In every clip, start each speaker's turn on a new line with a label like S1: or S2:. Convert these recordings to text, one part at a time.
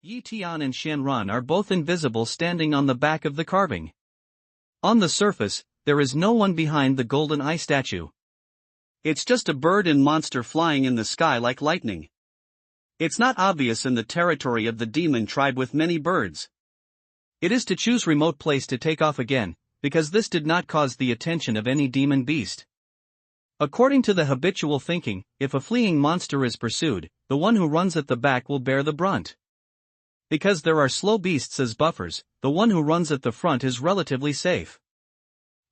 S1: Tian and Shenron are both invisible standing on the back of the carving. On the surface, there is no one behind the golden eye statue. It's just a bird and monster flying in the sky like lightning. It's not obvious in the territory of the demon tribe with many birds. It is to choose remote place to take off again, because this did not cause the attention of any demon beast. According to the habitual thinking, if a fleeing monster is pursued, the one who runs at the back will bear the brunt. Because there are slow beasts as buffers, the one who runs at the front is relatively safe.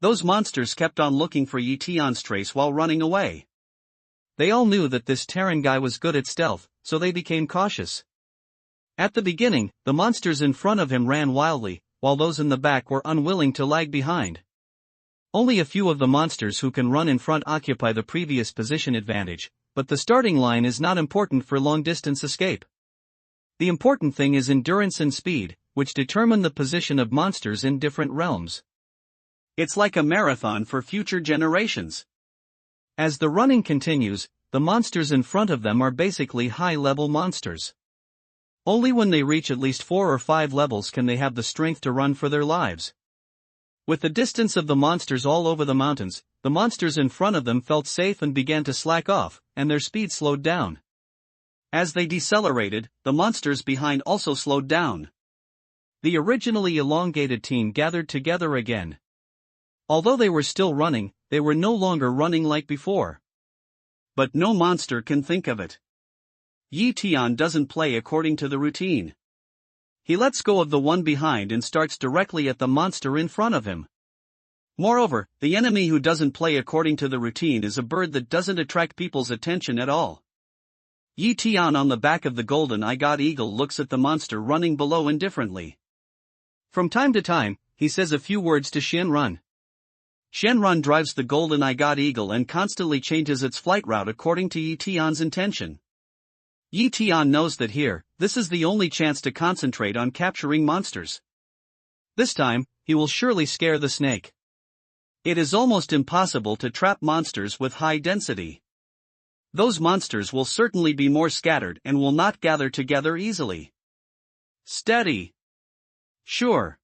S1: Those monsters kept on looking for Tian's trace while running away. They all knew that this Terran guy was good at stealth, so they became cautious. At the beginning, the monsters in front of him ran wildly, while those in the back were unwilling to lag behind. Only a few of the monsters who can run in front occupy the previous position advantage, but the starting line is not important for long-distance escape. The important thing is endurance and speed, which determine the position of monsters in different realms. It's like a marathon for future generations. As the running continues, the monsters in front of them are basically high-level monsters. Only when they reach at least 4 or 5 levels can they have the strength to run for their lives. With the distance of the monsters all over the mountains, the monsters in front of them felt safe and began to slack off, and their speed slowed down. As they decelerated, the monsters behind also slowed down. The originally elongated team gathered together again. Although they were still running, they were no longer running like before. But no monster can think of it. Tian doesn't play according to the routine. He lets go of the one behind and starts directly at the monster in front of him. Moreover, the enemy who doesn't play according to the routine is a bird that doesn't attract people's attention at all. Tian on the back of the golden eye god eagle looks at the monster running below indifferently. From time to time, he says a few words to Shenron. Shenron drives the golden eye god eagle and constantly changes its flight route according to Tian's intention. Tian knows that here, this is the only chance to concentrate on capturing monsters. This time, he will surely scare the snake. It is almost impossible to trap monsters with high density. Those monsters will certainly be more scattered and will not gather together easily. Steady. Sure.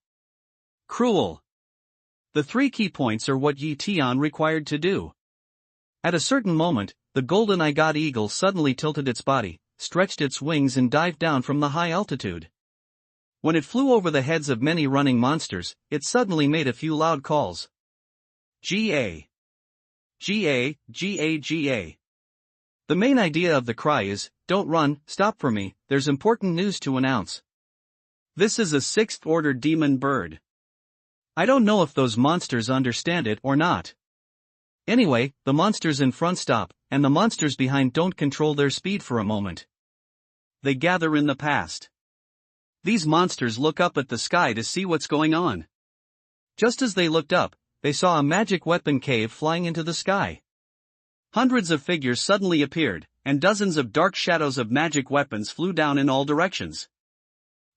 S1: Cruel. The 3 key points are what Tian required to do. At a certain moment, the golden eye god eagle suddenly tilted its body, stretched its wings and dived down from the high altitude. When it flew over the heads of many running monsters, it suddenly made a few loud calls. Ga. Ga, Ga, Ga. The main idea of the cry is, "Don't run, stop for me, there's important news to announce." This is a 6th-order demon bird. I don't know if those monsters understand it or not. Anyway, the monsters in front stop, and the monsters behind don't control their speed for a moment. They gather in the past. These monsters look up at the sky to see what's going on. Just as they looked up, they saw a magic weapon cave flying into the sky. Hundreds of figures suddenly appeared, and dozens of dark shadows of magic weapons flew down in all directions.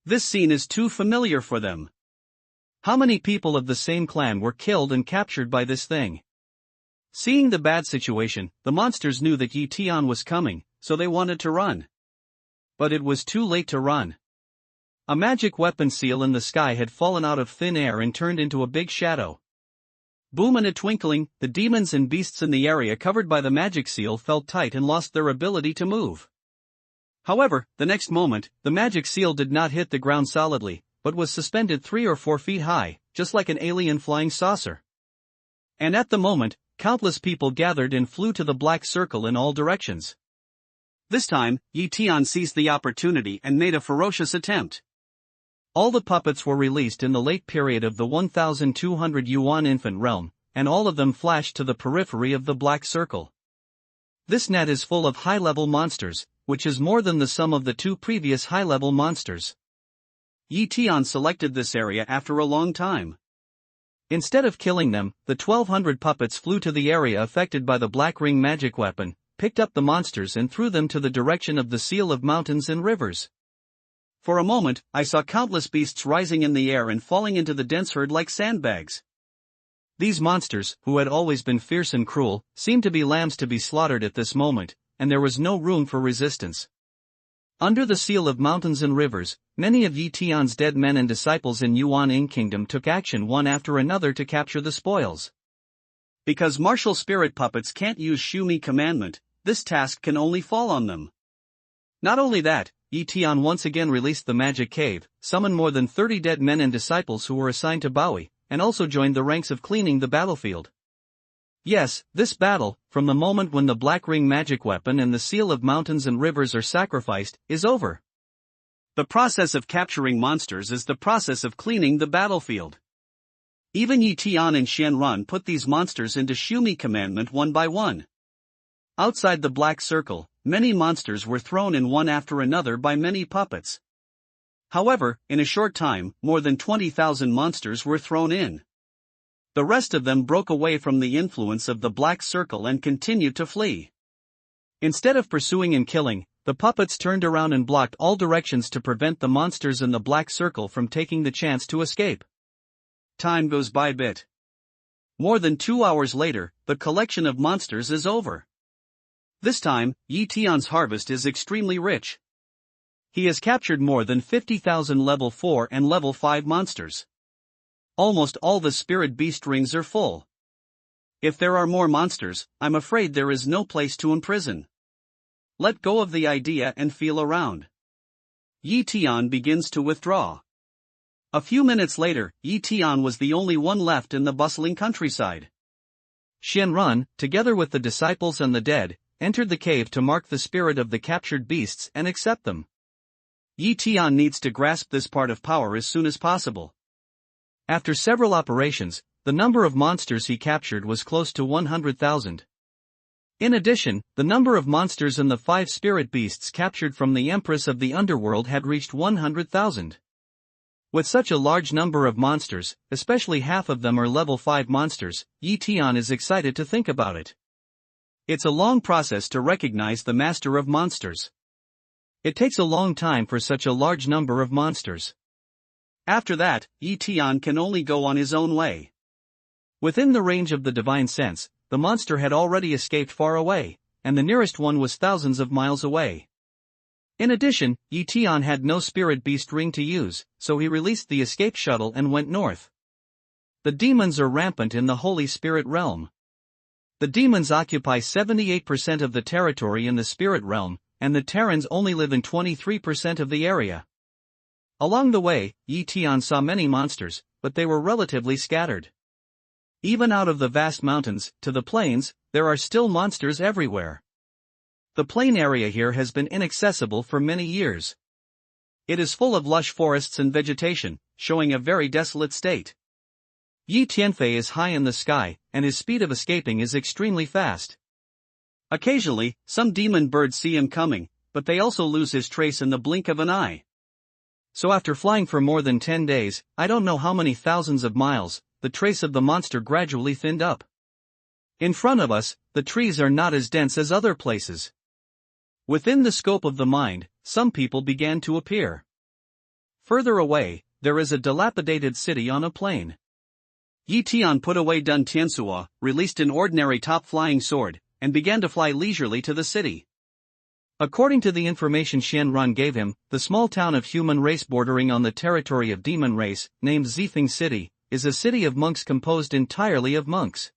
S1: This scene is too familiar for them. How many people of the same clan were killed and captured by this thing? Seeing the bad situation, the monsters knew that Tian was coming, so they wanted to run. But it was too late to run. A magic weapon seal in the sky had fallen out of thin air and turned into a big shadow. Boom, in a twinkling, the demons and beasts in the area covered by the magic seal felt tight and lost their ability to move. However, the next moment, the magic seal did not hit the ground solidly, but was suspended 3 or 4 feet high, just like an alien flying saucer. And at the moment, countless people gathered and flew to the black circle in all directions. This time, Tian seized the opportunity and made a ferocious attempt. All the puppets were released in the late period of the 1200 Yuan infant realm, and all of them flashed to the periphery of the black circle. This net is full of high-level monsters, which is more than the sum of the 2 previous high-level monsters. Tian selected this area after a long time. Instead of killing them, the 1200 puppets flew to the area affected by the black ring magic weapon, picked up the monsters and threw them to the direction of the seal of mountains and rivers. For a moment, I saw countless beasts rising in the air and falling into the dense herd like sandbags. These monsters, who had always been fierce and cruel, seemed to be lambs to be slaughtered at this moment, and there was no room for resistance. Under the seal of mountains and rivers, many of Yi Tian's dead men and disciples in Yuan Kingdom took action one after another to capture the spoils. Because martial spirit puppets can't use Shumi commandment, this task can only fall on them. Not only that, Yi Tian once again released the magic cave, summoned more than 30 dead men and disciples who were assigned to Baoi, and also joined the ranks of cleaning the battlefield. Yes, this battle, from the moment when the Black Ring magic weapon and the seal of mountains and rivers are sacrificed, is over. The process of capturing monsters is the process of cleaning the battlefield. Even Yi Tian and Shenron put these monsters into Shumi commandment one by one. Outside the black circle, many monsters were thrown in one after another by many puppets. However, in a short time, more than 20,000 monsters were thrown in. The rest of them broke away from the influence of the black circle and continued to flee. Instead of pursuing and killing, the puppets turned around and blocked all directions to prevent the monsters in the black circle from taking the chance to escape. Time goes by bit. More than 2 hours later, the collection of monsters is over. This time, Yi Tian's harvest is extremely rich. He has captured more than 50,000 level 4 and level 5 monsters. Almost all the spirit beast rings are full. If there are more monsters, I'm afraid there is no place to imprison. Let go of the idea and feel around. Yi Tian begins to withdraw. A few minutes later, Yi Tian was the only one left in the bustling countryside. Shenron, together with the disciples and the dead, entered the cave to mark the spirit of the captured beasts and accept them. Yi Tian needs to grasp this part of power as soon as possible. After several operations, the number of monsters he captured was close to 100,000. In addition, the number of monsters in the 5 spirit beasts captured from the Empress of the Underworld had reached 100,000. With such a large number of monsters, especially half of them are level 5 monsters, Yi Tian is excited to think about it. It's a long process to recognize the master of monsters. It takes a long time for such a large number of monsters. After that, Yi Tian can only go on his own way. Within the range of the divine sense, the monster had already escaped far away, and the nearest one was thousands of miles away. In addition, Yi Tian had no spirit beast ring to use, so he released the escape shuttle and went north. The demons are rampant in the Holy Spirit realm. The demons occupy 78% of the territory in the spirit realm, and the Terrans only live in 23% of the area. Along the way, Yi Tian saw many monsters, but they were relatively scattered. Even out of the vast mountains, to the plains, there are still monsters everywhere. The plain area here has been inaccessible for many years. It is full of lush forests and vegetation, showing a very desolate state. Yi Tianfei is high in the sky, and his speed of escaping is extremely fast. Occasionally, some demon birds see him coming, but they also lose his trace in the blink of an eye. So after flying for more than 10 days, I don't know how many thousands of miles, the trace of the monster gradually thinned up. In front of us, the trees are not as dense as other places. Within the scope of the mind, some people began to appear. Further away, there is a dilapidated city on a plain. Yi Tian put away Dun Tiansuo, released an ordinary top-flying sword, and began to fly leisurely to the city. According to the information Shenron gave him, the small town of human race bordering on the territory of demon race, named Zifeng City, is a city of monks composed entirely of monks.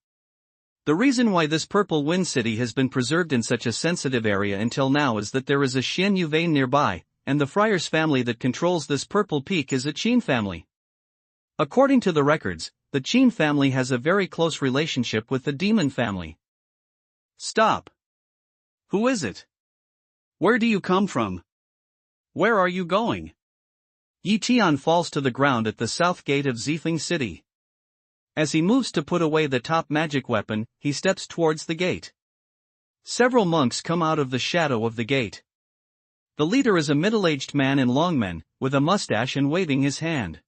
S1: The reason why this Purple Wind City has been preserved in such a sensitive area until now is that there is a Xian Yu vein nearby, and the friar's family that controls this purple peak is a Qin family. According to the records, the Qin family has a very close relationship with the demon family. Stop. Who is it? Where do you come from? Where are you going? Yi Tian falls to the ground at the south gate of Zifeng City. As he moves to put away the top magic weapon, he steps towards the gate. Several monks come out of the shadow of the gate. The leader is a middle-aged man in longmen, with a mustache and waving his hand.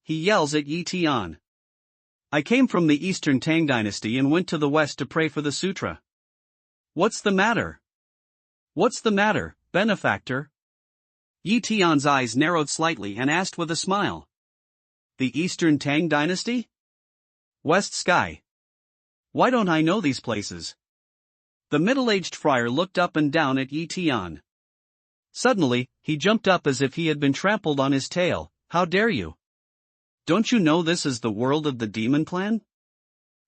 S1: He yells at Yi Tian. I came from the Eastern Tang dynasty and went to the west to pray for the sutra. What's the matter? What's the matter, benefactor? Yi Tian's eyes narrowed slightly and asked with a smile. The Eastern Tang dynasty? West Sky. Why don't I know these places? The middle-aged friar looked up and down at Yi Tian. Suddenly, he jumped up as if he had been trampled on his tail. How dare you? Don't you know this is the world of the demon clan?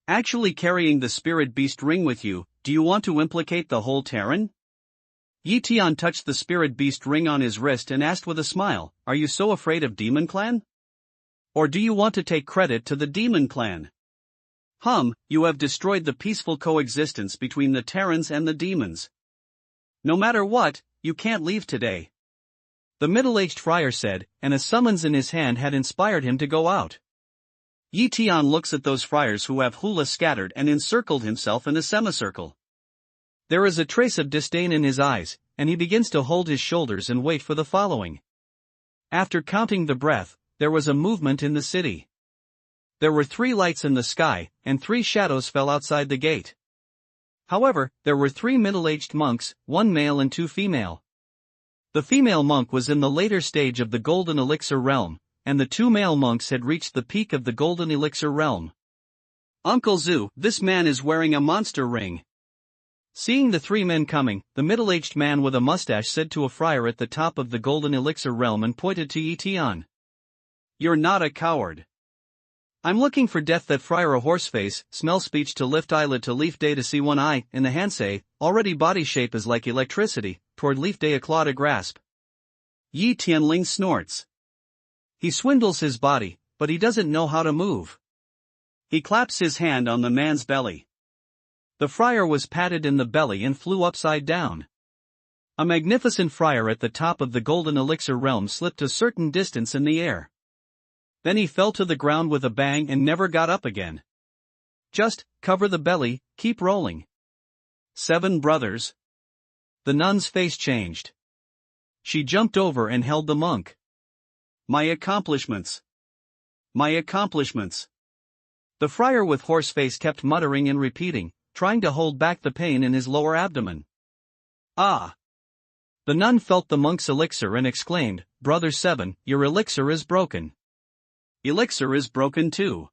S1: Actually carrying the spirit beast ring with you, do you want to implicate the whole Terran? Tian touched the spirit beast ring on his wrist and asked with a smile, are you so afraid of demon clan? Or do you want to take credit to the demon clan? You have destroyed the peaceful coexistence between the Terrans and the demons. No matter what, you can't leave today. The middle-aged friar said, and a summons in his hand had inspired him to go out. Tian looks at those friars who have hula scattered and encircled himself in a semicircle. There is a trace of disdain in his eyes, and he begins to hold his shoulders and wait for the following. After counting the breath, there was a movement in the city. There were 3 lights in the sky, and 3 shadows fell outside the gate. However, there were 3 middle-aged monks, 1 male and 2 female. The female monk was in the later stage of the Golden Elixir realm, and the 2 male monks had reached the peak of the Golden Elixir realm. Uncle Zhu, this man is wearing a monster ring. Seeing the 3 men coming, the middle-aged man with a mustache said to a friar at the top of the Golden Elixir realm and pointed to Tian. You're not a coward. I'm looking for death. That friar a horseface, smell speech to lift eyelid to leaf day to see one eye, in the Hansei, already body shape is like electricity, toward leaf day a claw to grasp. Yi Tianling snorts. He swindles his body, but he doesn't know how to move. He claps his hand on the man's belly. The friar was patted in the belly and flew upside down. A magnificent friar at the top of the Golden Elixir realm slipped a certain distance in the air. Then he fell to the ground with a bang and never got up again. Just, cover the belly, keep rolling. 7 brothers. The nun's face changed. She jumped over and held the monk. My accomplishments. My accomplishments. The friar with horse face kept muttering and repeating, trying to hold back the pain in his lower abdomen. Ah! The nun felt the monk's elixir and exclaimed, Brother 7, your elixir is broken. Elixir is broken too.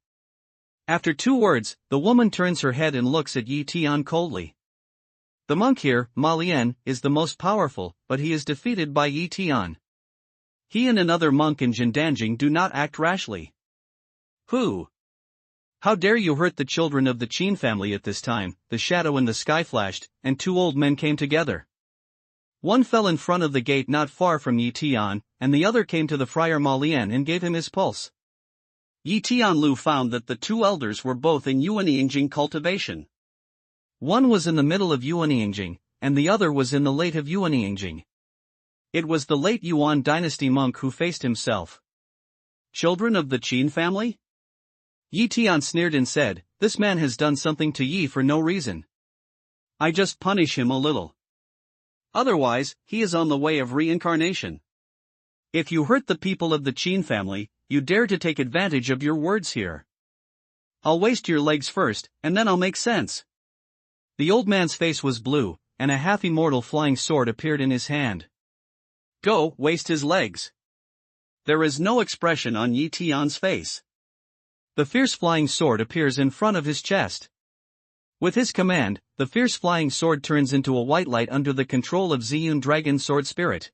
S1: After 2 words, the woman turns her head and looks at Yi Tian coldly. The monk here, Ma Lian, is the most powerful, but he is defeated by Yi Tian. He and another monk in Jindanjing do not act rashly. Who? How dare you hurt the children of the Qin family? At this time, the shadow in the sky flashed, and 2 old men came together. One fell in front of the gate not far from Yi Tian, and the other came to the friar Ma Lian and gave him his pulse. Yi Tianlu found that the 2 elders were both in Yuanyingjing cultivation. One was in the middle of Yuanyingjing, and the other was in the late of Yuanyingjing. It was the late Yuan dynasty monk who faced himself. Children of the Qin family? Yi Tian sneered and said, this man has done something to Yi for no reason. I just punish him a little. Otherwise, he is on the way of reincarnation. If you hurt the people of the Qin family, you dare to take advantage of your words here. I'll waste your legs first, and then I'll make sense. The old man's face was blue, and a half-immortal flying sword appeared in his hand. Go, waste his legs. There is no expression on Yi Tian's face. The fierce flying sword appears in front of his chest. With his command, the fierce flying sword turns into a white light under the control of Ziyun Dragon Sword Spirit.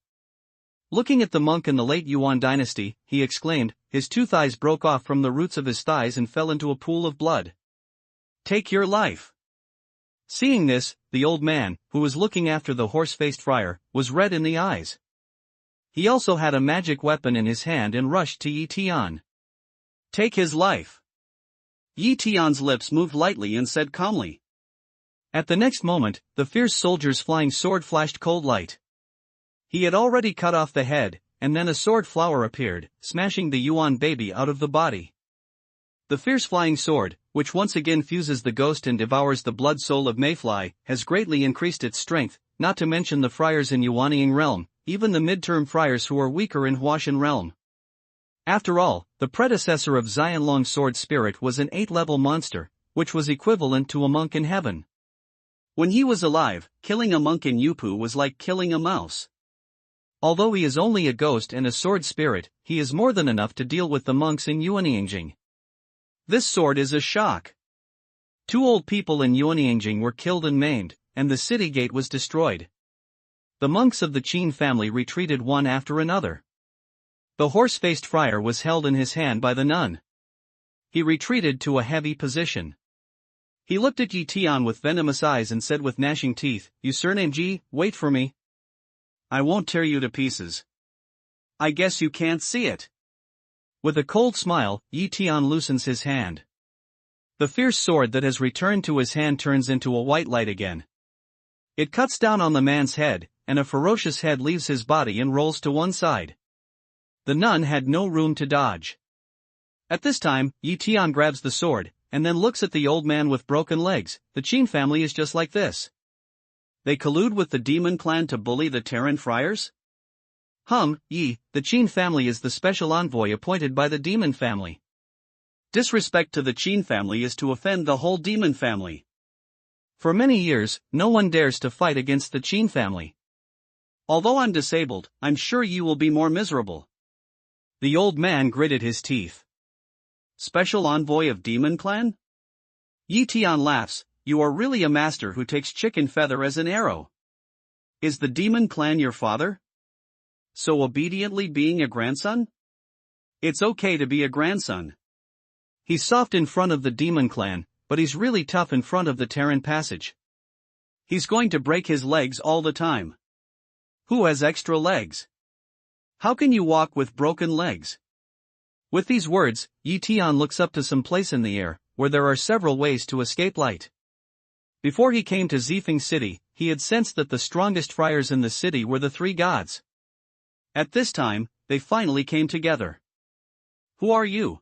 S1: Looking at the monk in the late Yuan dynasty, he exclaimed, his 2 thighs broke off from the roots of his thighs and fell into a pool of blood. Take your life. Seeing this, the old man, who was looking after the horse-faced friar, was red in the eyes. He also had a magic weapon in his hand and rushed to Yi Tian. Take his life. Yi Tian's lips moved lightly and said calmly. At the next moment, the fierce soldier's flying sword flashed cold light. He had already cut off the head, and then a sword flower appeared, smashing the Yuan baby out of the body. The fierce flying sword, which once again fuses the ghost and devours the blood soul of Mayfly, has greatly increased its strength, not to mention the friars in Yuanying realm, even the mid-term friars who are weaker in Huashan realm. After all, the predecessor of Xianlong Sword Spirit was an 8-level monster, which was equivalent to a monk in heaven. When he was alive, killing a monk in Yupu was like killing a mouse. Although he is only a ghost and a sword spirit, he is more than enough to deal with the monks in Yuanyingjing. This sword is a shock. 2 old people in Yuanyingjing were killed and maimed, and the city gate was destroyed. The monks of the Qin family retreated one after another. The horse-faced friar was held in his hand by the nun. He retreated to a heavy position. He looked at Yi Tian with venomous eyes and said with gnashing teeth, "You surname Ji, wait for me. I won't tear you to pieces. I guess you can't see it." With a cold smile, Yi Tian loosens his hand. The fierce sword that has returned to his hand turns into a white light again. It cuts down on the man's head, and a ferocious head leaves his body and rolls to one side. The nun had no room to dodge. At this time, Yi Tian grabs the sword, and then looks at the old man with broken legs. The Qin family is just like this. They collude with the demon clan to bully the Terran friars? Yi, the Qin family is the special envoy appointed by the demon family. Disrespect to the Qin family is to offend the whole demon family. For many years, no one dares to fight against the Qin family. Although I'm disabled, I'm sure you will be more miserable. The old man gritted his teeth. Special envoy of demon clan? Yi Tian laughs. You are really a master who takes chicken feather as an arrow. Is the demon clan your father? So obediently being a grandson? It's okay to be a grandson. He's soft in front of the demon clan, but he's really tough in front of the Terran passage. He's going to break his legs all the time. Who has extra legs? How can you walk with broken legs? With these words, Yi Tian looks up to some place in the air, where there are several ways to escape light. Before he came to Zifeng City, he had sensed that the strongest friars in the city were the three gods. At this time, they finally came together. Who are you?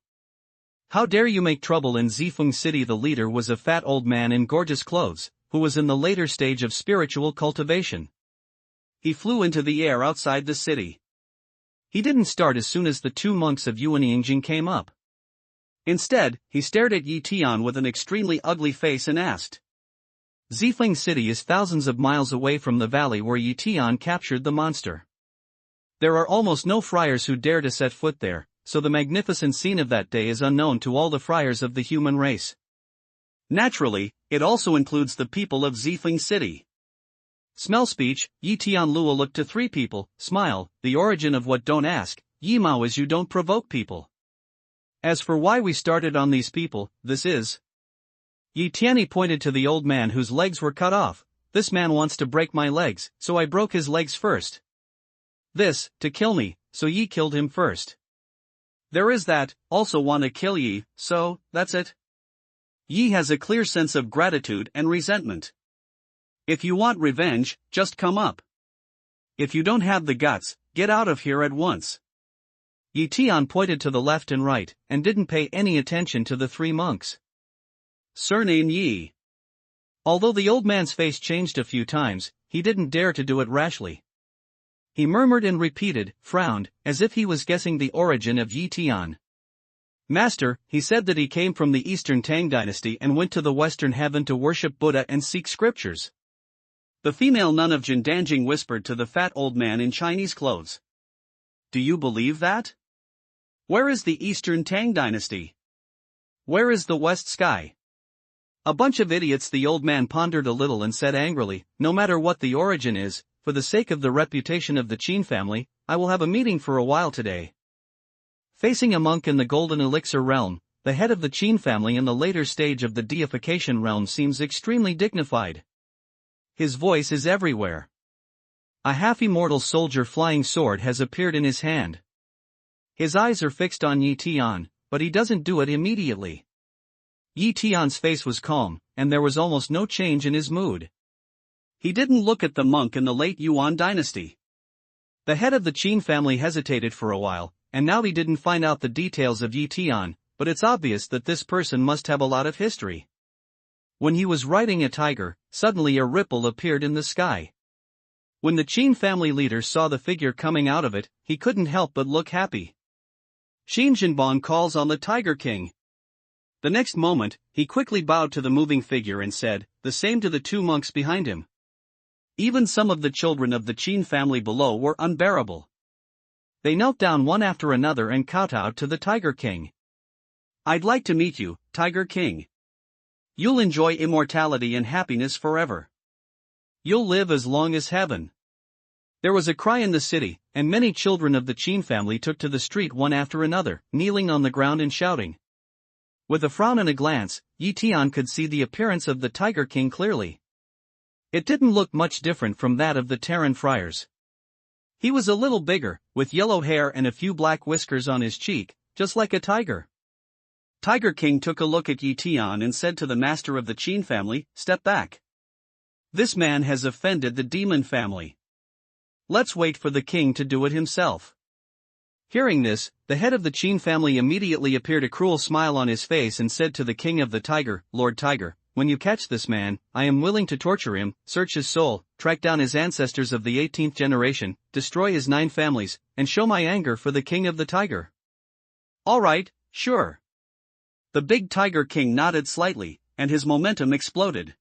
S1: How dare you make trouble in Zifeng City? The leader was a fat old man in gorgeous clothes, who was in the later stage of spiritual cultivation. He flew into the air outside the city. He didn't start as soon as the two monks of Yuanyingjing came up. Instead, he stared at Yi Tian with an extremely ugly face and asked. Zifeng City is thousands of miles away from the valley where Yi Tian captured the monster. There are almost no friars who dare to set foot there, so the magnificent scene of that day is unknown to all the friars of the human race. Naturally, it also includes the people of Zifeng City. Smell speech. Yi Tian Lua looked to three people, smile. The origin of what don't ask, Yi Mao, is you don't provoke people. As for why we started on these people, this is. Yi Tianyi pointed to the old man whose legs were cut off. This man wants to break my legs, so I broke his legs first. This, to kill me, so Yi killed him first. There is that, also want to kill Yi, so, that's it. Yi has a clear sense of gratitude and resentment. If you want revenge, just come up. If you don't have the guts, get out of here at once. Yi Tian pointed to the left and right, and didn't pay any attention to the three monks. Surname Yi. Although the old man's face changed a few times, he didn't dare to do it rashly. He murmured and repeated, frowned, as if he was guessing the origin of Yi Tian. Master, he said that he came from the Eastern Tang dynasty and went to the Western heaven to worship Buddha and seek scriptures. The female nun of Jindanjing whispered to the fat old man in Chinese clothes. Do you believe that? Where is the Eastern Tang dynasty? Where is the West Sky? A bunch of idiots. The old man pondered a little and said angrily, no matter what the origin is, for the sake of the reputation of the Qin family, I will have a meeting for a while today. Facing a monk in the Golden Elixir realm, the head of the Qin family in the later stage of the deification realm seems extremely dignified. His voice is everywhere. A half-immortal soldier flying sword has appeared in his hand. His eyes are fixed on Yi Tian, but he doesn't do it immediately. Yi Tian's face was calm, and there was almost no change in his mood. He didn't look at the monk in the late Yuan dynasty. The head of the Qin family hesitated for a while, and now he didn't find out the details of Yi Tian, but it's obvious that this person must have a lot of history. When he was riding a tiger, suddenly a ripple appeared in the sky. When the Qin family leader saw the figure coming out of it, he couldn't help but look happy. Xin Jinbang calls on the Tiger King. The next moment, he quickly bowed to the moving figure and said, the same to the two monks behind him. Even some of the children of the Qin family below were unbearable. They knelt down one after another and kowtowed to the Tiger King. I'd like to meet you, Tiger King. You'll enjoy immortality and happiness forever. You'll live as long as heaven. There was a cry in the city, and many children of the Tian family took to the street one after another, kneeling on the ground and shouting. With a frown and a glance, Tian could see the appearance of the Tiger King clearly. It didn't look much different from that of the Terran friars. He was a little bigger, with yellow hair and a few black whiskers on his cheek, just like a tiger. Tiger King took a look at Tian and said to the master of the Tian family, "Step back. This man has offended the demon family. Let's wait for the king to do it himself." Hearing this, the head of the Tian family immediately appeared a cruel smile on his face and said to the king of the tiger, "Lord Tiger, when you catch this man, I am willing to torture him, search his soul, track down his ancestors of the 18th generation, destroy his 9 families, and show my anger for the king of the tiger." "All right, sure." The big Tiger King nodded slightly, and his momentum exploded.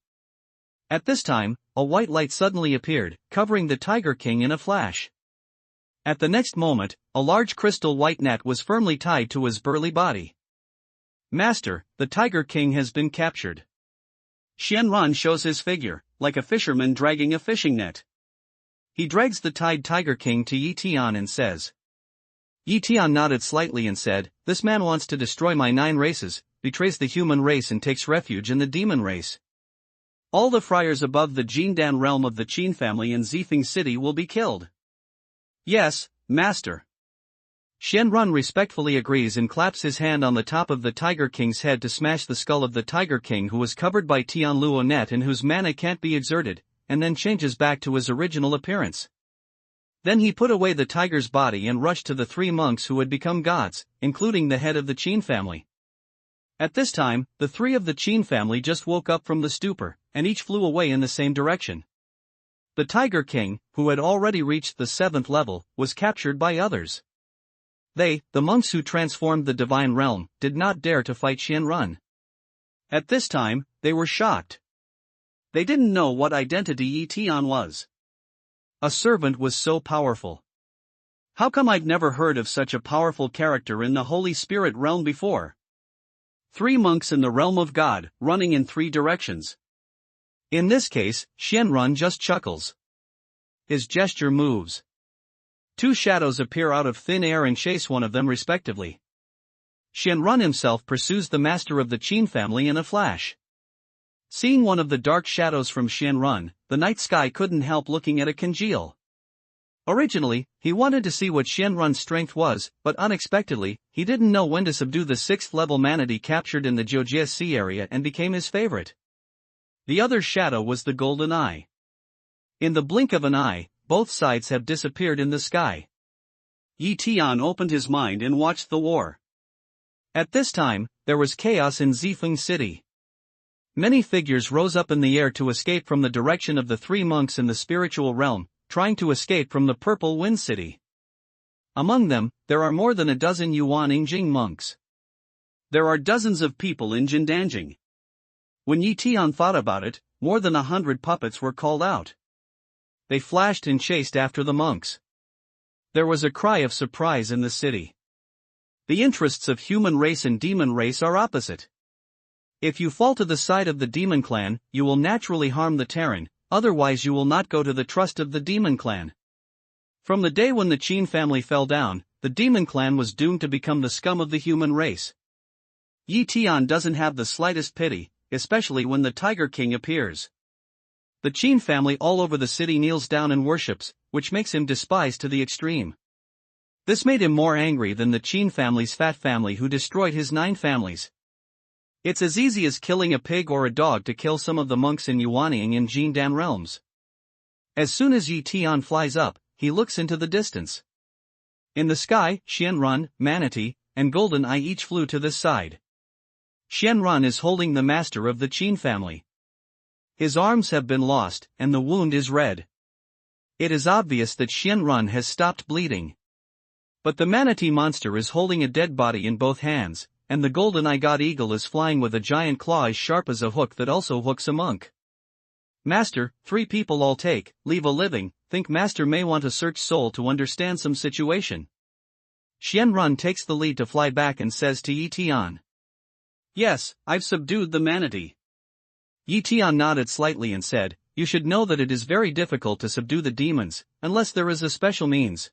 S1: At this time, a white light suddenly appeared, covering the Tiger King in a flash. At the next moment, a large crystal white net was firmly tied to his burly body. "Master, the Tiger King has been captured." Xianran shows his figure, like a fisherman dragging a fishing net. He drags the tied Tiger King to Tian and says. Tian nodded slightly and said, "This man wants to destroy my 9 races, betrays the human race and takes refuge in the demon race. All the friars above the Jindan realm of the Qin family in Zifeng City will be killed." "Yes, master." Xianran respectfully agrees and claps his hand on the top of the Tiger King's head to smash the skull of the Tiger King, who was covered by Tianluo net and whose mana can't be exerted, and then changes back to his original appearance. Then he put away the tiger's body and rushed to the 3 monks who had become gods, including the head of the Qin family. At this time, the 3 of the Qin family just woke up from the stupor, and each flew away in the same direction. The Tiger King, who had already reached the 7th level, was captured by others. They, the monks who transformed the divine realm, did not dare to fight Xianran. At this time, they were shocked. They didn't know what identity Tian was. A servant was so powerful. How come I'd never heard of such a powerful character in the Holy Spirit realm before? 3 monks in the realm of God, running in 3 directions. In this case, Xianran just chuckles. His gesture moves. 2 shadows appear out of thin air and chase one of them respectively. Xianran himself pursues the master of the Qin family in a flash. Seeing one of the dark shadows from Xianran, the night sky couldn't help looking at a congeal. Originally, he wanted to see what Xianran's strength was, but unexpectedly, he didn't know when to subdue the 6th level manatee captured in the Jiujie Sea area and became his favorite. The other shadow was the golden eye. In the blink of an eye, both sides have disappeared in the sky. Tian opened his mind and watched the war. At this time, there was chaos in Zifeng City. Many figures rose up in the air to escape from the direction of the 3 monks in the spiritual realm, trying to escape from the Purple Wind City. Among them, there are more than a dozen Yuan Yingjing monks. There are dozens of people in Jindanjing. When Tian thought about it, more than 100 puppets were called out. They flashed and chased after the monks. There was a cry of surprise in the city. The interests of human race and demon race are opposite. If you fall to the side of the demon clan, you will naturally harm the Terran, otherwise you will not go to the trust of the demon clan. From the day when the Qin family fell down, the demon clan was doomed to become the scum of the human race. Tian doesn't have the slightest pity, especially when the Tiger King appears. The Qin family all over the city kneels down and worships, which makes him despised to the extreme. This made him more angry than the Qin family's fat family who destroyed his 9 families. It's as easy as killing a pig or a dog to kill some of the monks in Yuanying and Jindan realms. As soon as Tian flies up, he looks into the distance. In the sky, Xianran, Manatee, and Golden Eye each flew to this side. Xianran is holding the master of the Qin family. His arms have been lost, and the wound is red. It is obvious that Xianran has stopped bleeding. But the manatee monster is holding a dead body in both hands, and the golden eye god eagle is flying with a giant claw as sharp as a hook that also hooks a monk. "Master, 3 people all take, leave a living, think master may want a search soul to understand some situation." Xianran takes the lead to fly back and says to Tian. "Yes, I've subdued the manatee." Tian nodded slightly and said, you should know that it is very difficult to subdue the demons, unless there is a special means.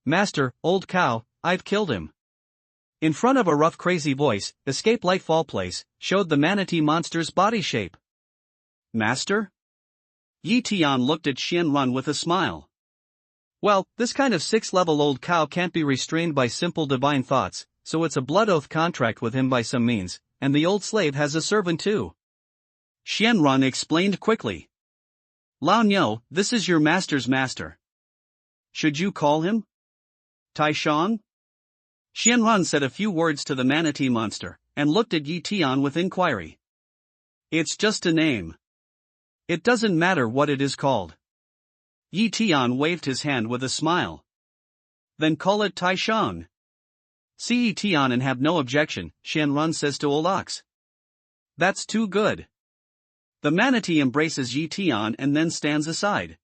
S1: Master, old cow, I've killed him. In front of a rough crazy voice, Escape Lightfall Place showed the manatee monster's body shape. Master? Yi Tian looked at Shenron with a smile. Well, this kind of 6-level old cow can't be restrained by simple divine thoughts, so it's a blood oath contract with him by some means, and the old slave has a servant too. Shenron explained quickly. Lao Niu, this is your master's master. Should you call him Taishang? Shenron said a few words to the manatee monster, and looked at Yi Tian with inquiry. It's just a name. It doesn't matter what it is called. Yi Tian waved his hand with a smile. Then call it Taishang. See Yi Tian and have no objection, Shenron says to old ox. That's too good. The manatee embraces Yi Tian and then stands aside.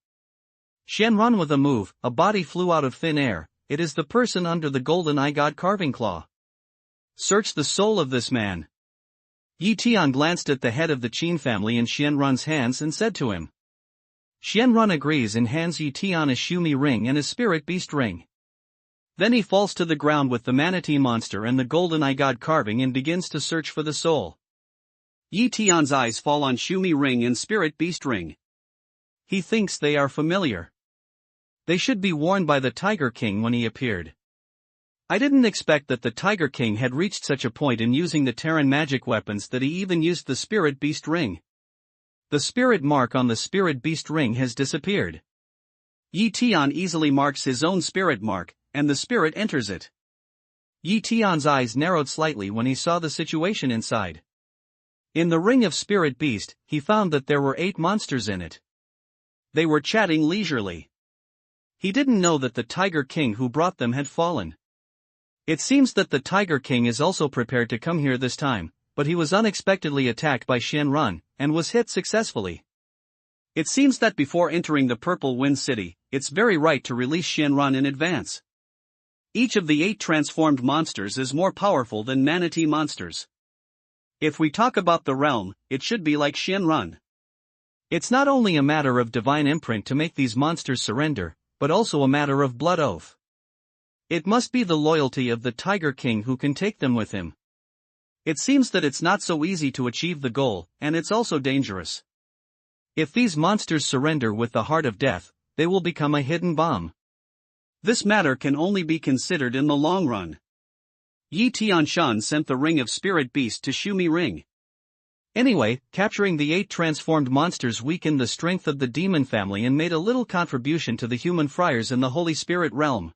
S1: Shenron with a move, a body flew out of thin air. It is the person under the golden eye god carving claw. Search the soul of this man. Yi Tian glanced at the head of the Qin family in Shenron's hands and said to him. Shenron agrees and hands Yi Tian a Shumi ring and a spirit beast ring. Then he falls to the ground with the manatee monster and the golden eye god carving and begins to search for the soul. Yi Tian's eyes fall on Shumi ring and spirit beast ring. He thinks they are familiar. They should be worn by the Tiger King when he appeared. I didn't expect that the Tiger King had reached such a point in using the Terran magic weapons that he even used the Spirit Beast ring. The spirit mark on the Spirit Beast ring has disappeared. Yi Tian easily marks his own spirit mark, and the spirit enters it. Yi Tian's eyes narrowed slightly when he saw the situation inside. In the ring of Spirit Beast, he found that there were 8 monsters in it. They were chatting leisurely. He didn't know that the Tiger King who brought them had fallen. It seems that the Tiger King is also prepared to come here this time, but he was unexpectedly attacked by Shenron, and was hit successfully. It seems that before entering the Purple Wind City, it's very right to release Shenron in advance. Each of the 8 transformed monsters is more powerful than manatee monsters. If we talk about the realm, it should be like Shenron. It's not only a matter of divine imprint to make these monsters surrender, but also a matter of blood oath. It must be the loyalty of the Tiger King who can take them with him. It seems that it's not so easy to achieve the goal, and it's also dangerous. If these monsters surrender with the heart of death, they will become a hidden bomb. This matter can only be considered in the long run. Yi Tianshan sent the ring of Spirit Beast to Shumi Ring. Anyway, capturing the 8 transformed monsters weakened the strength of the demon family and made a little contribution to the human friars in the Holy Spirit realm.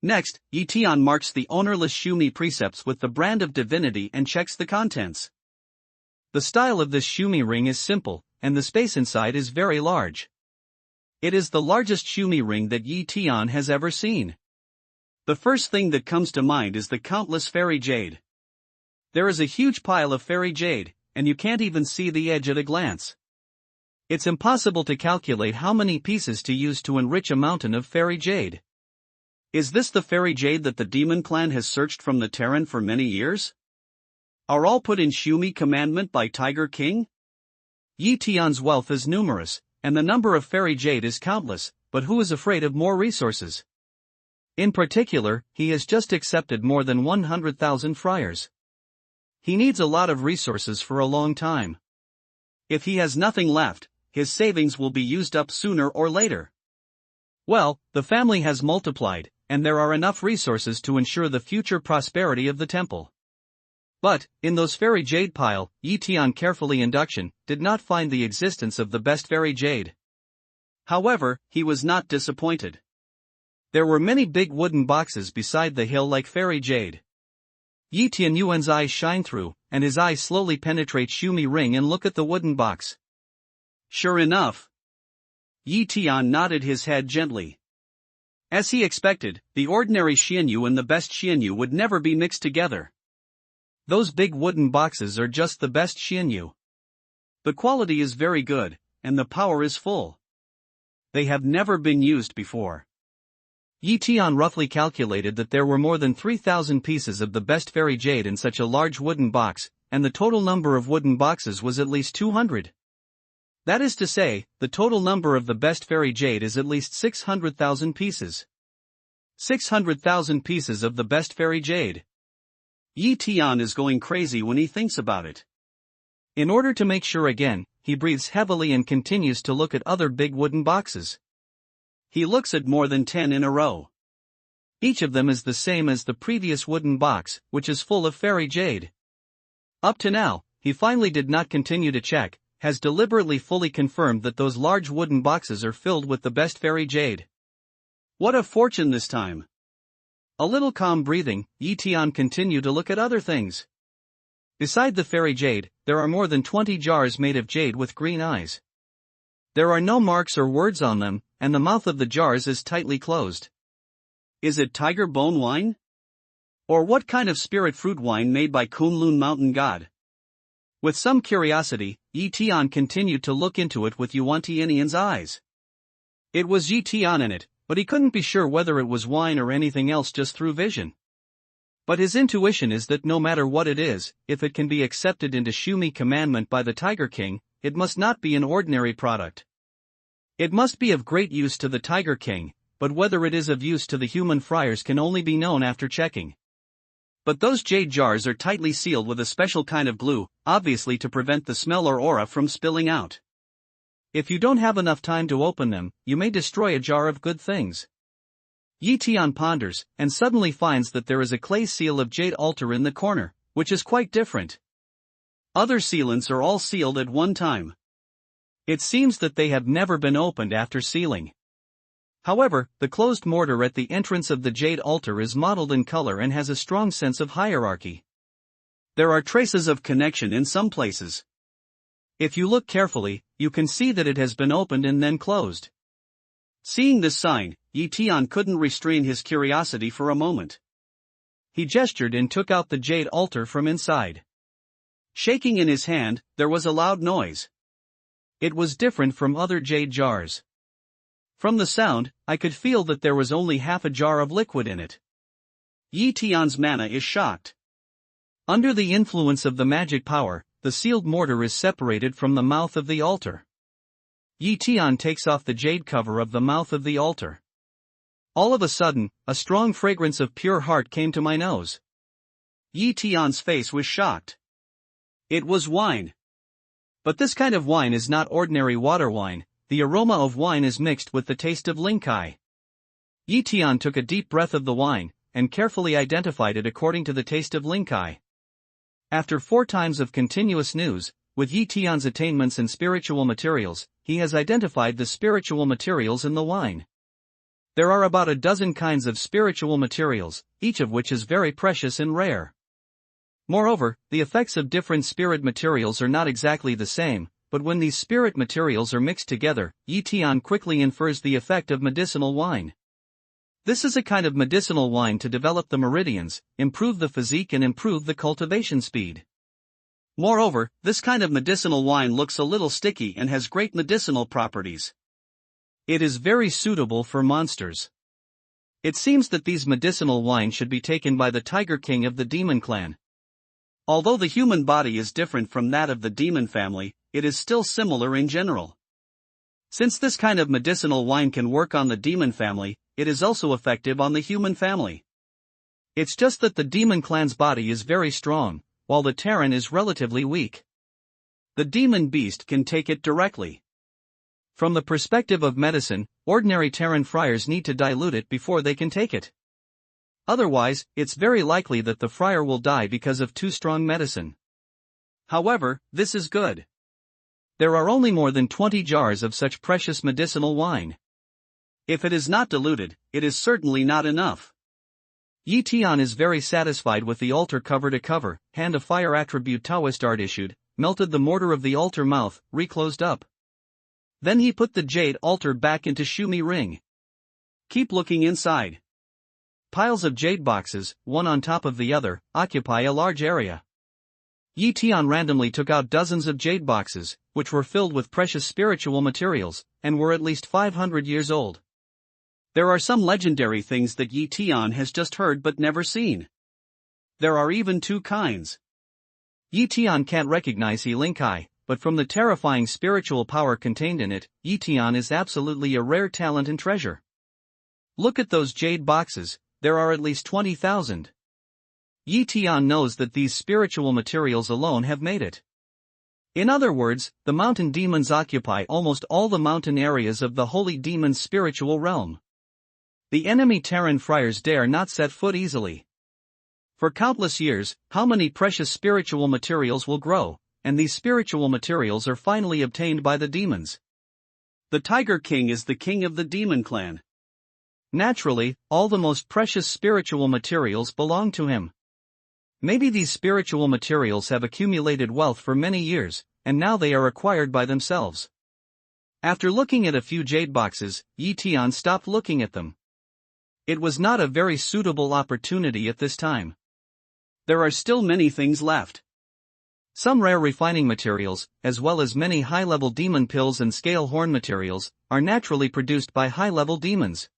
S1: Next, Yi Tian marks the ownerless Shumi precepts with the brand of divinity and checks the contents. The style of this Shumi ring is simple, and the space inside is very large. It is the largest Shumi ring that Yi Tian has ever seen. The first thing that comes to mind is the countless fairy jade. There is a huge pile of fairy jade, and you can't even see the edge at a glance. It's impossible to calculate how many pieces to use to enrich a mountain of fairy jade. Is this the fairy jade that the demon clan has searched from the Terran for many years? Are all put in Shumi commandment by Tiger King? Yi Tian's wealth is numerous, and the number of fairy jade is countless, but who is afraid of more resources? In particular, he has just accepted more than 100,000 friars. He needs a lot of resources for a long time. If he has nothing left, his savings will be used up sooner or later. Well, the family has multiplied, and there are enough resources to ensure the future prosperity of the temple. But, in those fairy jade pile, Yi Tian carefully induction, did not find the existence of the best fairy jade. However, he was not disappointed. There were many big wooden boxes beside the hill like fairy jade. Yi Tian Yuan's eyes shine through, and his eyes slowly penetrate Shumi ring and look at the wooden box. Sure enough. Yi Tian nodded his head gently. As he expected, the ordinary Xianyu and the best Xianyu would never be mixed together. Those big wooden boxes are just the best Xianyu. The quality is very good, and the power is full. They have never been used before. Yi Tian roughly calculated that there were more than 3,000 pieces of the best fairy jade in such a large wooden box, and the total number of wooden boxes was at least 200. That is to say, the total number of the best fairy jade is at least 600,000 pieces. 600,000 pieces of the best fairy jade. Tian is going crazy when he thinks about it. In order to make sure again, he breathes heavily and continues to look at other big wooden boxes. He looks at more than 10 in a row. Each of them is the same as the previous wooden box, which is full of fairy jade. Up to now, he finally did not continue to check, has deliberately fully confirmed that those large wooden boxes are filled with the best fairy jade. What a fortune this time! A little calm breathing, Tian continued to look at other things. Beside the fairy jade, there are more than 20 jars made of jade with green eyes. There are no marks or words on them, and the mouth of the jars is tightly closed. Is it tiger bone wine? Or what kind of spirit fruit wine made by Kunlun mountain god? With some curiosity, Tian continued to look into it with Yuan-Tian's eyes. It was Tian in it, but he couldn't be sure whether it was wine or anything else just through vision. But his intuition is that no matter what it is, if it can be accepted into Shumi commandment by the Tiger King, it must not be an ordinary product. It must be of great use to the Tiger King, but whether it is of use to the human friars can only be known after checking. But those jade jars are tightly sealed with a special kind of glue, obviously to prevent the smell or aura from spilling out. If you don't have enough time to open them, you may destroy a jar of good things. Tian ponders, and suddenly finds that there is a clay seal of jade altar in the corner, which is quite different. Other sealants are all sealed at one time. It seems that they have never been opened after sealing. However, the closed mortar at the entrance of the jade altar is mottled in color and has a strong sense of hierarchy. There are traces of connection in some places. If you look carefully, you can see that it has been opened and then closed. Seeing this sign, Tian couldn't restrain his curiosity for a moment. He gestured and took out the jade altar from inside. Shaking in his hand, there was a loud noise. It was different from other jade jars. From the sound, I could feel that there was only half a jar of liquid in it. Tian's mana is shocked. Under the influence of the magic power, the sealed mortar is separated from the mouth of the altar. Tian takes off the jade cover of the mouth of the altar. All of a sudden, a strong fragrance of pure heart came to my nose. Tian's face was shocked. It was wine. But this kind of wine is not ordinary water wine. The aroma of wine is mixed with the taste of linkai. Tian took a deep breath of the wine, and carefully identified it according to the taste of linkai. After 4 times of continuous news, with Tian's attainments in spiritual materials, he has identified the spiritual materials in the wine. There are about a dozen kinds of spiritual materials, each of which is very precious and rare. Moreover, the effects of different spirit materials are not exactly the same. But when these spirit materials are mixed together, Tian quickly infers the effect of medicinal wine. This is a kind of medicinal wine to develop the meridians, improve the physique and improve the cultivation speed. Moreover, this kind of medicinal wine looks a little sticky and has great medicinal properties. It is very suitable for monsters. It seems that these medicinal wine should be taken by the Tiger King of the Demon Clan. Although the human body is different from that of the demon family, it is still similar in general. Since this kind of medicinal wine can work on the demon family, it is also effective on the human family. It's just that the demon clan's body is very strong, while the Terran is relatively weak. The demon beast can take it directly. From the perspective of medicine, ordinary Terran friars need to dilute it before they can take it. Otherwise, it's very likely that the friar will die because of too strong medicine. However, this is good. There are only more than 20 jars of such precious medicinal wine. If it is not diluted, it is certainly not enough. Tian is very satisfied with the altar cover to cover, hand of fire attribute Taoist art issued, melted the mortar of the altar mouth, reclosed up. Then he put the jade altar back into Shumi ring. Keep looking inside. Piles of jade boxes, one on top of the other, occupy a large area. Tian randomly took out dozens of jade boxes, which were filled with precious spiritual materials, and were at least 500 years old. There are some legendary things that Tian has just heard but never seen. There are even 2 kinds. Tian can't recognize linkai, but from the terrifying spiritual power contained in it, Tian is absolutely a rare talent and treasure. Look at those jade boxes, there are at least 20,000. Tian knows that these spiritual materials alone have made it. In other words, the mountain demons occupy almost all the mountain areas of the holy demon's spiritual realm. The enemy Terran friars dare not set foot easily. For countless years, how many precious spiritual materials will grow, and these spiritual materials are finally obtained by the demons. The Tiger King is the king of the demon clan. Naturally, all the most precious spiritual materials belong to him. Maybe these spiritual materials have accumulated wealth for many years, and now they are acquired by themselves. After looking at a few jade boxes, Tian stopped looking at them. It was not a very suitable opportunity at this time. There are still many things left. Some rare refining materials, as well as many high-level demon pills and scale horn materials, are naturally produced by high-level demons.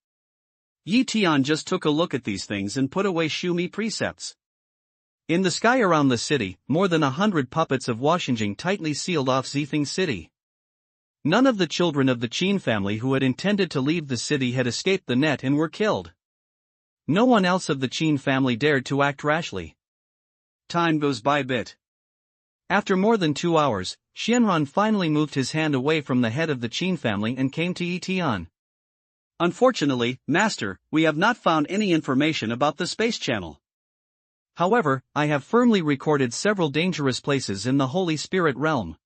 S1: Tian just took a look at these things and put away Shumi precepts. In the sky around the city, more than 100 puppets of Washington tightly sealed off Zething City. None of the children of the Qin family who had intended to leave the city had escaped the net and were killed. No one else of the Qin family dared to act rashly. Time goes by bit. After more than 2 hours, Xianran finally moved his hand away from the head of the Qin family and came to Tian. Unfortunately, Master, we have not found any information about the space channel. However, I have firmly recorded several dangerous places in the Holy Spirit realm.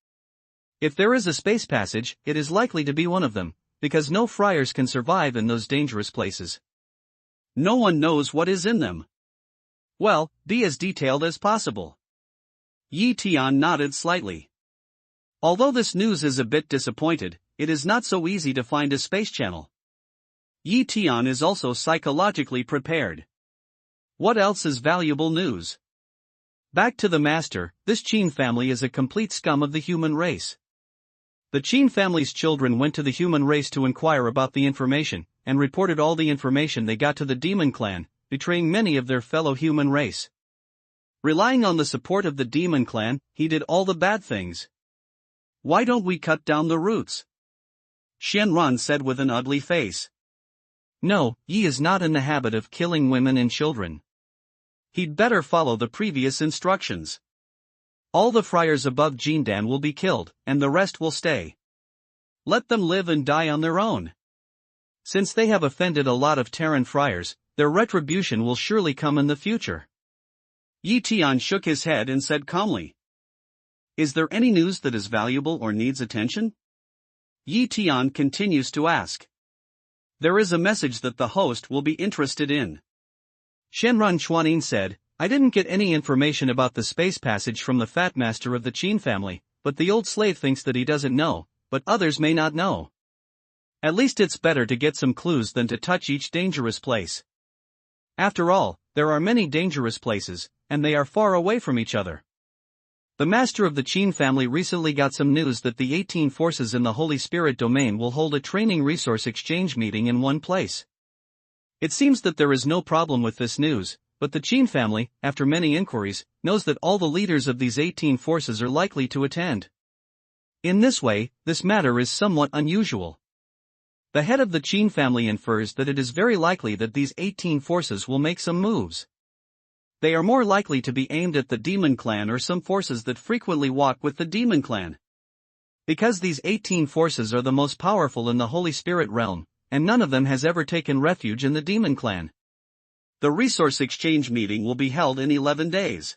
S1: If there is a space passage, it is likely to be one of them, because no friars can survive in those dangerous places. No one knows what is in them. Well, be as detailed as possible. Tian nodded slightly. Although this news is a bit disappointed, it is not so easy to find a space channel. Tian is also psychologically prepared. What else is valuable news? Back to the Master, this Qin family is a complete scum of the human race. The Qin family's children went to the human race to inquire about the information, and reported all the information they got to the demon clan, betraying many of their fellow human race. Relying on the support of the demon clan, he did all the bad things. Why don't we cut down the roots? Xianran said with an ugly face. No, Yi is not in the habit of killing women and children. He'd better follow the previous instructions. All the friars above Jindan will be killed, and the rest will stay. Let them live and die on their own. Since they have offended a lot of Terran friars, their retribution will surely come in the future. Tian shook his head and said calmly. Is there any news that is valuable or needs attention? Tian continues to ask. There is a message that the host will be interested in. Shenran Chuanin said, I didn't get any information about the space passage from the Fat Master of the Qin family, but the old slave thinks that he doesn't know, but others may not know. At least it's better to get some clues than to touch each dangerous place. After all, there are many dangerous places, and they are far away from each other. The Master of the Qin family recently got some news that the 18 forces in the Holy Spirit domain will hold a training resource exchange meeting in one place. It seems that there is no problem with this news, but the Qin family, after many inquiries, knows that all the leaders of these 18 forces are likely to attend. In this way, this matter is somewhat unusual. The head of the Qin family infers that it is very likely that these 18 forces will make some moves. They are more likely to be aimed at the Demon Clan or some forces that frequently walk with the Demon Clan. Because these 18 forces are the most powerful in the Holy Spirit realm, and none of them has ever taken refuge in the Demon Clan. The resource exchange meeting will be held in 11 days.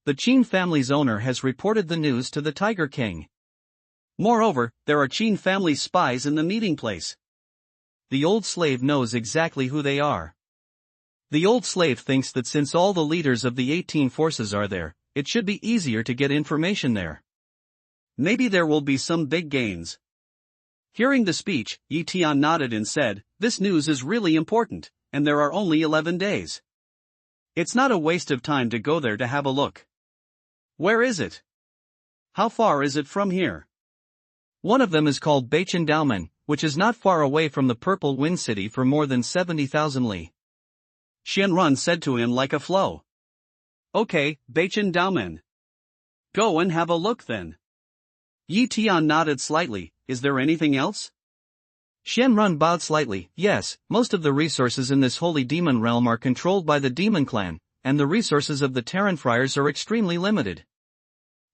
S1: The Qin family's owner has reported the news to the Tiger King. Moreover, there are Qin family spies in the meeting place. The old slave knows exactly who they are. The old slave thinks that since all the leaders of the 18 forces are there, it should be easier to get information there. Maybe there will be some big gains. Hearing the speech, Tian nodded and said, this news is really important, and there are only 11 days. It's not a waste of time to go there to have a look. Where is it? How far is it from here? One of them is called Baichen Daomen, which is not far away from the Purple Wind City for more than 70,000 li. Xianrun said to him like a flow. Okay, Baichen Daomen. Go and have a look then. Yi Tian nodded slightly. Is there anything else? Shenrun bowed slightly. Yes, most of the resources in this holy demon realm are controlled by the demon clan, and the resources of the Terran friars are extremely limited.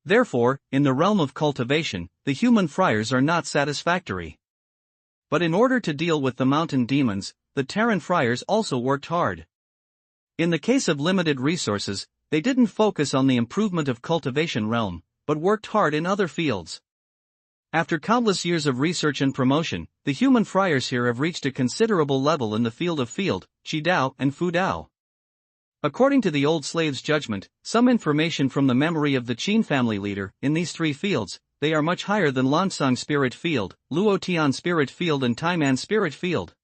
S1: Therefore, in the realm of cultivation, the human friars are not satisfactory. But in order to deal with the mountain demons, the Terran friars also worked hard. In the case of limited resources, they didn't focus on the improvement of cultivation realm, but worked hard in other fields. After countless years of research and promotion, the human friars here have reached a considerable level in the field of Qi Dao and Fu Dao. According to the old slave's judgment, some information from the memory of the Qin family leader, in these three fields, they are much higher than Lansang Spirit Field, Luo Tian Spirit Field and Taiman Spirit Field.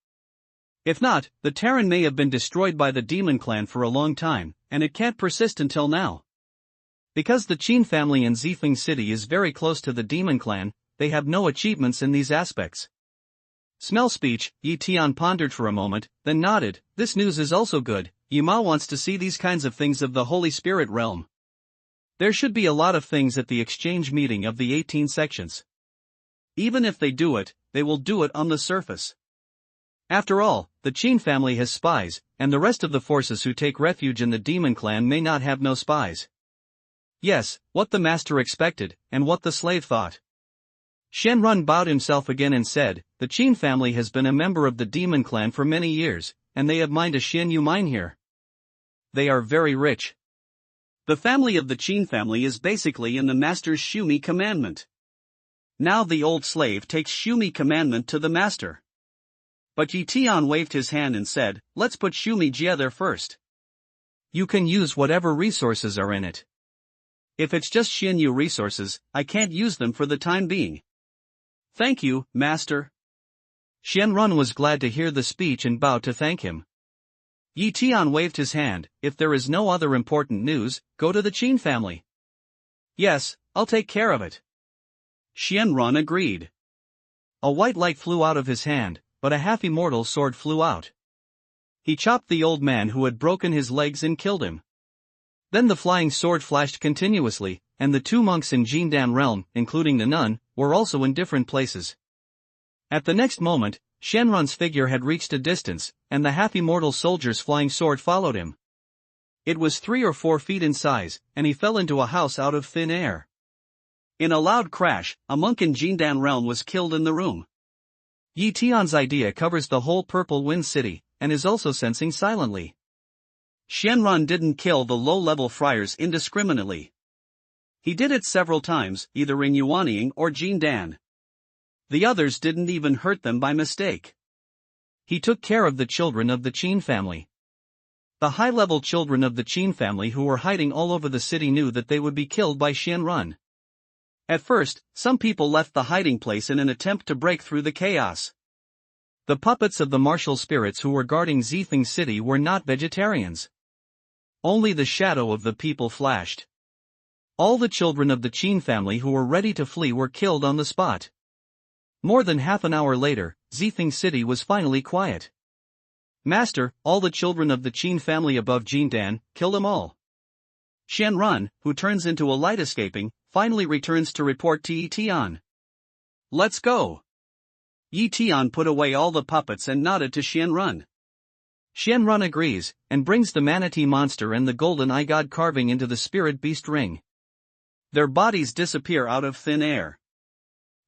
S1: If not, the Terran may have been destroyed by the demon clan for a long time, and it can't persist until now. Because the Qin family in Zifeng City is very close to the demon clan, they have no achievements in these aspects. Smell speech, Yi Tian pondered for a moment, then nodded. This news is also good. Yima wants to see these kinds of things of the Holy Spirit realm. There should be a lot of things at the exchange meeting of the 18 sections. Even if they do it, they will do it on the surface. After all, the Qin family has spies, and the rest of the forces who take refuge in the demon clan may not have no spies. Yes, what the master expected, and what the slave thought. Shenrun bowed himself again and said, the Qin family has been a member of the demon clan for many years, and they have mined a Xian Yu mine here. They are very rich. The family of the Qin family is basically in the master's Shumi commandment. Now the old slave takes Shumi commandment to the master. But Yi Tian waved his hand and said, let's put Shumi Jia there first. You can use whatever resources are in it. If it's just Xian Yu resources, I can't use them for the time being. Thank you, master. Shenrun was glad to hear the speech and bowed to thank him. Yi Tian waved his hand. If there is no other important news, go to the Qin family. Yes, I'll take care of it. Shenrun agreed. A white light flew out of his hand, but a half-immortal sword flew out. He chopped the old man who had broken his legs and killed him. Then the flying sword flashed continuously, and the two monks in Jindan realm, including the nun, were also in different places. At the next moment, Shenrun's figure had reached a distance, and the half-immortal soldier's flying sword followed him. It was 3 or 4 feet in size, and he fell into a house out of thin air. In a loud crash, a monk in Jindan realm was killed in the room. Yi Tian's idea covers the whole Purple Wind City, and is also sensing silently. Shenrun didn't kill the low-level friars indiscriminately. He did it several times, either in Yuanying or Jindan. The others didn't even hurt them by mistake. He took care of the children of the Qin family. The high-level children of the Qin family who were hiding all over the city knew that they would be killed by Shenrun. At first, some people left the hiding place in an attempt to break through the chaos. The puppets of the martial spirits who were guarding Zifeng City were not vegetarians. Only the shadow of the people flashed. All the children of the Qin family who were ready to flee were killed on the spot. More than half an hour later, Zifeng City was finally quiet. Master, all the children of the Qin family above Jindan, kill them all. Shenrun, who turns into a light escaping, finally returns to report to Yi Tian. Let's go. Yi Tian put away all the puppets and nodded to Shenrun. Shenrun agrees, and brings the manatee monster and the golden eye god carving into the spirit beast ring. Their bodies disappear out of thin air.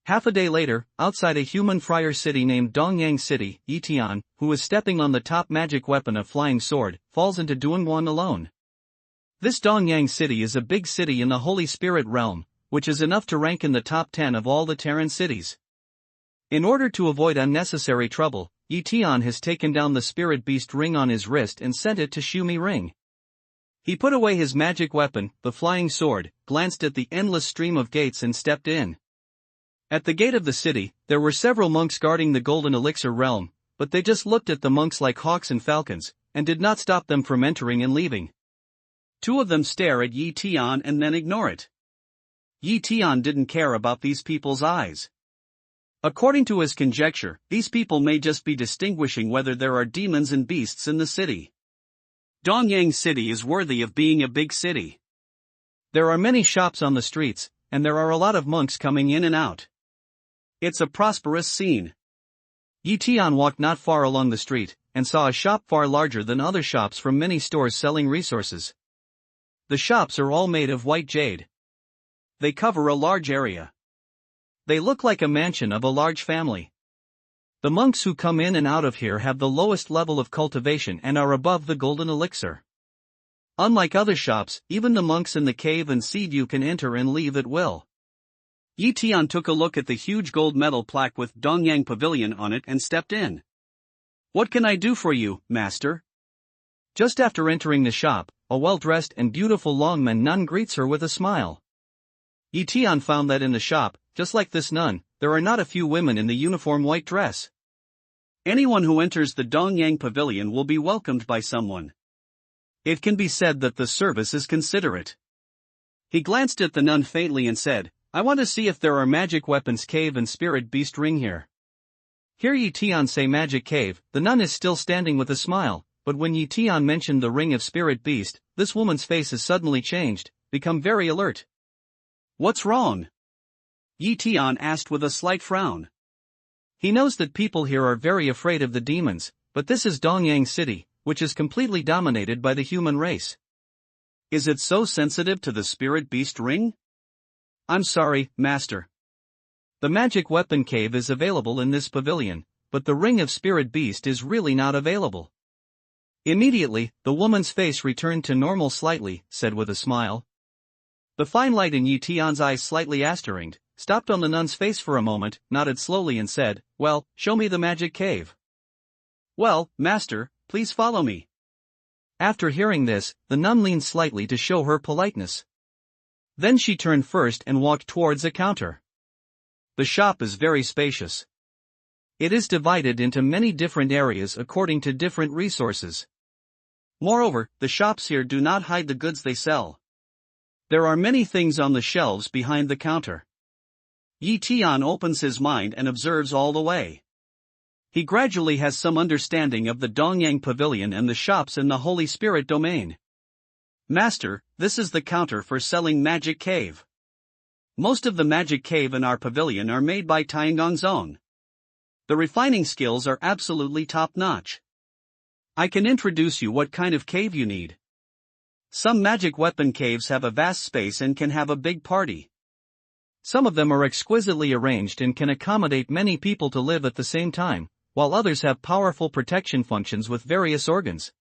S1: Half a day later, outside a human friar city named Dongyang City, Yi Tian, who is stepping on the top magic weapon of flying sword, falls into Duanguan alone. This Dongyang City is a big city in the Holy Spirit realm, which is enough to rank in the top 10 of all the Terran cities. In order to avoid unnecessary trouble, Yi Tian has taken down the spirit beast ring on his wrist and sent it to Shumi Ring. He put away his magic weapon, the flying sword, glanced at the endless stream of gates and stepped in. At the gate of the city, there were several monks guarding the golden elixir realm, but they just looked at the monks like hawks and falcons, and did not stop them from entering and leaving. 2 of them stare at Yi Tian and then ignore it. Yi Tian didn't care about these people's eyes. According to his conjecture, these people may just be distinguishing whether there are demons and beasts in the city. Dongyang City is worthy of being a big city. There are many shops on the streets, and there are a lot of monks coming in and out. It's a prosperous scene. Tian walked not far along the street, and saw a shop far larger than other shops from many stores selling resources. The shops are all made of white jade. They cover a large area. They look like a mansion of a large family. The monks who come in and out of here have the lowest level of cultivation and are above the golden elixir. Unlike other shops, even the monks in the cave and sea view can enter and leave at will. Tian took a look at the huge gold metal plaque with Dongyang Pavilion on it and stepped in. What can I do for you, master? Just after entering the shop, a well-dressed and beautiful Longman nun greets her with a smile. Tian found that in the shop, just like this nun, there are not a few women in the uniform white dress. Anyone who enters the Dongyang Pavilion will be welcomed by someone. It can be said that the service is considerate. He glanced at the nun faintly and said, I want to see if there are magic weapons cave and spirit beast ring here. Hear Tian say magic cave, the nun is still standing with a smile, but when Tian mentioned the ring of spirit beast, this woman's face has suddenly changed, become very alert. What's wrong? Tian asked with a slight frown. He knows that people here are very afraid of the demons, but this is Dongyang City, which is completely dominated by the human race. Is it so sensitive to the spirit beast ring? I'm sorry, master. The magic weapon cave is available in this pavilion, but the ring of spirit beast is really not available. Immediately, the woman's face returned to normal slightly, said with a smile. The fine light in Tian's eyes slightly asterisked, stopped on the nun's face for a moment, nodded slowly and said, well, show me the magic cave. Well, master, please follow me. After hearing this, the nun leaned slightly to show her politeness. Then she turned first and walked towards a counter. The shop is very spacious. It is divided into many different areas according to different resources. Moreover, the shops here do not hide the goods they sell. There are many things on the shelves behind the counter. Tian opens his mind and observes all the way. He gradually has some understanding of the Dongyang Pavilion and the shops in the Holy Spirit domain. Master, this is the counter for selling magic cave. Most of the magic cave in our pavilion are made by Tiangongzong. The refining skills are absolutely top-notch. I can introduce you what kind of cave you need. Some magic weapon caves have a vast space and can have a big party. Some of them are exquisitely arranged and can accommodate many people to live at the same time, while others have powerful protection functions with various organs.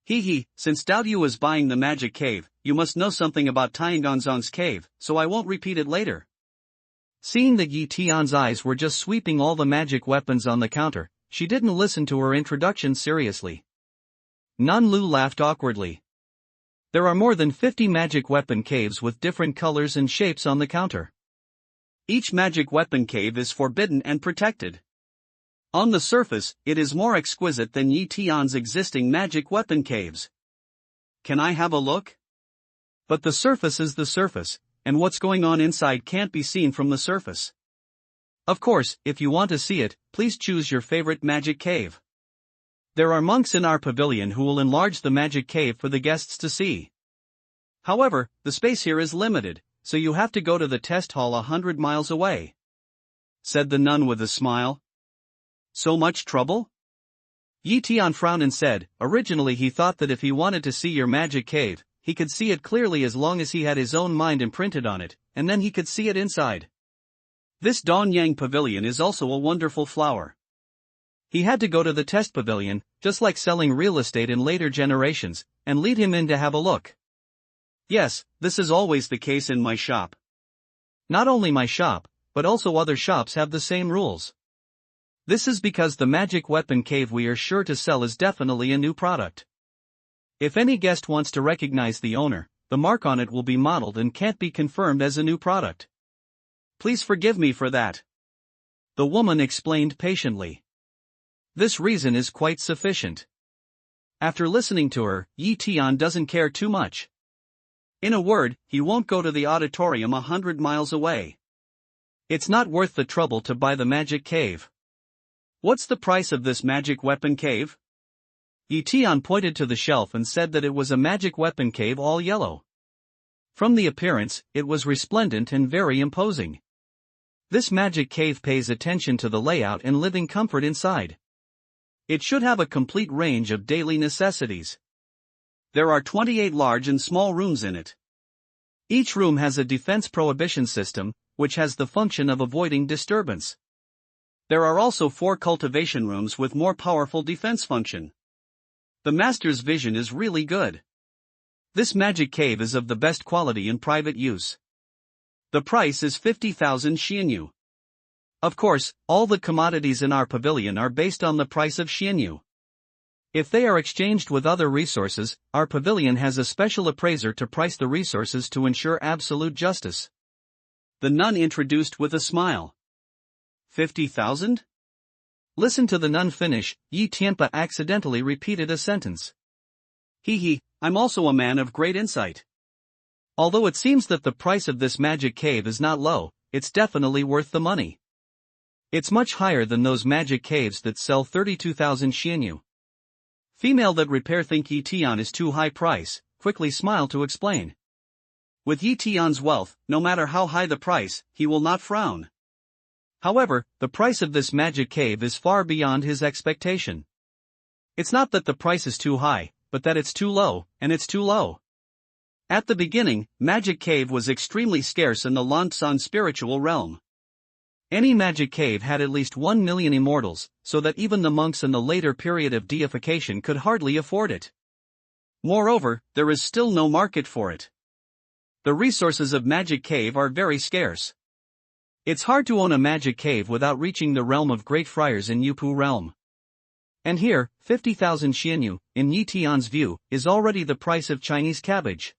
S1: Since Daoyu is buying the magic cave, you must know something about Tiangongzong's cave, so I won't repeat it later. Seeing that Tian's eyes were just sweeping all the magic weapons on the counter, she didn't listen to her introduction seriously. Nun Lu laughed awkwardly. There are more than 50 magic weapon caves with different colors and shapes on the counter. Each magic weapon cave is forbidden and protected. On the surface, it is more exquisite than Tian's existing magic weapon caves. Can I have a look? But the surface is the surface, and what's going on inside can't be seen from the surface. Of course, if you want to see it, please choose your favorite magic cave. There are monks in our pavilion who will enlarge the magic cave for the guests to see. However, the space here is limited, so you have to go to the test hall 100 miles away. Said the nun with a smile. So much trouble? Tian frowned and said, originally he thought that if he wanted to see your magic cave, he could see it clearly as long as he had his own mind imprinted on it, and then he could see it inside. This Dongyang Pavilion is also a wonderful flower. He had to go to the test pavilion, just like selling real estate in later generations, and lead him in to have a look. Yes, this is always the case in my shop. Not only my shop, but also other shops have the same rules. This is because the magic weapon cave we are sure to sell is definitely a new product. If any guest wants to recognize the owner, the mark on it will be modeled and can't be confirmed as a new product. Please forgive me for that. The woman explained patiently. This reason is quite sufficient. After listening to her, Tian doesn't care too much. In a word, he won't go to the auditorium 100 miles away. It's not worth the trouble to buy the magic cave. What's the price of this magic weapon cave? Tian pointed to the shelf and said that it was a magic weapon cave all yellow. From the appearance, it was resplendent and very imposing. This magic cave pays attention to the layout and living comfort inside. It should have a complete range of daily necessities. There are 28 large and small rooms in it. Each room has a defense prohibition system, which has the function of avoiding disturbance. There are also 4 cultivation rooms with more powerful defense function. The master's vision is really good. This magic cave is of the best quality in private use. The price is 50,000 Xianyu. Of course, all the commodities in our pavilion are based on the price of Xianyu. If they are exchanged with other resources, our pavilion has a special appraiser to price the resources to ensure absolute justice. The nun introduced with a smile. 50,000? Listen to the nun finish. Yi Tianpa accidentally repeated a sentence. I'm also a man of great insight. Although it seems that the price of this magic cave is not low, it's definitely worth the money. It's much higher than those magic caves that sell 32,000 Xianyu. Female that repair think Yi Tian is too high price, quickly smiled to explain. With Yi Tian's wealth, no matter how high the price, he will not frown. However, the price of this magic cave is far beyond his expectation. It's not that the price is too high, but that it's too low, and it's too low. At the beginning, magic cave was extremely scarce in the Lanzan spiritual realm. Any magic cave had at least 1 million immortals, so that even the monks in the later period of deification could hardly afford it. Moreover, there is still no market for it. The resources of magic cave are very scarce. It's hard to own a magic cave without reaching the realm of great friars in Yupu realm. And here, 50,000 Xianyu, in Yi Tian's view, is already the price of Chinese cabbage.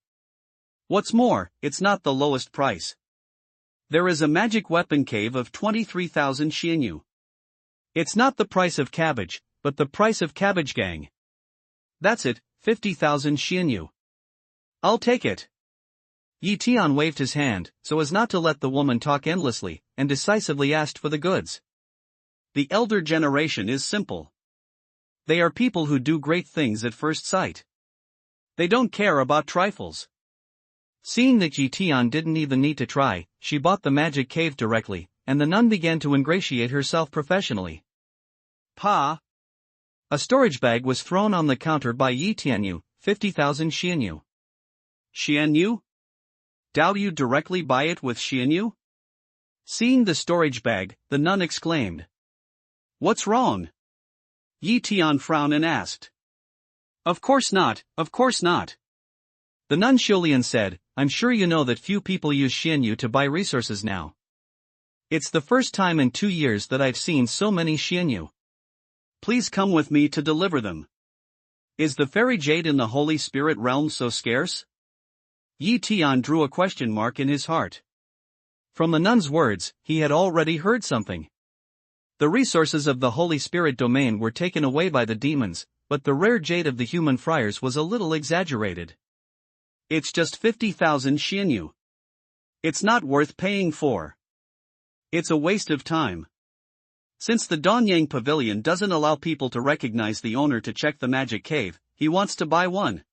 S1: What's more, it's not the lowest price. There is a magic weapon cave of 23,000 Xianyu. It's not the price of cabbage, but the price of cabbage gang. That's it, 50,000 Xianyu. I'll take it. Yi Tian waved his hand, so as not to let the woman talk endlessly, and decisively asked for the goods. The elder generation is simple. They are people who do great things at first sight. They don't care about trifles. Seeing that Yi Tian didn't even need to try, she bought the magic cave directly, and the nun began to ingratiate herself professionally. Pa! A storage bag was thrown on the counter by Yi Tianyu, 50,000 Xianyu. Xianyu? Doubt you directly buy it with Xianyu? Seeing the storage bag, the nun exclaimed. What's wrong? Yi Tian frowned and asked. Of course not, of course not. The nun Xiulian said, I'm sure you know that few people use Xianyu to buy resources now. It's the first time in 2 years that I've seen so many Xianyu. Please come with me to deliver them. Is the fairy jade in the Holy Spirit realm so scarce? Yi Tian drew a question mark in his heart. From the nun's words, he had already heard something. The resources of the Holy Spirit domain were taken away by the demons, but the rare jade of the human friars was a little exaggerated. It's just 50,000 Xianyu. It's not worth paying for. It's a waste of time. Since the Donyang Pavilion doesn't allow people to recognize the owner to check the magic cave, he wants to buy one.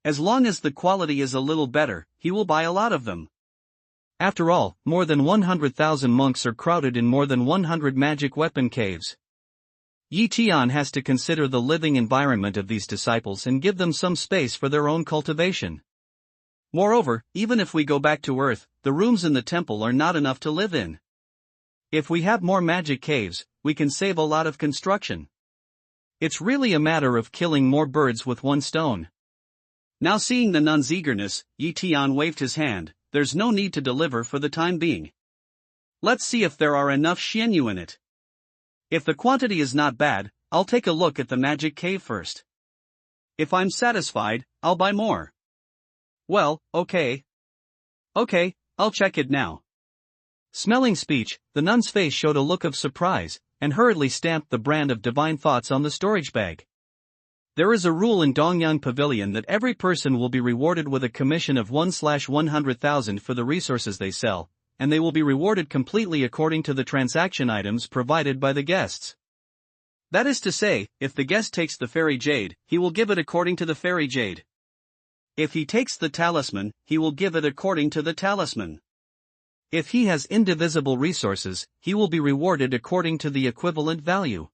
S1: As long as the quality is a little better, he will buy a lot of them. After all, more than 100,000 monks are crowded in more than 100 magic weapon caves. Yi Tian has to consider the living environment of these disciples and give them some space for their own cultivation. Moreover, even if we go back to Earth, the rooms in the temple are not enough to live in. If we have more magic caves, we can save a lot of construction. It's really a matter of killing more birds with one stone. Now seeing the nun's eagerness, Yi Tian waved his hand. There's no need to deliver for the time being. Let's see if there are enough Xianyu in it. If the quantity is not bad, I'll take a look at the magic cave first. If I'm satisfied, I'll buy more. Well, okay. Okay, I'll check it now. Smelling speech, the nun's face showed a look of surprise, and hurriedly stamped the brand of divine thoughts on the storage bag. There is a rule in Dongyang Pavilion that every person will be rewarded with a commission of 1/100,000 for the resources they sell, and they will be rewarded completely according to the transaction items provided by the guests. That is to say, if the guest takes the fairy jade, he will give it according to the fairy jade. If he takes the talisman, he will give it according to the talisman. If he has indivisible resources, he will be rewarded according to the equivalent value.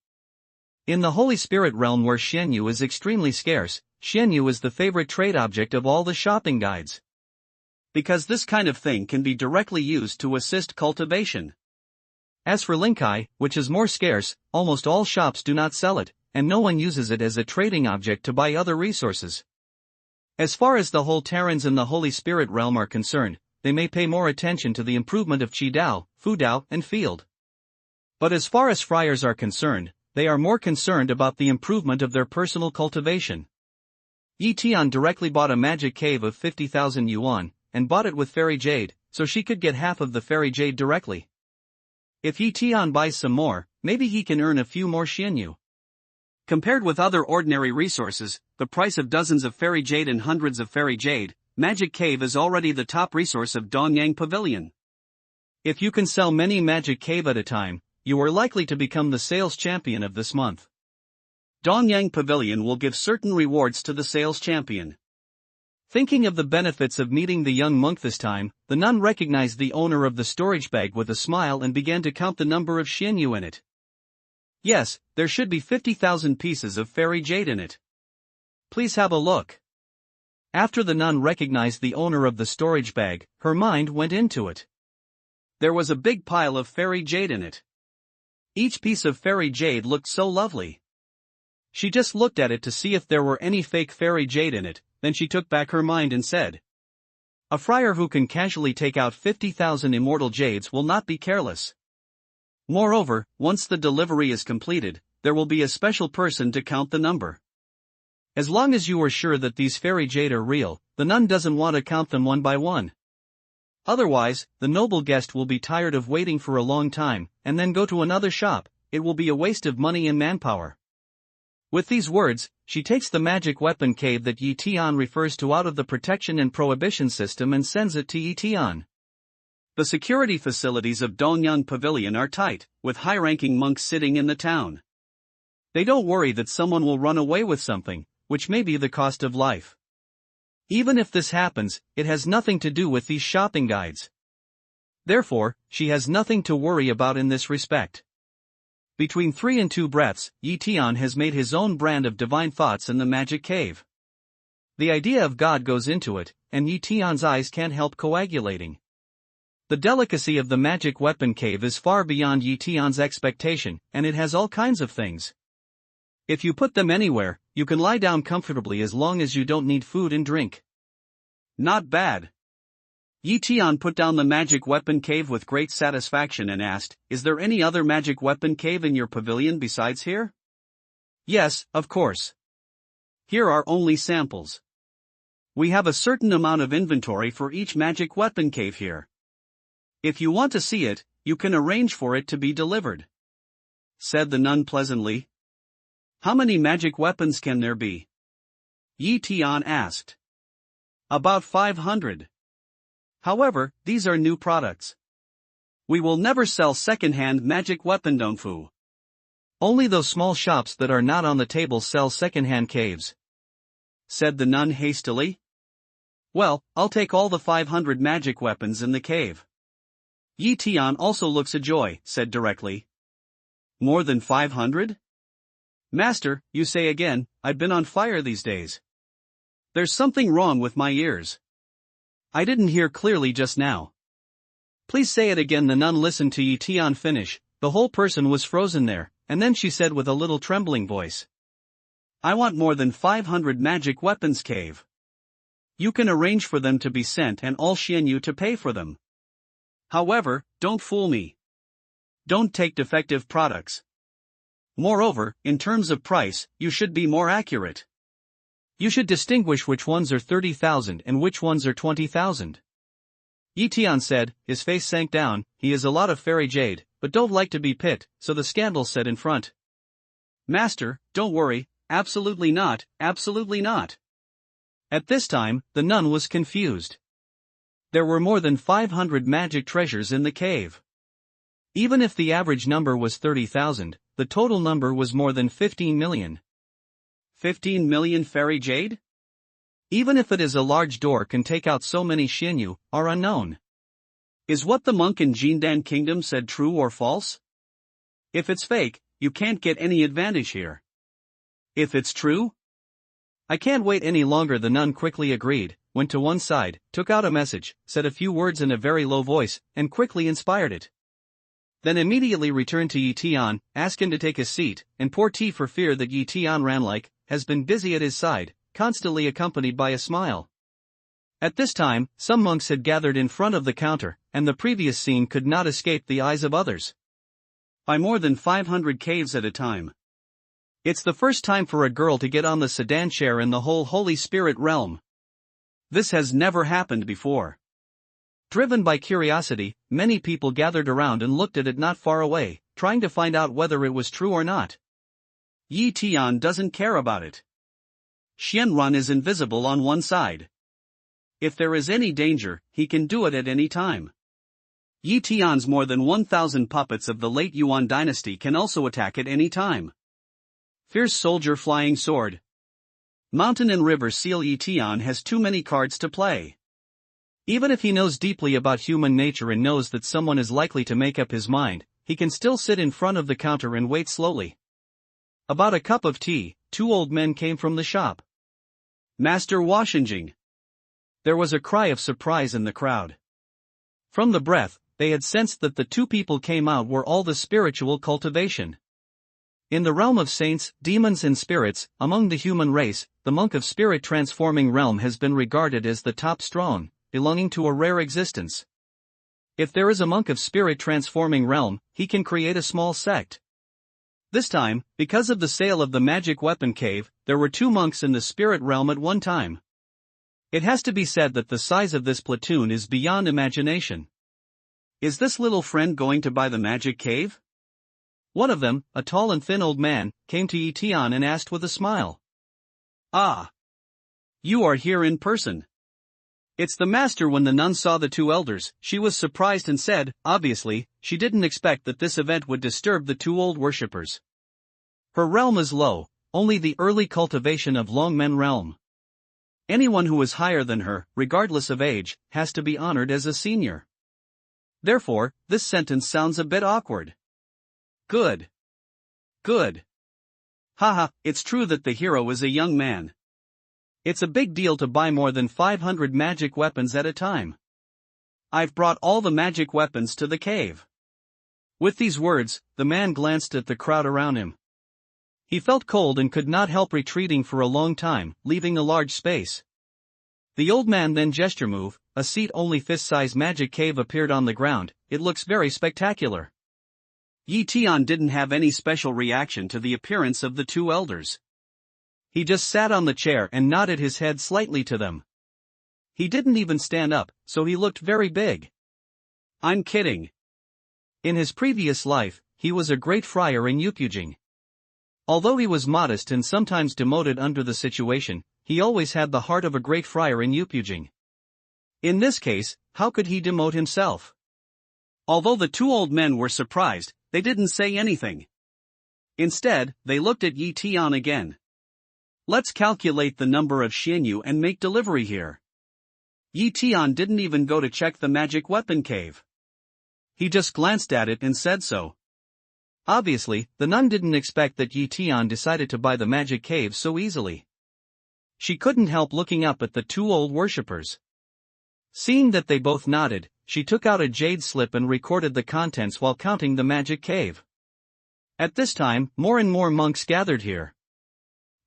S1: In the Holy Spirit realm where Xianyu is extremely scarce, Xianyu is the favorite trade object of all the shopping guides. Because this kind of thing can be directly used to assist cultivation. As for Linkai, which is more scarce, almost all shops do not sell it, and no one uses it as a trading object to buy other resources. As far as the whole Terrans in the Holy Spirit realm are concerned, they may pay more attention to the improvement of Qi Dao, Fu Dao, and Field. But as far as friars are concerned, they are more concerned about the improvement of their personal cultivation. Yi Tian directly bought a magic cave of 50,000 yuan, and bought it with fairy jade, so she could get half of the fairy jade directly. If Yi Tian buys some more, maybe he can earn a few more Xianyu. Compared with other ordinary resources, the price of dozens of fairy jade and hundreds of fairy jade, Magic Cave is already the top resource of Donyang Pavilion. If you can sell many Magic Cave at a time, you are likely to become the sales champion of this month. Donyang Pavilion will give certain rewards to the sales champion. Thinking of the benefits of meeting the young monk this time, the nun recognized the owner of the storage bag with a smile and began to count the number of Xianyu in it. Yes, there should be 50,000 pieces of fairy jade in it. Please have a look. After the nun recognized the owner of the storage bag, her mind went into it. There was a big pile of fairy jade in it. Each piece of fairy jade looked so lovely. She just looked at it to see if there were any fake fairy jade in it, then she took back her mind and said, "A friar who can casually take out 50,000 immortal jades will not be careless. Moreover, once the delivery is completed, there will be a special person to count the number. As long as you are sure that these fairy jade are real, the nun doesn't want to count them one by one. Otherwise, the noble guest will be tired of waiting for a long time, and then go to another shop. It will be a waste of money and manpower." With these words, she takes the magic weapon cave that Yi Tian refers to out of the protection and prohibition system and sends it to Yi Tian. The security facilities of Donyang Pavilion are tight, with high-ranking monks sitting in the town. They don't worry that someone will run away with something, which may be the cost of life. Even if this happens, it has nothing to do with these shopping guides. Therefore, she has nothing to worry about in this respect. Between 3 and 2 breaths, Yi Tian has made his own brand of divine thoughts in the magic cave. The idea of God goes into it, and Yi Tian's eyes can't help coagulating. The delicacy of the magic weapon cave is far beyond Yi Tian's expectation, and it has all kinds of things. If you put them anywhere, you can lie down comfortably as long as you don't need food and drink. Not bad. Yi Tian put down the magic weapon cave with great satisfaction and asked, "Is there any other magic weapon cave in your pavilion besides here?" "Yes, of course. Here are only samples. We have a certain amount of inventory for each magic weapon cave here. If you want to see it, you can arrange for it to be delivered," said the nun pleasantly. "How many magic weapons can there be?" Yi Tian asked. "About 500. However, these are new products. We will never sell second-hand magic weapon donfu. Only those small shops that are not on the table sell second-hand caves," said the nun hastily. "Well, I'll take all the 500 magic weapons in the cave." Yi Tian also looks a joy, said directly. "More than 500? Master, you say again, I've been on fire these days. There's something wrong with my ears. I didn't hear clearly just now. Please say it again." The nun listened to Yi Tian finish. The whole person was frozen there, and then she said with a little trembling voice, "I want more than 500 magic weapons cave. You can arrange for them to be sent and all Xianyu to pay for them. However, don't fool me. Don't take defective products. Moreover, in terms of price, you should be more accurate. You should distinguish which ones are 30,000 and which ones are 20,000. Yi Tian said, his face sank down. He is a lot of fairy jade, but don't like to be pit, so the scandal said in front. "Master, don't worry, absolutely not, absolutely not." At this time, the nun was confused. There were more than 500 magic treasures in the cave. Even if the average number was 30,000, the total number was more than 15 million. 15 million fairy jade? Even if it is a large door can take out so many Xianyu, are unknown. Is what the monk in Jindan Kingdom said true or false? If it's fake, you can't get any advantage here. If it's true? I can't wait any longer. The nun quickly agreed, went to one side, took out a message, said a few words in a very low voice, and quickly inspired it. Then immediately returned to Yi Tian, asked him to take a seat, and pour tea for fear that Yi Tian has been busy at his side, constantly accompanied by a smile. At this time, some monks had gathered in front of the counter, and the previous scene could not escape the eyes of others. By more than 500 caves at a time. It's the first time for a girl to get on the sedan chair in the whole Holy Spirit realm. This has never happened before. Driven by curiosity, many people gathered around and looked at it not far away, trying to find out whether it was true or not. Yi Tian doesn't care about it. Xianrun is invisible on one side. If there is any danger, he can do it at any time. Yi Tian's more than 1,000 puppets of the late Yuan dynasty can also attack at any time. Fierce soldier flying sword. Mountain and river seal. Yi Tian has too many cards to play. Even if he knows deeply about human nature and knows that someone is likely to make up his mind, he can still sit in front of the counter and wait slowly. About a cup of tea, two old men came from the shop. Master Washingjing. There was a cry of surprise in the crowd. From the breath, they had sensed that the two people came out were all the spiritual cultivation. In the realm of saints, demons and spirits, among the human race, the monk of spirit transforming realm has been regarded as the top strong, belonging to a rare existence. If there is a monk of spirit transforming realm, he can create a small sect. This time, because of the sale of the magic weapon cave, there were two monks in the spirit realm at one time. It has to be said that the size of this platoon is beyond imagination. Is this little friend going to buy the magic cave? One of them, a tall and thin old man, came to Yi Tian and asked with a smile. Ah! You are here in person. It's the master. When the nun saw the two elders, she was surprised and said, obviously, she didn't expect that this event would disturb the two old worshippers. Her realm is low, only the early cultivation of Longmen realm. Anyone who is higher than her, regardless of age, has to be honored as a senior. Therefore, this sentence sounds a bit awkward. Good. Good. Haha, it's true that the hero is a young man. It's a big deal to buy more than 500 magic weapons at a time. I've brought all the magic weapons to the cave. With these words, the man glanced at the crowd around him. He felt cold and could not help retreating for a long time, leaving a large space. The old man then gesture move, a seat only fist-size magic cave appeared on the ground. It looks very spectacular. Yi Tian didn't have any special reaction to the appearance of the two elders. He just sat on the chair and nodded his head slightly to them. He didn't even stand up, so he looked very big. I'm kidding. In his previous life, he was a great friar in Yupujing. Although he was modest and sometimes demoted under the situation, he always had the heart of a great friar in Yupujing. In this case, how could he demote himself? Although the two old men were surprised, they didn't say anything. Instead, they looked at Yi Tian again. Let's calculate the number of Xianyu and make delivery here. Yi Tian didn't even go to check the magic weapon cave. He just glanced at it and said so. Obviously, the nun didn't expect that Yi Tian decided to buy the magic cave so easily. She couldn't help looking up at the two old worshippers. Seeing that they both nodded, she took out a jade slip and recorded the contents while counting the magic cave. At this time, more and more monks gathered here.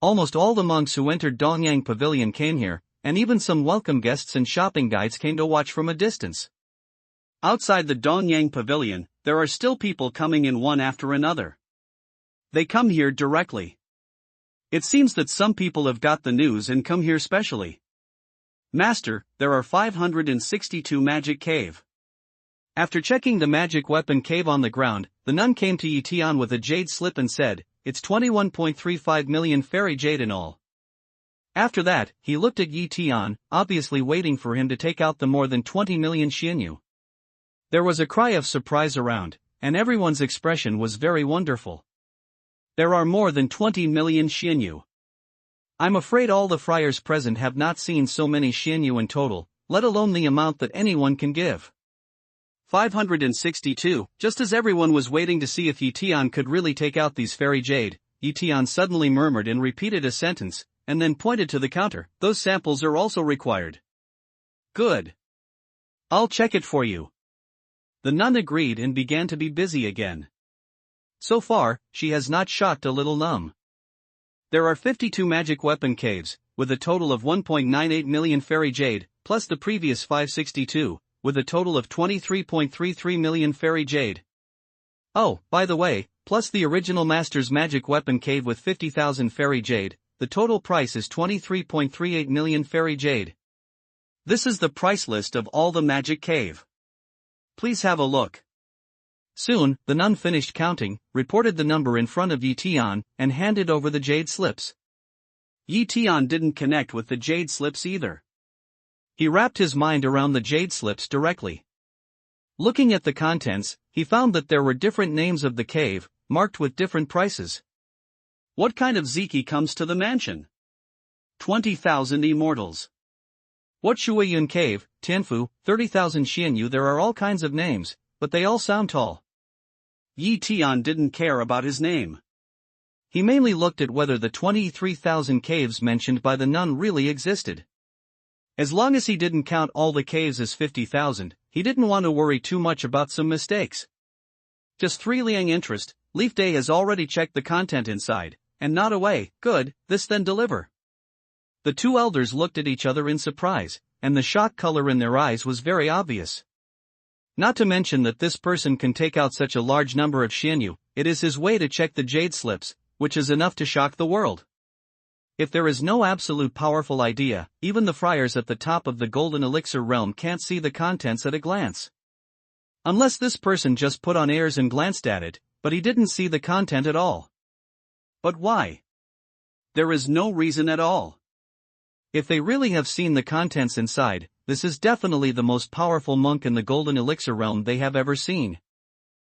S1: Almost all the monks who entered Dongyang Pavilion came here, and even some welcome guests and shopping guides came to watch from a distance. Outside the Dongyang Pavilion, there are still people coming in one after another. They come here directly. It seems that some people have got the news and come here specially. Master, there are 562 magic cave. After checking the magic weapon cave on the ground, the nun came to Yi Tian with a jade slip and said, it's 21.35 million fairy jade in all. After that, he looked at Yi Tian, obviously waiting for him to take out the more than 20 million Xianyu. There was a cry of surprise around, and everyone's expression was very wonderful. There are more than 20 million Xianyu. I'm afraid all the friars present have not seen so many xianyu in total, let alone the amount that anyone can give. 562. Just as everyone was waiting to see if Tian could really take out these fairy jade, Tian suddenly murmured and repeated a sentence, and then pointed to the counter. Those samples are also required. Good. I'll check it for you. The nun agreed and began to be busy again. So far, she has not shocked a little numb. There are 52 magic weapon caves, with a total of 1.98 million fairy jade, plus the previous 562, with a total of 23.33 million fairy jade. Oh, by the way, plus the original Master's magic weapon cave with 50,000 fairy jade, the total price is 23.38 million fairy jade. This is the price list of all the magic cave. Please have a look. Soon, the nun finished counting, reported the number in front of Tian, and handed over the jade slips. Tian didn't connect with the jade slips either. He wrapped his mind around the jade slips directly. Looking at the contents, he found that there were different names of the cave, marked with different prices. What kind of Ziki comes to the mansion? 20,000 Immortals. What Shuiyun Cave, Tianfu, 30,000 Xianyu. There are all kinds of names, but they all sound tall. Tian didn't care about his name. He mainly looked at whether the 23,000 caves mentioned by the nun really existed. As long as he didn't count all the caves as 50,000, he didn't want to worry too much about some mistakes. Just 3 liang interest, Leaf Day has already checked the content inside, and not away. Good, this then deliver. The two elders looked at each other in surprise, and the shock color in their eyes was very obvious. Not to mention that this person can take out such a large number of xianyu, it is his way to check the jade slips, which is enough to shock the world. If there is no absolute powerful idea, even the friars at the top of the golden elixir realm can't see the contents at a glance. Unless this person just put on airs and glanced at it, but he didn't see the content at all. But why? There is no reason at all. If they really have seen the contents inside, this is definitely the most powerful monk in the golden elixir realm they have ever seen.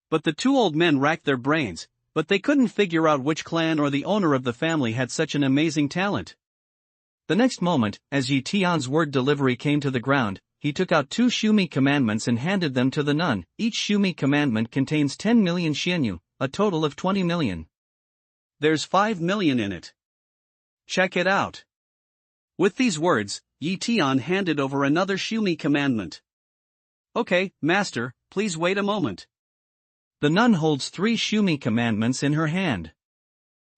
S1: But the two old men racked their brains, but they couldn't figure out which clan or the owner of the family had such an amazing talent. The next moment, as Tian's word delivery came to the ground, he took out 2 Shumi commandments and handed them to the nun. Each Shumi commandment contains 10 million xianyu, a total of 20 million. There's 5 million in it. Check it out. With these words, Tian handed over another Shumi commandment. Okay, master, please wait a moment. The nun holds 3 Shumi commandments in her hand.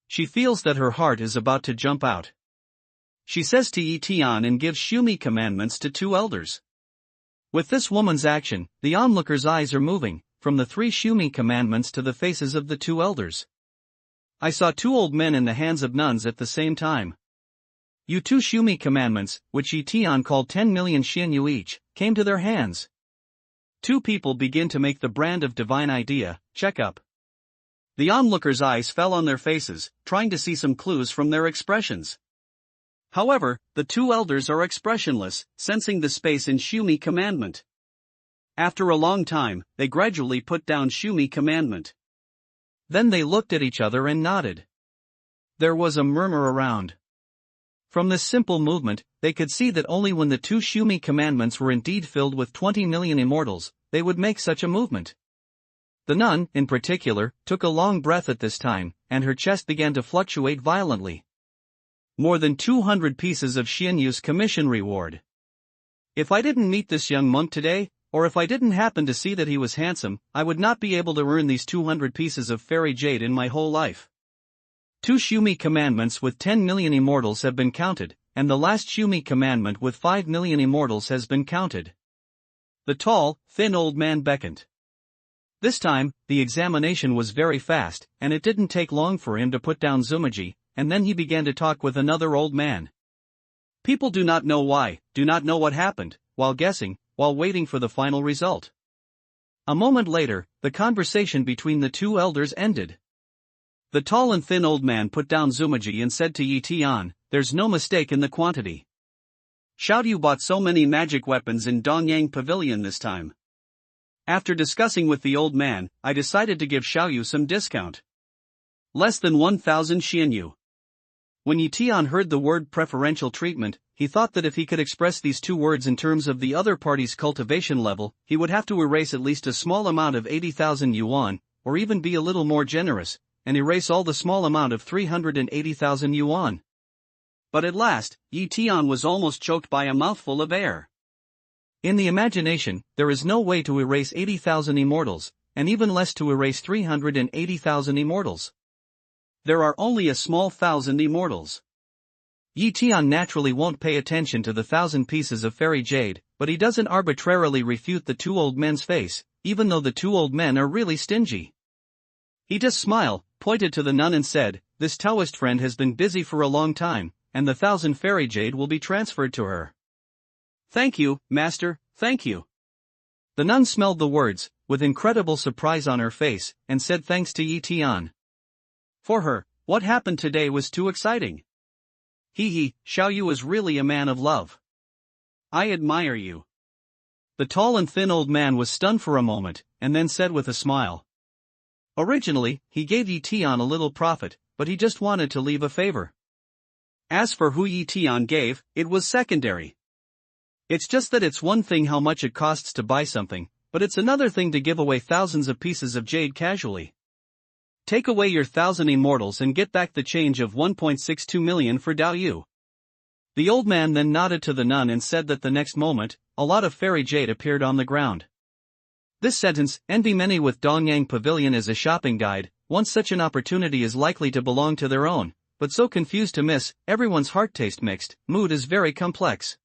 S1: She feels that her heart is about to jump out. She says to Tian and gives Shumi commandments to 2 elders. With this woman's action, the onlookers' eyes are moving, from the 3 Shumi commandments to the faces of the 2 elders. I saw 2 old men in the hands of nuns at the same time. You 2 Shumi commandments, which Tian called 10 million xianyu each, came to their hands. 2 people begin to make the brand of divine idea, check up. The onlookers' eyes fell on their faces, trying to see some clues from their expressions. However, the 2 elders are expressionless, sensing the space in Shumi commandment. After a long time, they gradually put down Shumi commandment. Then they looked at each other and nodded. There was a murmur around. From this simple movement, they could see that only when the 2 Shumi commandments were indeed filled with 20 million immortals, they would make such a movement. The nun, in particular, took a long breath at this time, and her chest began to fluctuate violently. More than 200 pieces of xianyu's commission reward. If I didn't meet this young monk today, or if I didn't happen to see that he was handsome, I would not be able to earn these 200 pieces of fairy jade in my whole life. 2 Shumi commandments with 10 million immortals have been counted, and the last Shumi commandment with 5 million immortals has been counted. The tall, thin old man beckoned. This time, the examination was very fast, and it didn't take long for him to put down Zumaji, and then he began to talk with another old man. People do not know why, do not know what happened, while guessing, while waiting for the final result. A moment later, the conversation between the 2 elders ended. The tall and thin old man put down Zumaji and said to Tian, there's no mistake in the quantity. Xiaoyu bought so many magic weapons in Dongyang Pavilion this time. After discussing with the old man, I decided to give Xiaoyu some discount. Less than 1,000 xianyu. When Yi Tian heard the word preferential treatment, he thought that if he could express these two words in terms of the other party's cultivation level, he would have to erase at least a small amount of 80,000 yuan, or even be a little more generous, and erase all the small amount of 380,000 yuan. But at last, Yi Tian was almost choked by a mouthful of air. In the imagination, there is no way to erase 80,000 immortals, and even less to erase 380,000 immortals. There are only a small thousand immortals. Yi Tian naturally won't pay attention to the 1,000 pieces of fairy jade, but he doesn't arbitrarily refute the two old men's face, even though the two old men are really stingy. He just smiled, pointed to the nun and said, "This Taoist friend has been busy for a long time, and the 1,000 fairy jade will be transferred to her." "Thank you, master, thank you." The nun smelled the words, with incredible surprise on her face, and said thanks to Yi Tian. For her, what happened today was too exciting. Xiao Yu is really a man of love. I admire you. The tall and thin old man was stunned for a moment, and then said with a smile. Originally, he gave Yi Tian a little profit, but he just wanted to leave a favor. As for who Yi Tian gave, it was secondary. It's just that it's one thing how much it costs to buy something, but it's another thing to give away thousands of pieces of jade casually. Take away your 1,000 immortals and get back the change of 1.62 million for Dao Yu. The old man then nodded to the nun and said that the next moment, a lot of fairy jade appeared on the ground. This sentence, envy many with Dongyang Pavilion as a shopping guide, once such an opportunity is likely to belong to their own, but so confused to miss, everyone's heart taste mixed, mood is very complex.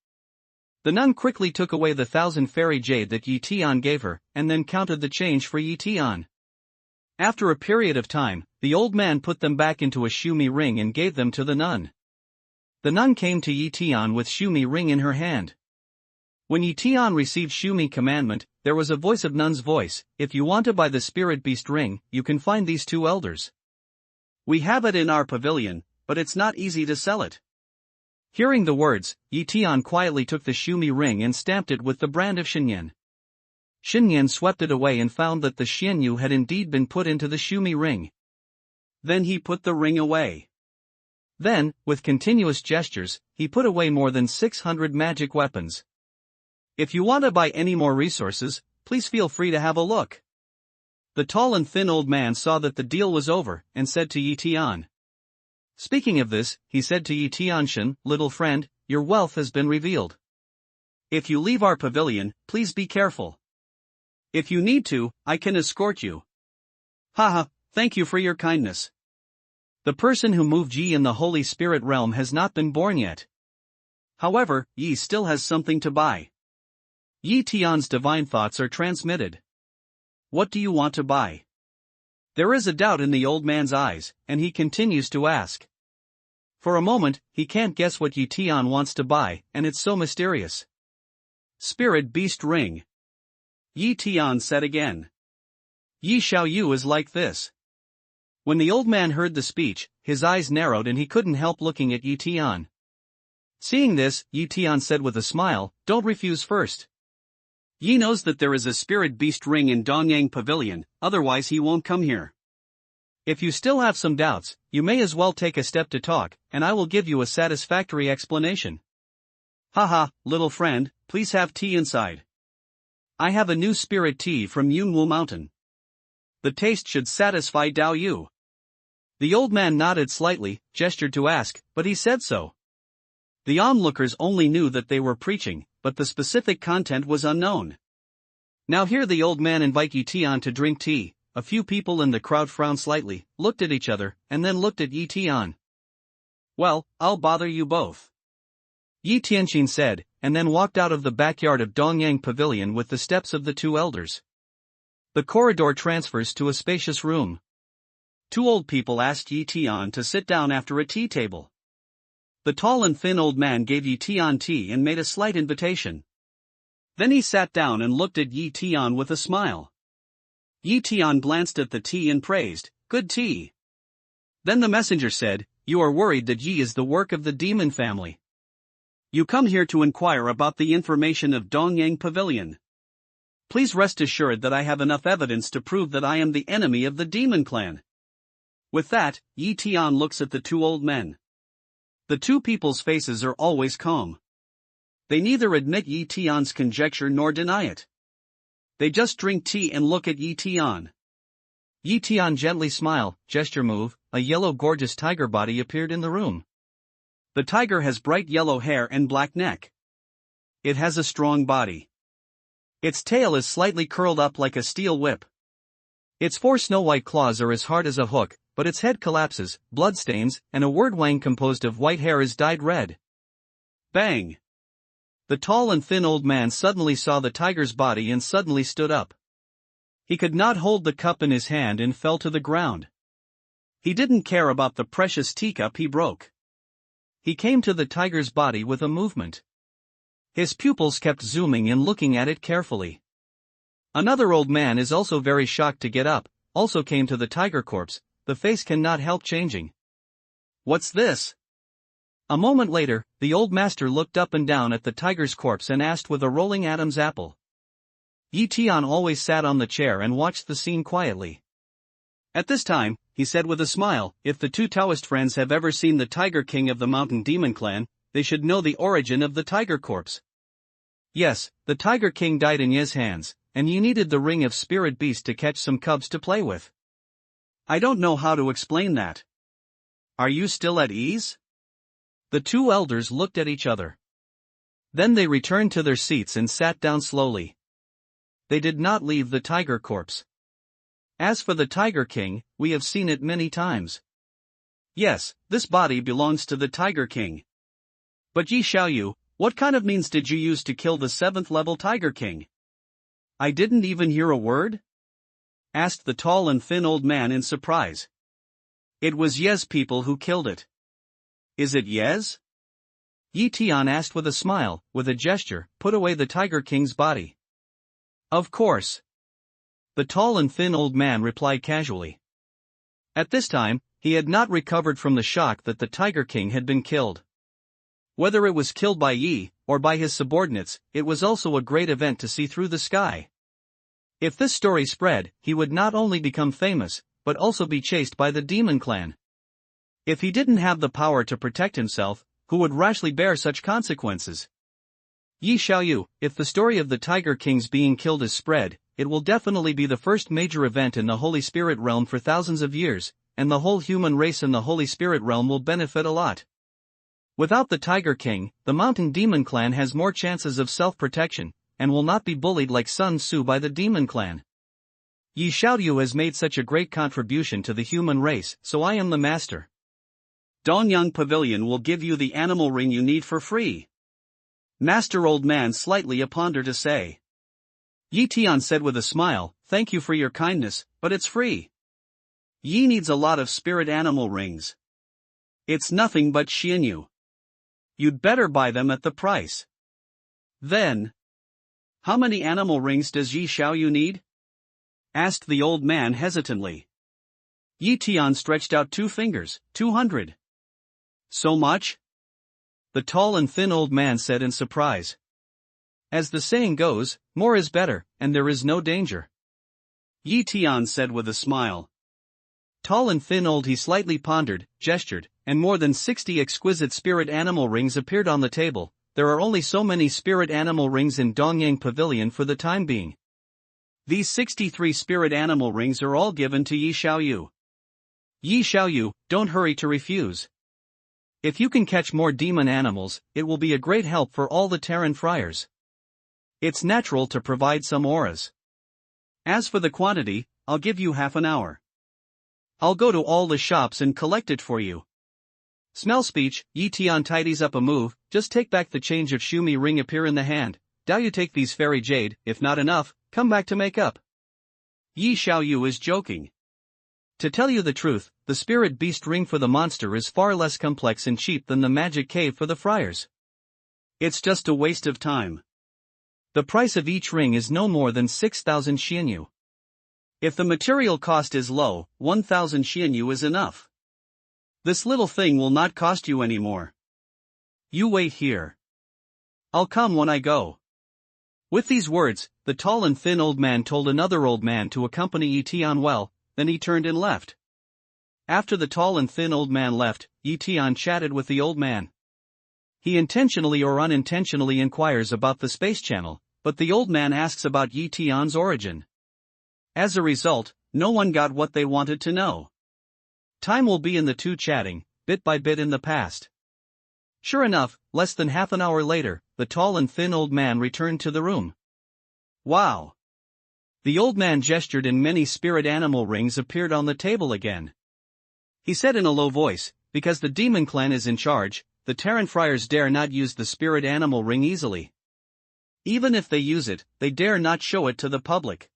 S1: The nun quickly took away the 1,000 fairy jade that Yi Tian gave her, and then counted the change for Yi Tian. After a period of time, the old man put them back into a Shumi ring and gave them to the nun. The nun came to Yi Tian with Shumi ring in her hand. When Yi Tian received Shumi commandment, there was a voice of nun's voice, "If you want to buy the spirit beast ring, you can find these two elders. We have it in our pavilion, but it's not easy to sell it." Hearing the words, Yi Tian quietly took the Shumi ring and stamped it with the brand of Xinyan. Xinyan swept it away and found that the Xianyu had indeed been put into the Shumi ring. Then he put the ring away. Then, with continuous gestures, he put away more than 600 magic weapons. If you want to buy any more resources, please feel free to have a look. The tall and thin old man saw that the deal was over, and said to Yi Tian. Speaking of this, he said to Yi Tianshan, "Little friend, your wealth has been revealed. If you leave our pavilion, please be careful. If you need to, I can escort you." Haha, thank you for your kindness. The person who moved Yi in the Holy Spirit realm has not been born yet. However, Yi still has something to buy. Yi Tian's divine thoughts are transmitted. What do you want to buy? There is a doubt in the old man's eyes, and he continues to ask. For a moment, he can't guess what Yi Tian wants to buy, and it's so mysterious. Spirit beast ring. Yi Tian said again. Yi Xiao Yu is like this. When the old man heard the speech, his eyes narrowed and he couldn't help looking at Yi Tian. Seeing this, Yi Tian said with a smile, "Don't refuse first. Yi knows that there is a spirit beast ring in Dongyang Pavilion, otherwise he won't come here. If you still have some doubts, you may as well take a step to talk, and I will give you a satisfactory explanation." Haha, little friend, please have tea inside. I have a new spirit tea from Yunwu Mountain. The taste should satisfy Dao Yu. The old man nodded slightly, gestured to ask, but he said so. The onlookers only knew that they were preaching, but the specific content was unknown. Now hear the old man invite Yi Tian to drink tea. A few people in the crowd frowned slightly, looked at each other, and then looked at Yi Tian. Well, I'll bother you both. Yi Tianqin said, and then walked out of the backyard of Dongyang Pavilion with the steps of the two elders. The corridor transfers to a spacious room. Two old people asked Yi Tian to sit down after a tea table. The tall and thin old man gave Yi Tian tea and made a slight invitation. Then he sat down and looked at Yi Tian with a smile. Yi Tian glanced at the tea and praised, "Good tea." Then the messenger said, "You are worried that Yi is the work of the demon family. You come here to inquire about the information of Dongyang Pavilion. Please rest assured that I have enough evidence to prove that I am the enemy of the demon clan." With that, Yi Tian looks at the two old men. The two people's faces are always calm. They neither admit Yi Tian's conjecture nor deny it. They just drink tea and look at Yi Tian. Yi Tian gently smile, gesture move, a yellow gorgeous tiger body appeared in the room. The tiger has bright yellow hair and black neck. It has a strong body. Its tail is slightly curled up like a steel whip. Its four snow-white claws are as hard as a hook, but its head collapses, bloodstains, and a word wang composed of white hair is dyed red. Bang! The tall and thin old man suddenly saw the tiger's body and suddenly stood up. He could not hold the cup in his hand and fell to the ground. He didn't care about the precious teacup he broke. He came to the tiger's body with a movement. His pupils kept zooming and looking at it carefully. Another old man is also very shocked to get up, also came to the tiger corpse, the face cannot help changing. What's this? A moment later, the old master looked up and down at the tiger's corpse and asked with a rolling Adam's apple. Yi Tian always sat on the chair and watched the scene quietly. At this time, he said with a smile, if the two Taoist friends have ever seen the Tiger King of the Mountain Demon Clan, they should know the origin of the tiger corpse. Yes, the Tiger King died in Ye's hands, and Yi needed the ring of spirit beast to catch some cubs to play with. I don't know how to explain that. Are you still at ease? The two elders looked at each other. Then they returned to their seats and sat down slowly. They did not leave the tiger corpse. As for the Tiger King, we have seen it many times. Yes, this body belongs to the Tiger King. But Yi Xiaoyu, what kind of means did you use to kill the 7th level Tiger King? I didn't even hear a word? Asked the tall and thin old man in surprise. It was Ye's people who killed it. Is it Ye's? Yi Tian asked with a smile, with a gesture, put away the Tiger King's body. Of course. The tall and thin old man replied casually. At this time, he had not recovered from the shock that the Tiger King had been killed. Whether it was killed by Yi, or by his subordinates, it was also a great event to see through the sky. If this story spread, he would not only become famous, but also be chased by the demon clan. If he didn't have the power to protect himself, who would rashly bear such consequences? Yi Xiaoyu, if the story of the Tiger King's being killed is spread, it will definitely be the first major event in the Holy Spirit realm for thousands of years, and the whole human race in the Holy Spirit realm will benefit a lot. Without the Tiger King, the Mountain Demon Clan has more chances of self-protection, and will not be bullied like Sun Tzu by the Demon Clan. Yi Xiaoyu has made such a great contribution to the human race, so I am the master. Dongyang Pavilion will give you the animal ring you need for free. Master Old Man slightly pondered to say. Yi Tian said with a smile, thank you for your kindness, but it's free. Yi needs a lot of spirit animal rings. It's nothing but Xianyu. You'd better buy them at the price. Then, how many animal rings does Yi Xiaoyu need? Asked the old man hesitantly. Yi Tian stretched out 2 fingers, 200. So much? The tall and thin old man said in surprise. As the saying goes, more is better, and there is no danger. Yi Tian said with a smile. Tall and thin old he slightly pondered, gestured, and more than 60 exquisite spirit animal rings appeared on the table. There are only so many spirit animal rings in Dongyang Pavilion for the time being. These 63 spirit animal rings are all given to Yi Xiaoyu. Yi Xiaoyu, don't hurry to refuse. If you can catch more demon animals, it will be a great help for all the Terran friars. It's natural to provide some auras. As for the quantity, I'll give you half an hour. I'll go to all the shops and collect it for you. Smell speech, Yi Tian tidies up a move, just take back the change of Shumi ring appear in the hand, Dao you take these fairy jade, if not enough, come back to make up. Yi Xiaoyu is joking. To tell you the truth, the spirit beast ring for the monster is far less complex and cheap than the magic cave for the friars. It's just a waste of time. The price of each ring is no more than 6,000 Xianyu. If the material cost is low, 1,000 Xianyu is enough. This little thing will not cost you any more. You wait here. I'll come when I go. With these words, the tall and thin old man told another old man to accompany Yi Tian well, then he turned and left. After the tall and thin old man left, Yi Tian chatted with the old man. He intentionally or unintentionally inquires about the space channel, but the old man asks about Yi Tian's origin. As a result, no one got what they wanted to know. Time will be in the two chatting, bit by bit in the past. Sure enough, less than half an hour later, the tall and thin old man returned to the room. Wow! The old man gestured and many spirit animal rings appeared on the table again. He said in a low voice, because the demon clan is in charge, the Terran friars dare not use the spirit animal ring easily. Even if they use it, they dare not show it to the public.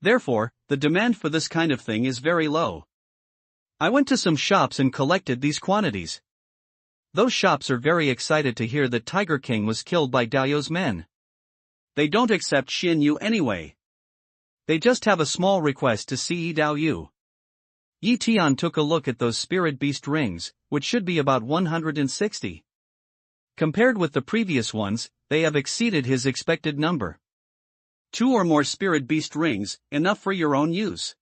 S1: Therefore, the demand for this kind of thing is very low. I went to some shops and collected these quantities. Those shops are very excited to hear that Tiger King was killed by Dao's men. They don't accept Xin Yu anyway. They just have a small request to see Yi Dao Yu. Yi Tian took a look at those spirit beast rings, which should be about 160. Compared with the previous ones, they have exceeded his expected number. 2 or more spirit beast rings, enough for your own use.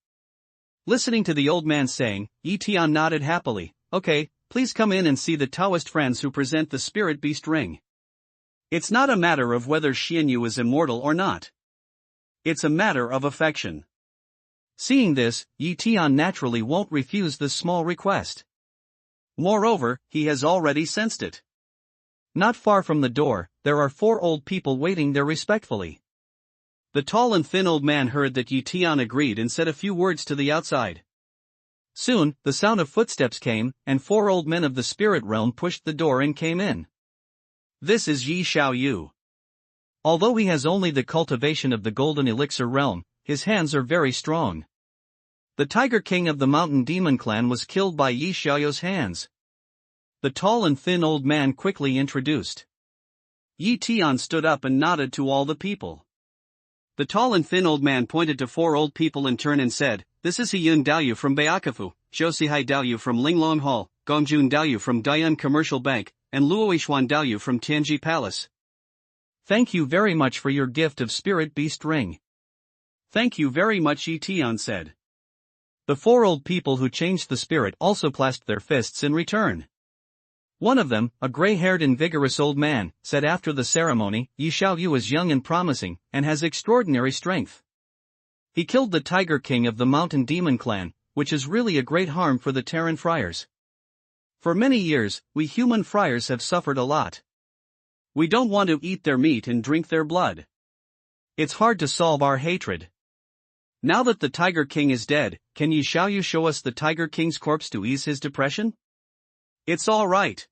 S1: Listening to the old man saying, Yi Tian nodded happily. Okay, please come in and see the Taoist friends who present the spirit beast ring. It's not a matter of whether Xian Yu is immortal or not. It's a matter of affection. Seeing this, Yi Tian naturally won't refuse this small request. Moreover, he has already sensed it. Not far from the door, there are 4 old people waiting there respectfully. The tall and thin old man heard that Yi Tian agreed and said a few words to the outside. Soon, the sound of footsteps came, and 4 old men of the spirit realm pushed the door and came in. This is Yi Xiaoyu. Although he has only the cultivation of the golden elixir realm, his hands are very strong. The Tiger King of the Mountain Demon Clan was killed by Yi Xiaoyu's hands. The tall and thin old man quickly introduced. Yi Tian stood up and nodded to all the people. The tall and thin old man pointed to 4 old people in turn and said, This is Hiyun Daoyu from Baiakafu, Zhousihai Daoyu from Linglong Hall, Gongjun Daoyu from Dian Commercial Bank, and Luoishuan Daoyu from Tianji Palace. Thank you very much for your gift of Spirit Beast Ring. Thank you very much, Yi Tian said. The 4 old people who changed the spirit also clasped their fists in return. One of them, a gray-haired and vigorous old man, said after the ceremony, Yi Xiaoyu is young and promising, and has extraordinary strength. He killed the Tiger King of the Mountain Demon Clan, which is really a great harm for the Terran friars. For many years, we human friars have suffered a lot. We don't want to eat their meat and drink their blood. It's hard to solve our hatred. Now that the Tiger King is dead, can Yi Xiaoyu show us the Tiger King's corpse to ease his depression? It's all right.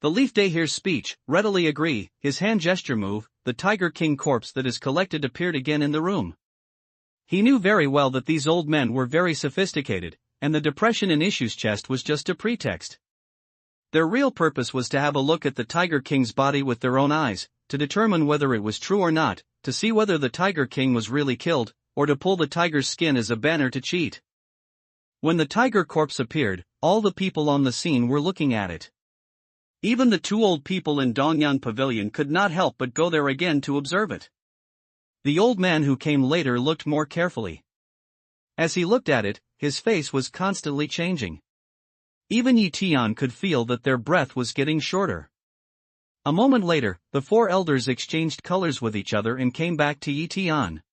S1: The Leaf Day hears speech, readily agree, his hand gesture move, the Tiger King corpse that is collected appeared again in the room. He knew very well that these old men were very sophisticated, and the depression in Issue's chest was just a pretext. Their real purpose was to have a look at the Tiger King's body with their own eyes, to determine whether it was true or not, to see whether the Tiger King was really killed, or to pull the tiger's skin as a banner to cheat. When the tiger corpse appeared, all the people on the scene were looking at it. Even the 2 old people in Dongyan Pavilion could not help but go there again to observe it. The old man who came later looked more carefully. As he looked at it, his face was constantly changing. Even Yi Tian could feel that their breath was getting shorter. A moment later, the 4 elders exchanged colors with each other and came back to Yi Tian.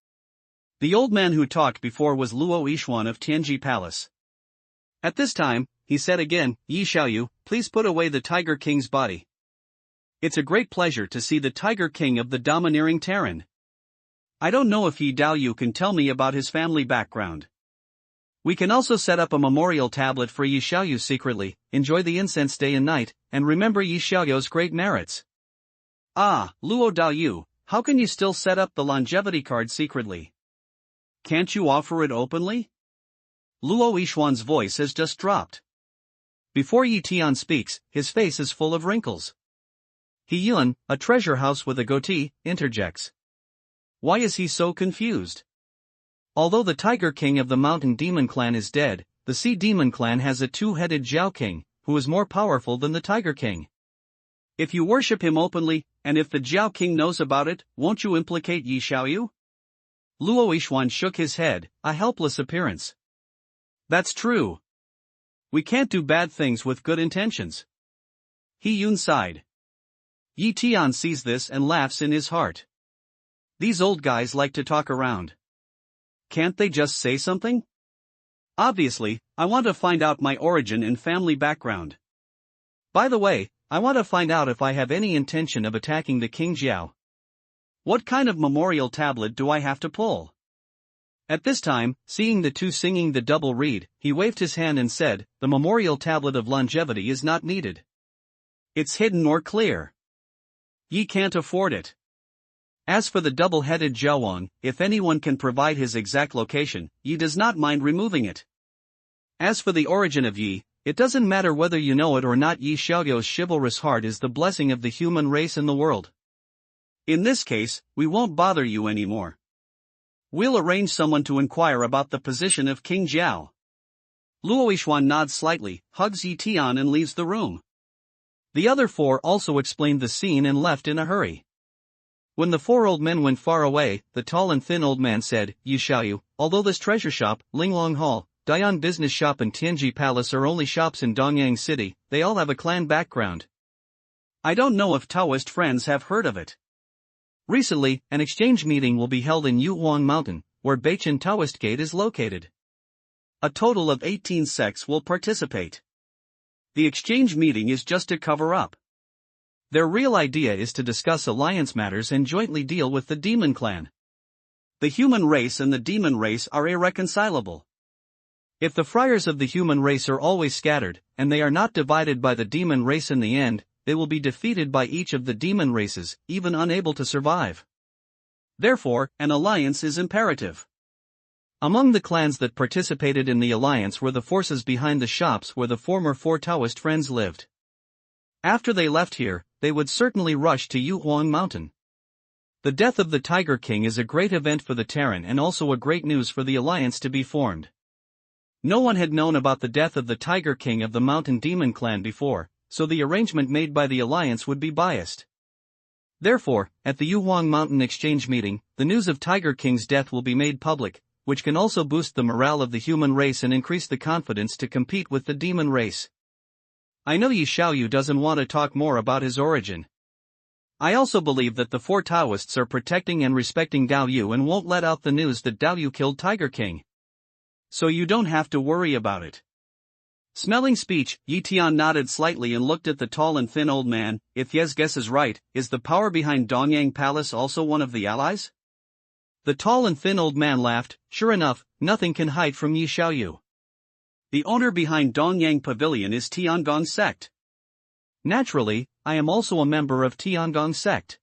S1: The old man who talked before was Luo Yishuan of Tianji Palace. At this time, he said again, Yi Xiaoyu, please put away the Tiger King's body. It's a great pleasure to see the Tiger King of the domineering Terran. I don't know if Yi Daoyu can tell me about his family background. We can also set up a memorial tablet for Yi Xiaoyu secretly, enjoy the incense day and night, and remember Yi Xiaoyu's great merits. Ah, Luo Daoyu, how can you still set up the longevity card secretly? Can't you offer it openly? Luo Yishuan's voice has just dropped. Before Yi Tian speaks, his face is full of wrinkles. He Yun, a treasure house with a goatee, interjects. Why is he so confused? Although the Tiger King of the Mountain Demon Clan is dead, the Sea Demon Clan has a 2-headed Zhao King, who is more powerful than the Tiger King. If you worship him openly, and if the Zhao King knows about it, won't you implicate Yi Xiaoyu? Luo Yishuan shook his head, a helpless appearance. That's true. We can't do bad things with good intentions. He Yun sighed. Yi Tian sees this and laughs in his heart. These old guys like to talk around. Can't they just say something? Obviously, I want to find out my origin and family background. By the way, I want to find out if I have any intention of attacking the King Jiao. What kind of memorial tablet do I have to pull? At this time, seeing the two singing the double reed, he waved his hand and said, the memorial tablet of longevity is not needed. It's hidden or clear. Ye can't afford it. As for the double-headed Jiaowang, if anyone can provide his exact location, Yi does not mind removing it. As for the origin of Yi, it doesn't matter whether you know it or not. Yi Xiaoyou's chivalrous heart is the blessing of the human race and the world. In this case, we won't bother you anymore. We'll arrange someone to inquire about the position of King Jiao. Luo Yixuan nods slightly, hugs Yi Tian and leaves the room. The other four also explained the scene and left in a hurry. When the four old men went far away, the tall and thin old man said, Yi Xiaoyu, although this treasure shop, Linglong Hall, Dian Business Shop and Tianji Palace are only shops in Dongyang City, they all have a clan background. I don't know if Taoist friends have heard of it. Recently, an exchange meeting will be held in Yuhuang Mountain, where Beichen Taoist Gate is located. A total of 18 sects will participate. The exchange meeting is just to cover up. Their real idea is to discuss alliance matters and jointly deal with the demon clan. The human race and the demon race are irreconcilable. If the friars of the human race are always scattered, and they are not divided by the demon race in the end, they will be defeated by each of the demon races, even unable to survive. Therefore, an alliance is imperative. Among the clans that participated in the alliance were the forces behind the shops where the former four Taoist friends lived. After they left here, they would certainly rush to Yuhuang Mountain. The death of the Tiger King is a great event for the Terran and also a great news for the alliance to be formed. No one had known about the death of the Tiger King of the Mountain Demon Clan before, so the arrangement made by the alliance would be biased. Therefore, at the Yuhuang Mountain exchange meeting, the news of Tiger King's death will be made public, which can also boost the morale of the human race and increase the confidence to compete with the demon race. I know Yi Xiaoyu doesn't want to talk more about his origin. I also believe that the four Taoists are protecting and respecting Dao Yu and won't let out the news that Dao Yu killed Tiger King. So you don't have to worry about it. Smelling speech, Yi Tian nodded slightly and looked at the tall and thin old man. If Ye's guess is right, is the power behind Dongyang Palace also one of the allies? The tall and thin old man laughed. Sure enough, nothing can hide from Yi Xiaoyu. The owner behind Dongyang Pavilion is Tiangong sect. Naturally, I am also a member of Tiangong sect.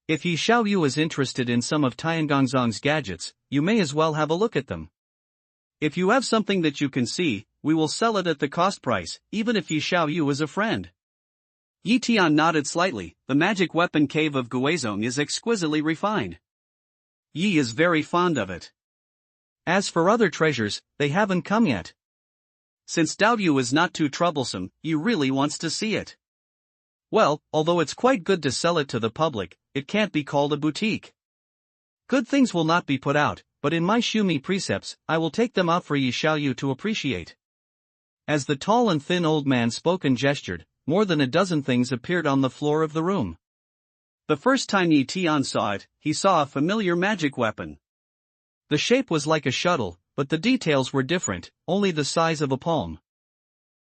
S1: If Yi Xiaoyu is interested in some of Tiangong's gadgets, you may as well have a look at them. If you have something that you can see, we will sell it at the cost price, even if Yi Xiaoyu is a friend. Yi Tian nodded slightly. The magic weapon cave of Guizhong is exquisitely refined. Yi is very fond of it. As for other treasures, they haven't come yet. Since Dao Yu is not too troublesome, Yi really wants to see it. Well, although it's quite good to sell it to the public, it can't be called a boutique. Good things will not be put out, but in my Shumi precepts, I will take them out for Yi Xiaoyu to appreciate. As the tall and thin old man spoke and gestured, more than a dozen things appeared on the floor of the room. The first time Yi Tian saw it, he saw a familiar magic weapon. The shape was like a shuttle, but the details were different, only the size of a palm.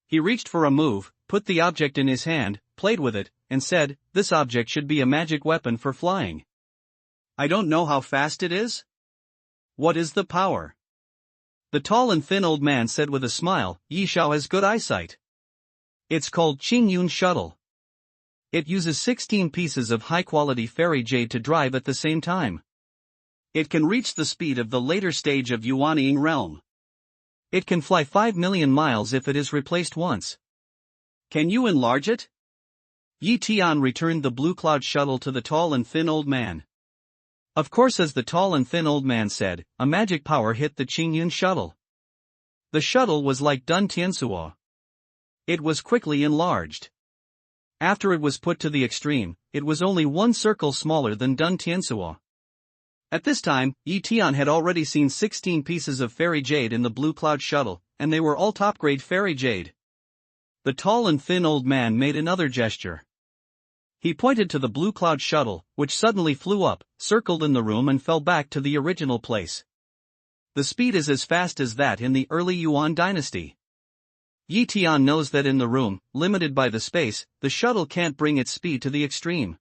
S1: He reached for a move, put the object in his hand, played with it, and said, "This object should be a magic weapon for flying." I don't know how fast it is? What is the power? The tall and thin old man said with a smile, Yi Xiao has good eyesight. It's called Qingyun Shuttle. It uses 16 pieces of high-quality fairy jade to drive at the same time. It can reach the speed of the later stage of Yuanying realm. It can fly 5 million miles if it is replaced once. Can you enlarge it? Yi Tian returned the blue cloud shuttle to the tall and thin old man. Of course, as the tall and thin old man said, a magic power hit the Qingyun shuttle. The shuttle was like Dun Tiansuo. It was quickly enlarged. After it was put to the extreme, it was only one circle smaller than Dun Tiansuo. At this time, Yi Tian had already seen 16 pieces of fairy jade in the blue cloud shuttle, and they were all top-grade fairy jade. The tall and thin old man made another gesture. He pointed to the blue cloud shuttle, which suddenly flew up, circled in the room and fell back to the original place. The speed is as fast as that in the early Yuan dynasty. Tian knows that in the room, limited by the space, the shuttle can't bring its speed to the extreme.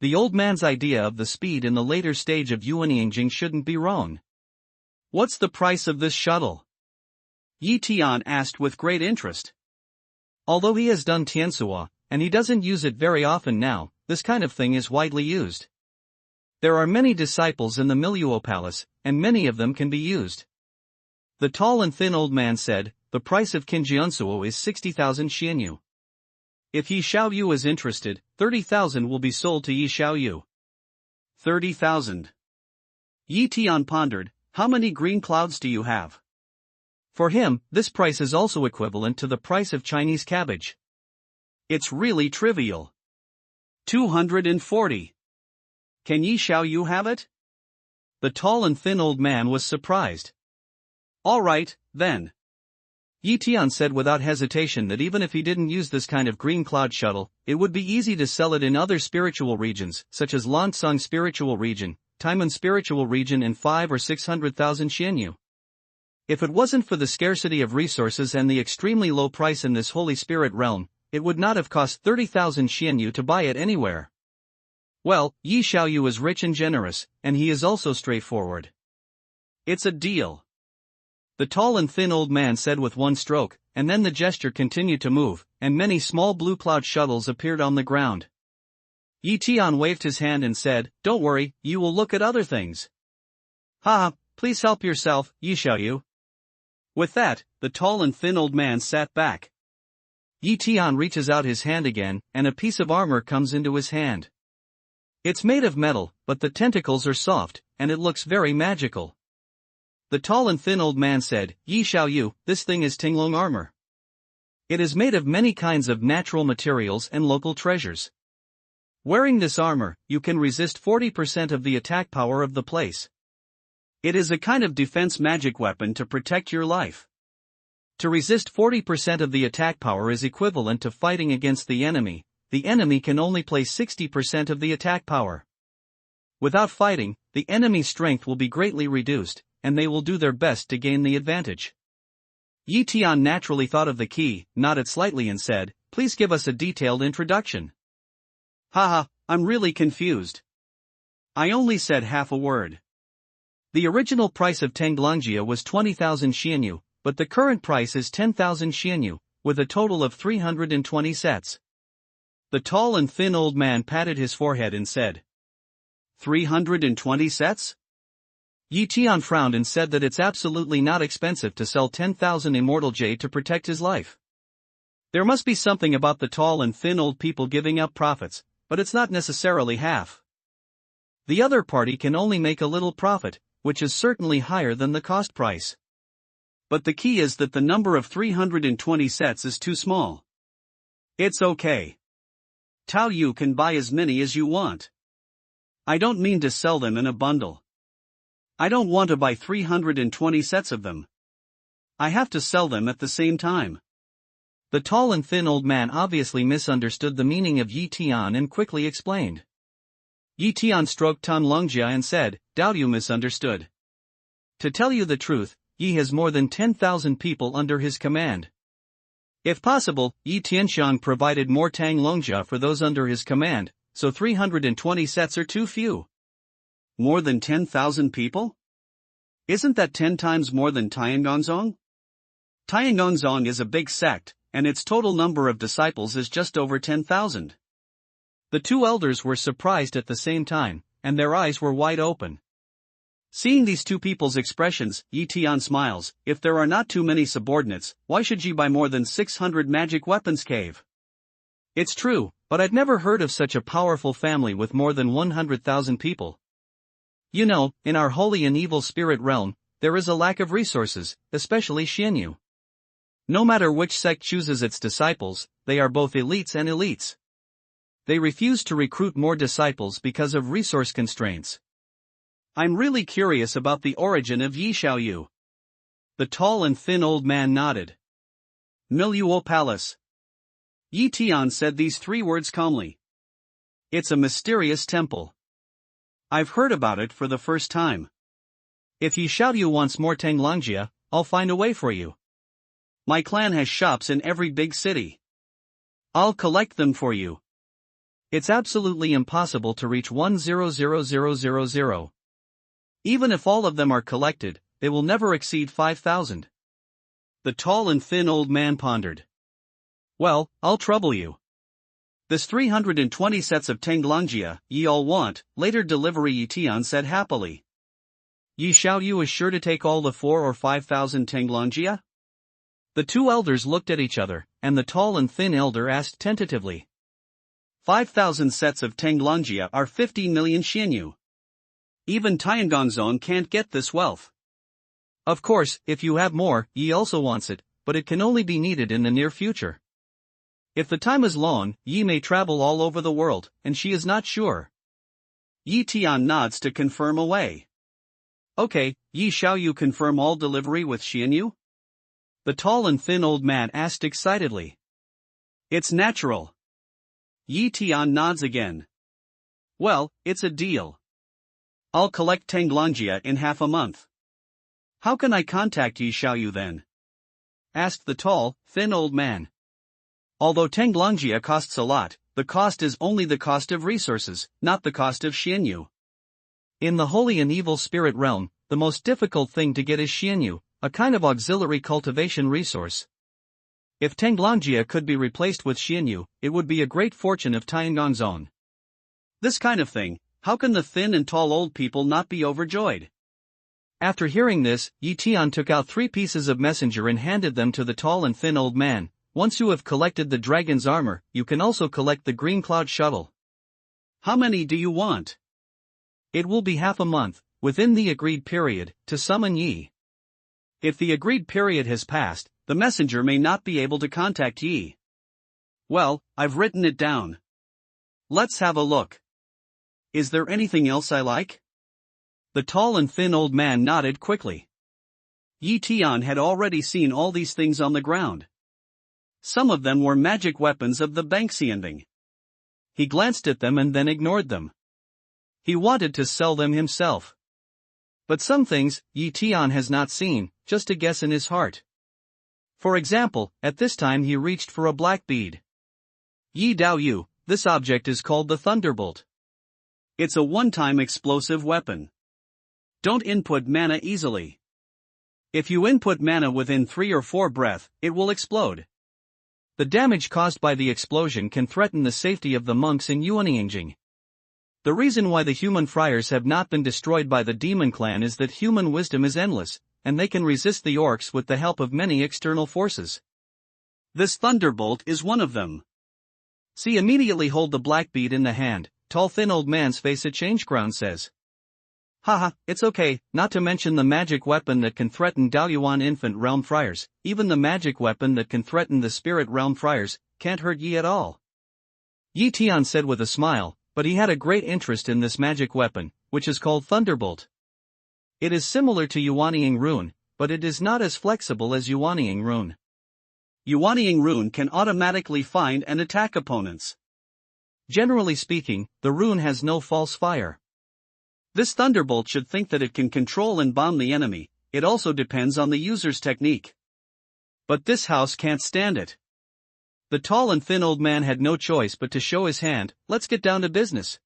S1: The old man's idea of the speed in the later stage of Yuanyingjing shouldn't be wrong. What's the price of this shuttle? Tian asked with great interest. Although he has done Tiansuo, and he doesn't use it very often now, this kind of thing is widely used. There are many disciples in the Miluo Palace, and many of them can be used. The tall and thin old man said, the price of Kinjiansuo is 60,000 xianyu. If Yi Xiaoyu is interested, 30,000 will be sold to Yi Xiaoyu. 30,000. Yi Tian pondered, how many green clouds do you have? For him, this price is also equivalent to the price of Chinese cabbage. It's really trivial. 240. Can Yi Xiaoyu have it? The tall and thin old man was surprised. All right, then. Yi Tian said without hesitation that even if he didn't use this kind of green cloud shuttle, it would be easy to sell it in other spiritual regions, such as Lancang spiritual region, Taiman spiritual region and 500,000 or 600,000 xianyu. If it wasn't for the scarcity of resources and the extremely low price in this Holy Spirit realm, it would not have cost 30,000 xianyu to buy it anywhere. Well, Yi Xiaoyu is rich and generous, and he is also straightforward. It's a deal. The tall and thin old man said with one stroke, and then the gesture continued to move, and many small blue cloud shuttles appeared on the ground. Yi Tian waved his hand and said, don't worry, you will look at other things. Ha, please help yourself, Yi Xiaoyu. With that, the tall and thin old man sat back. Yi Tian reaches out his hand again, and a piece of armor comes into his hand. It's made of metal, but the tentacles are soft, and it looks very magical. The tall and thin old man said, Yi Xiaoyu, this thing is Tinglong armor. It is made of many kinds of natural materials and local treasures. Wearing this armor, you can resist 40% of the attack power of the place. It is a kind of defense magic weapon to protect your life. To resist 40% of the attack power is equivalent to fighting against the enemy can only place 60% of the attack power. Without fighting, the enemy's strength will be greatly reduced, and they will do their best to gain the advantage. Yi Tian naturally thought of the key, nodded slightly and said, please give us a detailed introduction. Haha, I'm really confused. I only said half a word. The original price of Tenglongjia was 20,000 xianyu, but the current price is 10,000 xianyu, with a total of 320 sets. The tall and thin old man patted his forehead and said, 320 sets? Yi Tian frowned and said that it's absolutely not expensive to sell 10,000 immortal jade to protect his life. There must be something about the tall and thin old people giving up profits, but it's not necessarily half. The other party can only make a little profit, which is certainly higher than the cost price. But the key is that the number of 320 sets is too small. It's okay. Tao Yu can buy as many as you want. I don't mean to sell them in a bundle. I don't want to buy 320 sets of them. I have to sell them at the same time. The tall and thin old man obviously misunderstood the meaning of Yi Tian and quickly explained. Yi Tian stroked Tan Longjia and said, doubt you misunderstood. To tell you the truth, Yi has more than 10,000 people under his command. If possible, Yi Tianshan provided more Tang Longjia for those under his command, so 320 sets are too few. More than 10,000 people? Isn't that 10 times more than Tiangongzong? Tiangongzong is a big sect, and its total number of disciples is just over 10,000. The two elders were surprised at the same time, and their eyes were wide open. Seeing these two people's expressions, Yi Tian smiles, if there are not too many subordinates, why should you buy more than 600 magic weapons cave? It's true, but I'd never heard of such a powerful family with more than 100,000 people. You know, in our holy and evil spirit realm, there is a lack of resources, especially Xianyu. No matter which sect chooses its disciples, they are both elites and elites. They refuse to recruit more disciples because of resource constraints. I'm really curious about the origin of Yi Xiaoyu. The tall and thin old man nodded. Milieu Palace. Yi Tian said these 3 words calmly. It's a mysterious temple. I've heard about it for the first time. If Yi Xiaoyu wants more Tenglongjia, I'll find a way for you. My clan has shops in every big city. I'll collect them for you. It's absolutely impossible to reach 1,000,000. Even if all of them are collected, they will never exceed 5,000. The tall and thin old man pondered. Well, I'll trouble you. This 320 sets of Tenglongjia, ye all want, later delivery, Yi Tian said happily. Yi Xiaoyu is sure to take all the 4 or 5,000 Tenglongjia? The 2 elders looked at each other, and the tall and thin elder asked tentatively. 5,000 sets of Tenglongjia are 15 million xianyu. Even Tiangongzong can't get this wealth. Of course, if you have more, Yi also wants it, but it can only be needed in the near future. If the time is long, Yi may travel all over the world, and she is not sure. Yi Tian nods to confirm away. Okay, Yi Xiaoyu confirm all delivery with xianyu? The tall and thin old man asked excitedly. It's natural. Yi Tian nods again. Well, it's a deal. I'll collect Tenglongjia in half a month. How can I contact Yi Xiaoyu then? Asked the tall, thin old man. Although Tenglongjia costs a lot, the cost is only the cost of resources, not the cost of xianyu. In the holy and evil spirit realm, the most difficult thing to get is xianyu, a kind of auxiliary cultivation resource. If Tenglongjia could be replaced with xianyu, it would be a great fortune of Tiangongzong. This kind of thing, how can the thin and tall old people not be overjoyed? After hearing this, Yi Tian took out 3 pieces of messenger and handed them to the tall and thin old man. Once you have collected the dragon's armor, you can also collect the green cloud shuttle. How many do you want? It will be half a month, within the agreed period, to summon Yi. If the agreed period has passed, the messenger may not be able to contact Yi. Well, I've written it down. Let's have a look. Is there anything else I like? The tall and thin old man nodded quickly. Yi Tian had already seen all these things on the ground. Some of them were magic weapons of the Banxianding. He glanced at them and then ignored them. He wanted to sell them himself. But some things, Yi Tian has not seen, just a guess in his heart. For example, at this time he reached for a black bead. Yi Dao Yu, this object is called the Thunderbolt. It's a one-time explosive weapon. Don't input mana easily. If you input mana within 3 or 4 breath, it will explode. The damage caused by the explosion can threaten the safety of the monks in Yuanyingjing. The reason why the human friars have not been destroyed by the demon clan is that human wisdom is endless, and they can resist the orcs with the help of many external forces. This thunderbolt is one of them. See, immediately hold the black bead in the hand. Tall thin old man's face a change ground says. Haha, it's okay, not to mention the magic weapon that can threaten Daoyuan infant realm friars, even the magic weapon that can threaten the spirit realm friars, can't hurt Yi at all. Yi Tian said with a smile, but he had a great interest in this magic weapon, which is called Thunderbolt. It is similar to Yuanying Rune, but it is not as flexible as Yuanying Rune. Yuanying Rune can automatically find and attack opponents. Generally speaking, the rune has no false fire. This Thunderbolt should think that it can control and bomb the enemy. It also depends on the user's technique. But this house can't stand it. The tall and thin old man had no choice but to show his hand. Let's get down to business.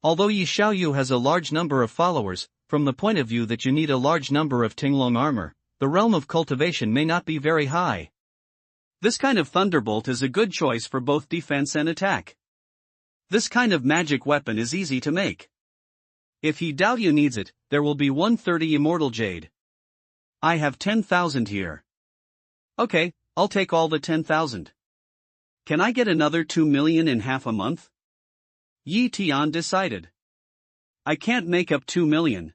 S1: Although Yi Xiaoyu has a large number of followers, from the point of view that you need a large number of Tinglong armor, the realm of cultivation may not be very high. This kind of Thunderbolt is a good choice for both defense and attack. This kind of magic weapon is easy to make. If He Daoyu needs it, there will be 130 Immortal Jade. I have 10,000 here. Okay, I'll take all the 10,000. Can I get another 2 million in half a month? Yi Tian decided. I can't make up 2 million.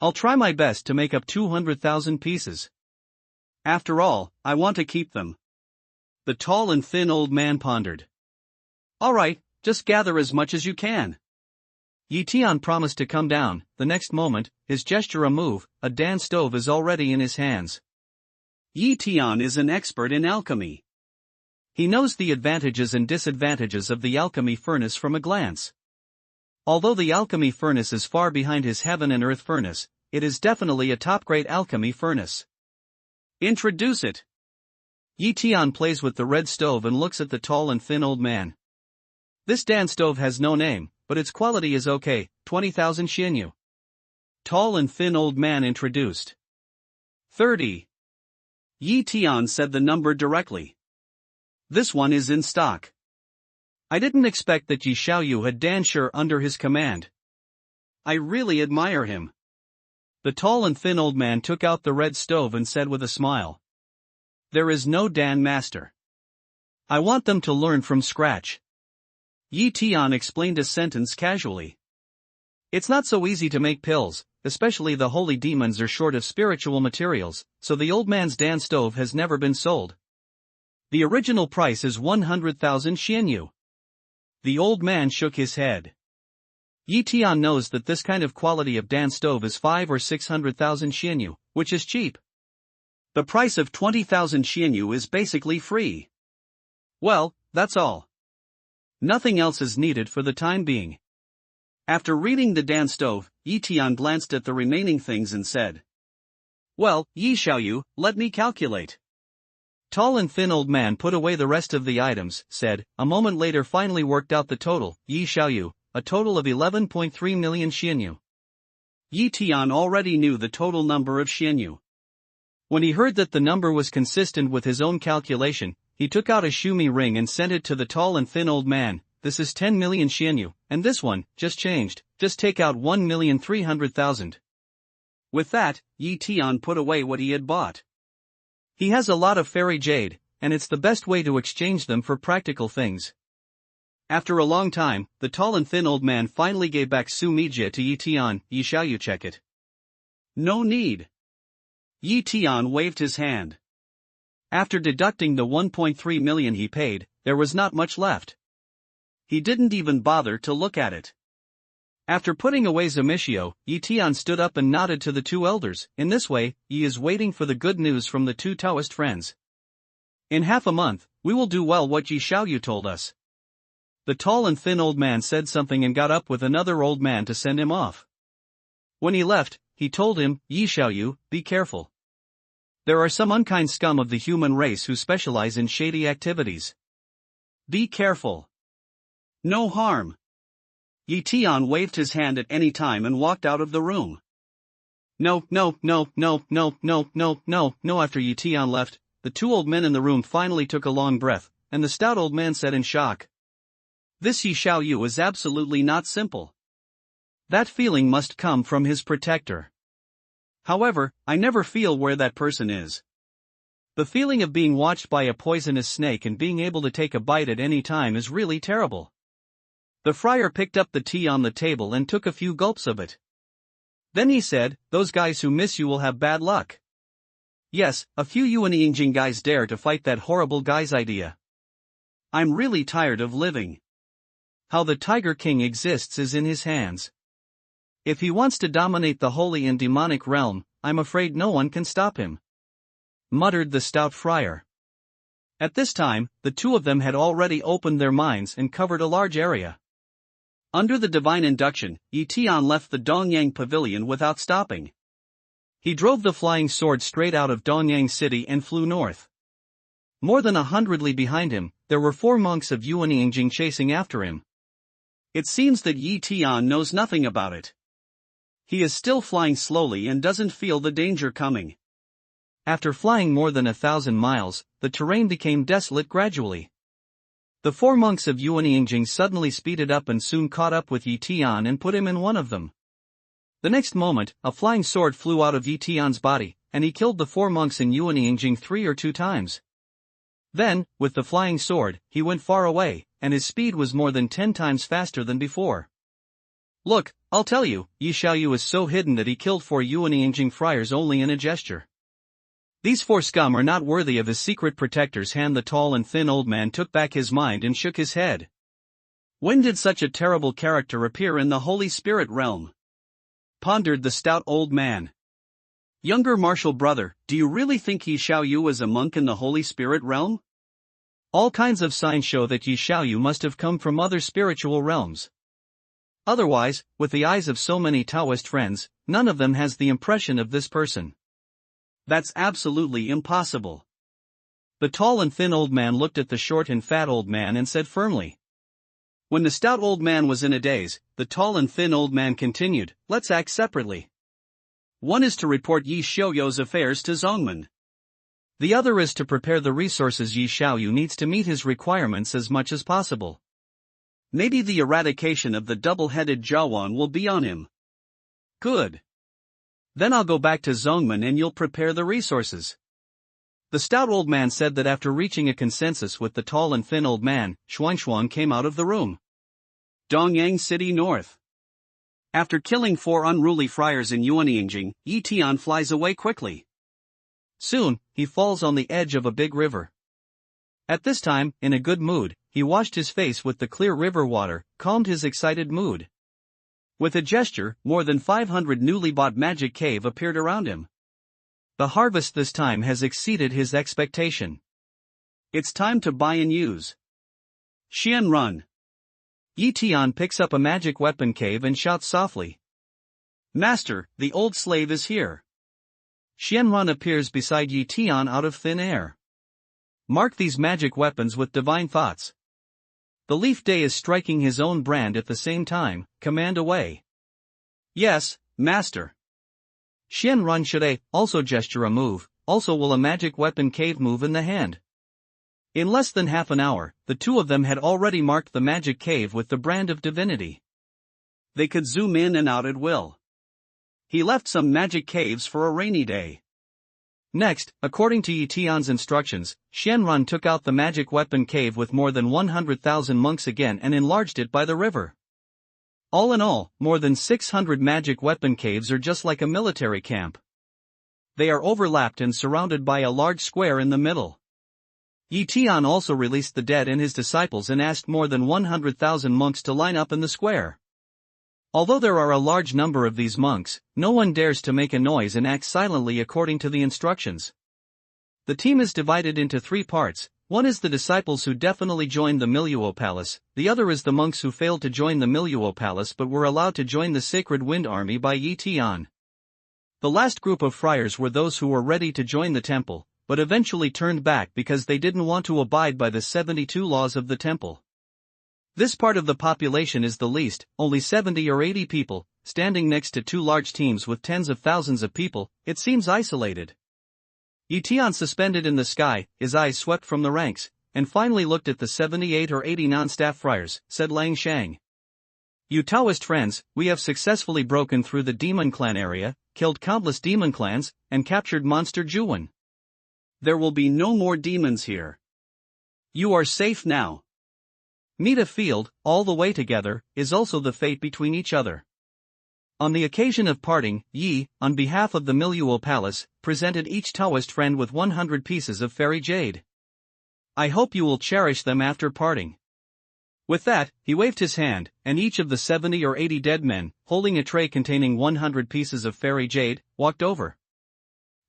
S1: I'll try my best to make up 200,000 pieces. After all, I want to keep them. The tall and thin old man pondered. All right, just gather as much as you can. Yi Tian promised to come down. The next moment, his gesture a move, a Dan stove is already in his hands. Yi Tian is an expert in alchemy. He knows the advantages and disadvantages of the alchemy furnace from a glance. Although the alchemy furnace is far behind his heaven and earth furnace, it is definitely a top-grade alchemy furnace. Introduce it. Yi Tian plays with the red stove and looks at the tall and thin old man. This Dan stove has no name, but its quality is okay, 20,000 Xianyu. Tall and thin old man introduced. 30. Yi Tian said the number directly. This one is in stock. I didn't expect that Yi Xiaoyu had Dan Shi under his command. I really admire him. The tall and thin old man took out the red stove and said with a smile. There is no Dan master. I want them to learn from scratch. Yi Tian explained a sentence casually. It's not so easy to make pills, especially the holy demons are short of spiritual materials, so the old man's Dan stove has never been sold. The original price is 100,000 Xianyu. The old man shook his head. Yi Tian knows that this kind of quality of Dan stove is 5 or 600,000 Xianyu, which is cheap. The price of 20,000 Xianyu is basically free. Well, that's all. Nothing else is needed for the time being. After reading the Dan stove, Yi Tian glanced at the remaining things and said. Well, Yi Xiaoyu, let me calculate. Tall and thin old man put away the rest of the items, said, a moment later finally worked out the total, Yi Xiaoyu, a total of 11.3 million Xianyu. Yi Tian already knew the total number of Xianyu. When he heard that the number was consistent with his own calculation, he took out a Shumi ring and sent it to the tall and thin old man. This is 10 million Xianyu, and this one, just changed, just take out 1,300,000. With that, Yi Tian put away what he had bought. He has a lot of fairy jade, and it's the best way to exchange them for practical things. After a long time, the tall and thin old man finally gave back Su Mijie to Yi Tian. Yi Xiaoyu, check it. No need. Yi Tian waved his hand. After deducting the 1.3 million he paid, there was not much left. He didn't even bother to look at it. After putting away Zamishio, Yi Tian stood up and nodded to the two elders. In this way, Yi is waiting for the good news from the two Taoist friends. In half a month, we will do well what Yi Xiaoyu told us. The tall and thin old man said something and got up with another old man to send him off. When he left, he told him, Yi Xiaoyu, be careful. There are some unkind scum of the human race who specialize in shady activities. Be careful. No harm. Yi Tian waved his hand at any time and walked out of the room. No. After Yi Tian left, the two old men in the room finally took a long breath, and the stout old man said in shock. This Yi Xiaoyu is absolutely not simple. That feeling must come from his protector. However, I never feel where that person is. The feeling of being watched by a poisonous snake and being able to take a bite at any time is really terrible. The friar picked up the tea on the table and took a few gulps of it. Then he said, those guys who miss you will have bad luck. Yes, a few Yuanyingjing guys dare to fight that horrible guy's idea. I'm really tired of living. How the Tiger King exists is in his hands. If he wants to dominate the holy and demonic realm, I'm afraid no one can stop him. Muttered the stout friar. At this time, the two of them had already opened their minds and covered a large area. Under the divine induction, Yi Tian left the Dongyang pavilion without stopping. He drove the flying sword straight out of Dongyang city and flew north. More than 100 li behind him, there were 4 monks of Yuanyingjing chasing after him. It seems that Yi Tian knows nothing about it. He is still flying slowly and doesn't feel the danger coming. After flying more than 1,000 miles, the terrain became desolate gradually. The 4 monks of Yuanyingjing suddenly speeded up and soon caught up with Yi Tian and put him in one of them. The next moment, a flying sword flew out of Yi Tian's body, and he killed the 4 monks in Yuanyingjing 3 or 2 times. Then, with the flying sword, he went far away, and his speed was more than 10 times faster than before. Look, I'll tell you, Yi Xiaoyu is so hidden that he killed 4 Yuanyingjing friars only in a gesture. These 4 scum are not worthy of his secret protector's hand. The tall and thin old man took back his mind and shook his head. When did such a terrible character appear in the Holy Spirit realm? Pondered the stout old man. Younger martial brother, do you really think Yi Xiaoyu is a monk in the Holy Spirit realm? All kinds of signs show that Yi Xiaoyu must have come from other spiritual realms. Otherwise, with the eyes of so many Taoist friends, none of them has the impression of this person. That's absolutely impossible. The tall and thin old man looked at the short and fat old man and said firmly. When the stout old man was in a daze, the tall and thin old man continued, let's act separately. One is to report Yi Xiaoyu's affairs to Zongman. The other is to prepare the resources Yi Xiaoyu needs to meet his requirements as much as possible. Maybe the eradication of the double-headed Jawan will be on him. Good. Then I'll go back to Zongman and you'll prepare the resources. The stout old man said that after reaching a consensus with the tall and thin old man, Xuanxuan came out of the room. Dongyang City North. After killing 4 unruly friars in Yuanyingjing, Yi Tian flies away quickly. Soon, he falls on the edge of a big river. At this time, in a good mood, he washed his face with the clear river water, calmed his excited mood. With a gesture, more than 500 newly bought magic cave appeared around him. The harvest this time has exceeded his expectation. It's time to buy and use. Xian run. Yi Tian picks up a magic weapon cave and shouts softly. Master, the old slave is here. Xianran appears beside Yi Tian out of thin air. Mark these magic weapons with divine thoughts. The Leaf Day is striking his own brand at the same time, command away. Yes, master. Xianran should also gesture a move, also will a magic weapon cave move in the hand. In less than half an hour, the two of them had already marked the magic cave with the brand of divinity. They could zoom in and out at will. He left some magic caves for a rainy day. Next, according to Yi Tian's instructions, Xianran took out the magic weapon cave with more than 100,000 monks again and enlarged it by the river. All in all, more than 600 magic weapon caves are just like a military camp. They are overlapped and surrounded by a large square in the middle. Yi Tian also released the dead and his disciples and asked more than 100,000 monks to line up in the square. Although there are a large number of these monks, no one dares to make a noise and act silently according to the instructions. The team is divided into 3 parts. One is the disciples who definitely joined the Miluo Palace, the other is the monks who failed to join the Miluo Palace but were allowed to join the Sacred Wind Army by Yi Tian. The last group of friars were those who were ready to join the temple, but eventually turned back because they didn't want to abide by the 72 laws of the temple. This part of the population is the least, only 70 or 80 people, standing next to 2 large teams with tens of thousands of people. It seems isolated. Yi Tian suspended in the sky, his eyes swept from the ranks, and finally looked at the 78 or 80 non-staff friars, said Lang Shang. You Taoist friends, we have successfully broken through the demon clan area, killed countless demon clans, and captured monster Juwen. There will be no more demons here. You are safe now. Meet a field, all the way together, is also the fate between each other. On the occasion of parting, Yi, on behalf of the Miluo Palace, presented each Taoist friend with 100 pieces of fairy jade. I hope you will cherish them after parting. With that, he waved his hand, and each of the 70 or 80 dead men, holding a tray containing 100 pieces of fairy jade, walked over.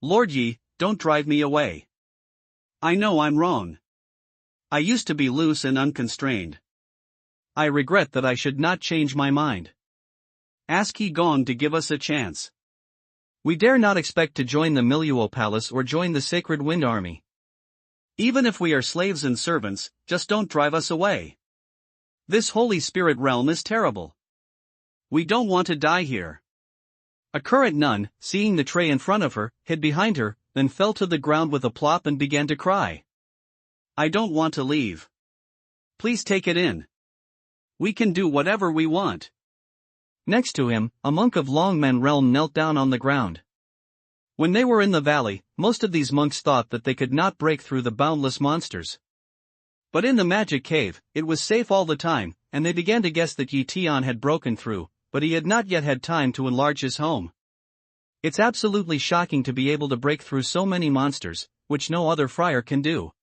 S1: Lord Yi, don't drive me away. I know I'm wrong. I used to be loose and unconstrained. I regret that I should not change my mind. Ask Yi Gong to give us a chance. We dare not expect to join the Miluo Palace or join the Sacred Wind Army. Even if we are slaves and servants, just don't drive us away. This Holy Spirit realm is terrible. We don't want to die here. A current nun, seeing the tray in front of her, hid behind her, then fell to the ground with a plop and began to cry. I don't want to leave. Please take it in. We can do whatever we want. Next to him, a monk of Longmen realm knelt down on the ground. When they were in the valley, most of these monks thought that they could not break through the boundless monsters. But in the magic cave, it was safe all the time, and they began to guess that Yi Tian had broken through, but he had not yet had time to enlarge his home. It's absolutely shocking to be able to break through so many monsters, which no other friar can do.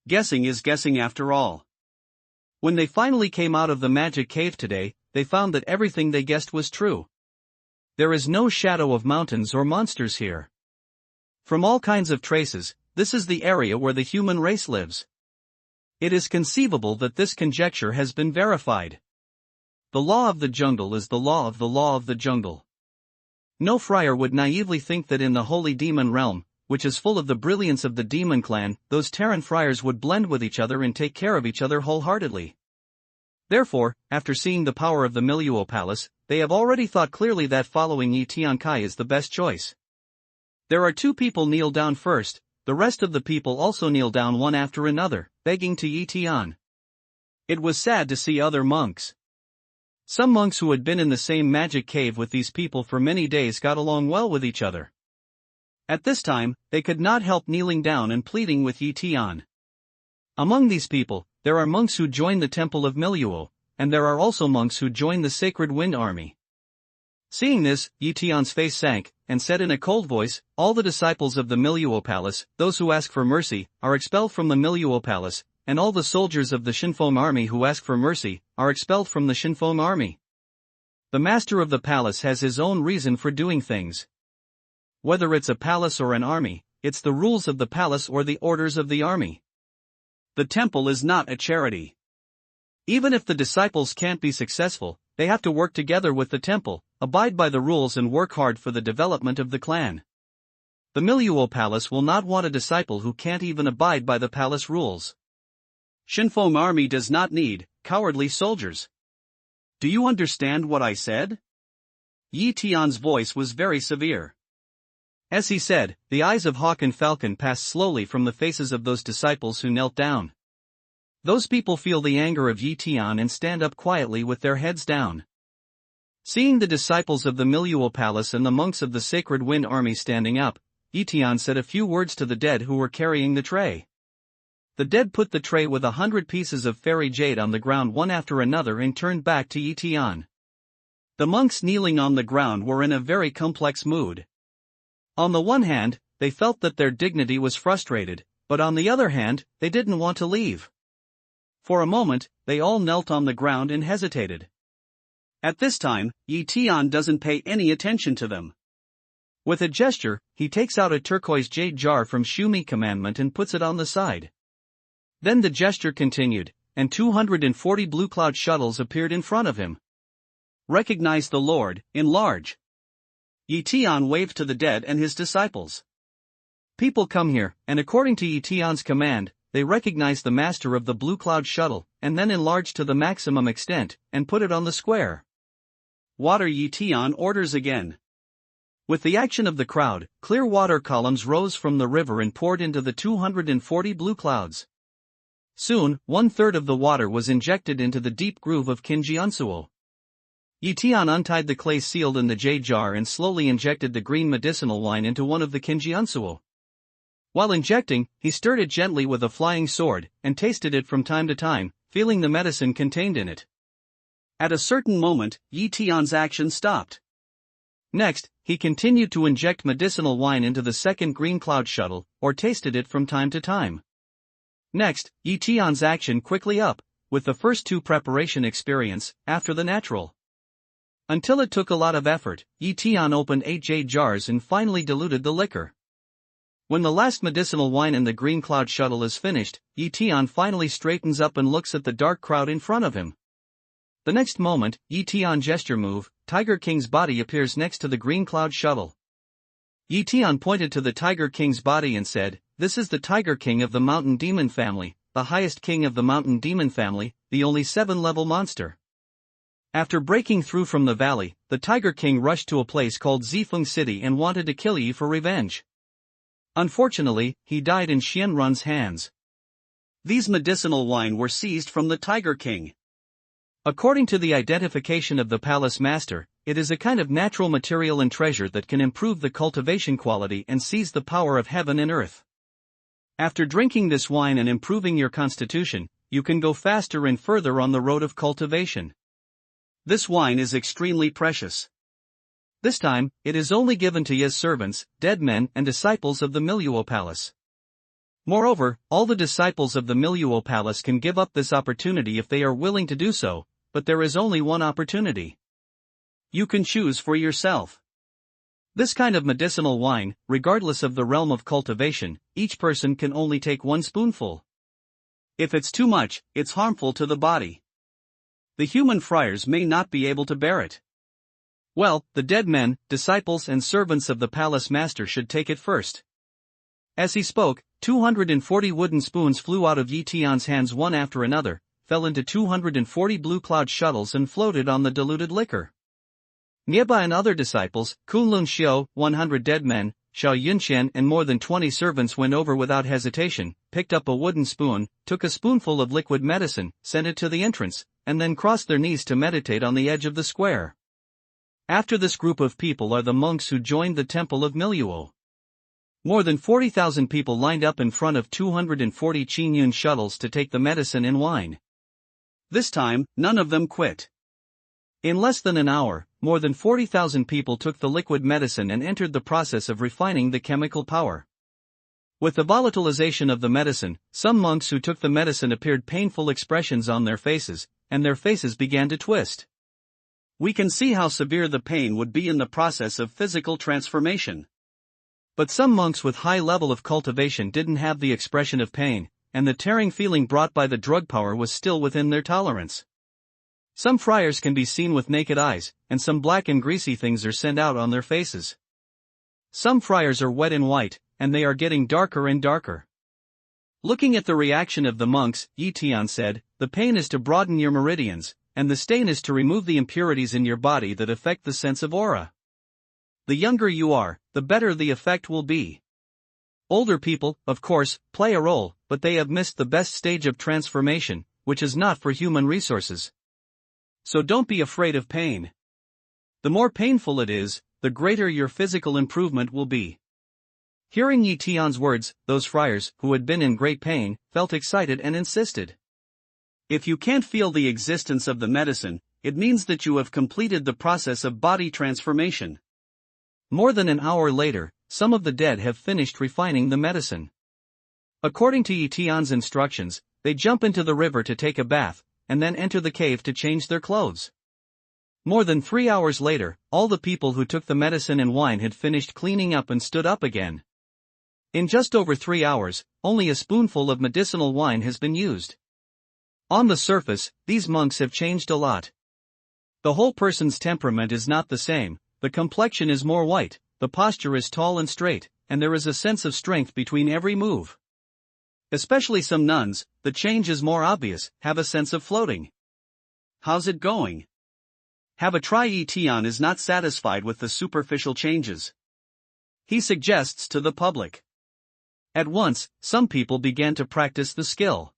S1: Guessing is guessing after all. When they finally came out of the magic cave today, they found that everything they guessed was true. There is no shadow of mountains or monsters here. From all kinds of traces, this is the area where the human race lives. It is conceivable that this conjecture has been verified. The law of the jungle is the law of the jungle. No friar would naively think that in the holy demon realm, which is full of the brilliance of the demon clan, those Terran friars would blend with each other and take care of each other wholeheartedly. Therefore, after seeing the power of the Miluo Palace, they have already thought clearly that following Yi Tiankai is the best choice. There are 2 people kneel down first, the rest of the people also kneel down one after another, begging to Yi Tian. It was sad to see other monks. Some monks who had been in the same magic cave with these people for many days got along well with each other. At this time, they could not help kneeling down and pleading with Yi Tian. Among these people, there are monks who join the Temple of Miluo, and there are also monks who join the Sacred Wind Army. Seeing this, Yi Tian's face sank, and said in a cold voice, "All the disciples of the Miluo Palace, those who ask for mercy, are expelled from the Miluo Palace, and all the soldiers of the Shinfeng army who ask for mercy, are expelled from the Shinfeng army." The master of the palace has his own reason for doing things. Whether it's a palace or an army, it's the rules of the palace or the orders of the army. The temple is not a charity. Even if the disciples can't be successful, they have to work together with the temple, abide by the rules and work hard for the development of the clan. The Miluo Palace will not want a disciple who can't even abide by the palace rules. Shinfeng army does not need cowardly soldiers. Do you understand what I said? Yi Tian's voice was very severe. As he said, the eyes of Hawk and Falcon passed slowly from the faces of those disciples who knelt down. Those people feel the anger of Yi Tian and stand up quietly with their heads down. Seeing the disciples of the Miluo Palace and the monks of the Sacred Wind Army standing up, Yi Tian said a few words to the dead who were carrying the tray. The dead put the tray with 100 pieces of fairy jade on the ground one after another and turned back to Yi Tian. The monks kneeling on the ground were in a very complex mood. On the one hand, they felt that their dignity was frustrated, but on the other hand, they didn't want to leave. For a moment, they all knelt on the ground and hesitated. At this time, Yi Tian doesn't pay any attention to them. With a gesture, he takes out a turquoise jade jar from Shumi Commandment and puts it on the side. Then the gesture continued, and 240 blue cloud shuttles appeared in front of him. "Recognize the Lord, in large." Yi Tian waved to the dead and his disciples. People come here, and according to Yi Tian's command, they recognize the master of the blue cloud shuttle, and then enlarge to the maximum extent, and put it on the square. Water Yi Tian orders again. With the action of the crowd, clear water columns rose from the river and poured into the 240 blue clouds. Soon, 1/3 of the water was injected into the deep groove of Kinjiansuo. Yi Tian untied the clay sealed in the jade jar and slowly injected the green medicinal wine into one of the Kinjiansuo. While injecting, he stirred it gently with a flying sword, and tasted it from time to time, feeling the medicine contained in it. At a certain moment, Yi Tian's action stopped. Next, he continued to inject medicinal wine into the second green cloud shuttle, or tasted it from time to time. Next, Yi Tian's action quickly up, with the first 2 preparation experience, after the natural. Until it took a lot of effort, Yi Tian opened 8 jade jars and finally diluted the liquor. When the last medicinal wine in the green cloud shuttle is finished, Yi Tian finally straightens up and looks at the dark crowd in front of him. The next moment, Yi Tian gesture move, Tiger King's body appears next to the green cloud shuttle. Yi Tian pointed to the Tiger King's body and said, "This is the Tiger King of the Mountain Demon family, the highest king of the Mountain Demon family, the only 7-level monster." After breaking through from the valley, the Tiger King rushed to a place called Zifeng City and wanted to kill Yi for revenge. Unfortunately, he died in Xianrun's hands. These medicinal wine were seized from the Tiger King. According to the identification of the palace master, it is a kind of natural material and treasure that can improve the cultivation quality and seize the power of heaven and earth. After drinking this wine and improving your constitution, you can go faster and further on the road of cultivation. This wine is extremely precious. This time, it is only given to Ye's servants, dead men and disciples of the Miluo Palace. Moreover, all the disciples of the Miluo Palace can give up this opportunity if they are willing to do so, but there is only one opportunity. You can choose for yourself. This kind of medicinal wine, regardless of the realm of cultivation, each person can only take one spoonful. If it's too much, it's harmful to the body. The human friars may not be able to bear it. Well, the dead men, disciples and servants of the palace master should take it first. As he spoke, 240 wooden spoons flew out of Yi Tian's hands one after another, fell into 240 blue cloud shuttles and floated on the diluted liquor. Nieba and other disciples, Kunlun Xiao, 100 dead men, Xiao Yunqian and more than 20 servants went over without hesitation, picked up a wooden spoon, took a spoonful of liquid medicine, sent it to the entrance, and then crossed their knees to meditate on the edge of the square. After this group of people are the monks who joined the temple of Miluo. More than 40,000 people lined up in front of 240 Qingyun shuttles to take the medicine and wine. This time, none of them quit. In less than an hour, more than 40,000 people took the liquid medicine and entered the process of refining the chemical power. With the volatilization of the medicine, some monks who took the medicine appeared painful expressions on their faces, and their faces began to twist. We can see how severe the pain would be in the process of physical transformation. But some monks with high level of cultivation didn't have the expression of pain, and the tearing feeling brought by the drug power was still within their tolerance. Some friars can be seen with naked eyes, and some black and greasy things are sent out on their faces. Some friars are wet and white, and they are getting darker and darker. Looking at the reaction of the monks, Yi Tian said, "The pain is to broaden your meridians, and the stain is to remove the impurities in your body that affect the sense of aura. The younger you are, the better the effect will be. Older people, of course, play a role, but they have missed the best stage of transformation, which is not for human resources. So don't be afraid of pain. The more painful it is, the greater your physical improvement will be." Hearing Yi Tian's words, those friars, who had been in great pain, felt excited and insisted. If you can't feel the existence of the medicine, it means that you have completed the process of body transformation. More than an hour later, some of the dead have finished refining the medicine. According to Yi Tian's instructions, they jump into the river to take a bath, and then enter the cave to change their clothes. More than 3 hours later, all the people who took the medicine and wine had finished cleaning up and stood up again. In just over 3 hours, only a spoonful of medicinal wine has been used. On the surface, these monks have changed a lot. The whole person's temperament is not the same, the complexion is more white, the posture is tall and straight, and there is a sense of strength between every move. Especially some nuns, the change is more obvious, have a sense of floating. How's it going? Have a try. Yi Tian is not satisfied with the superficial changes. He suggests to the public. At once, some people began to practice the skill.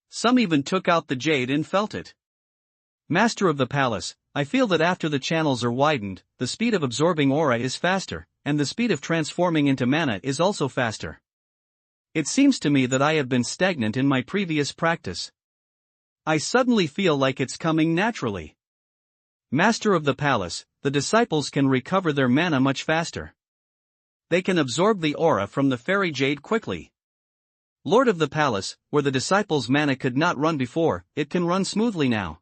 S1: Some even took out the jade and felt it. Master of the palace, I feel that after the channels are widened, the speed of absorbing aura is faster, and the speed of transforming into mana is also faster. It seems to me that I have been stagnant in my previous practice. I suddenly feel like it's coming naturally. Master of the palace, the disciples can recover their mana much faster. They can absorb the aura from the fairy jade quickly. Lord of the palace, where the disciples' mana could not run before, it can run smoothly now.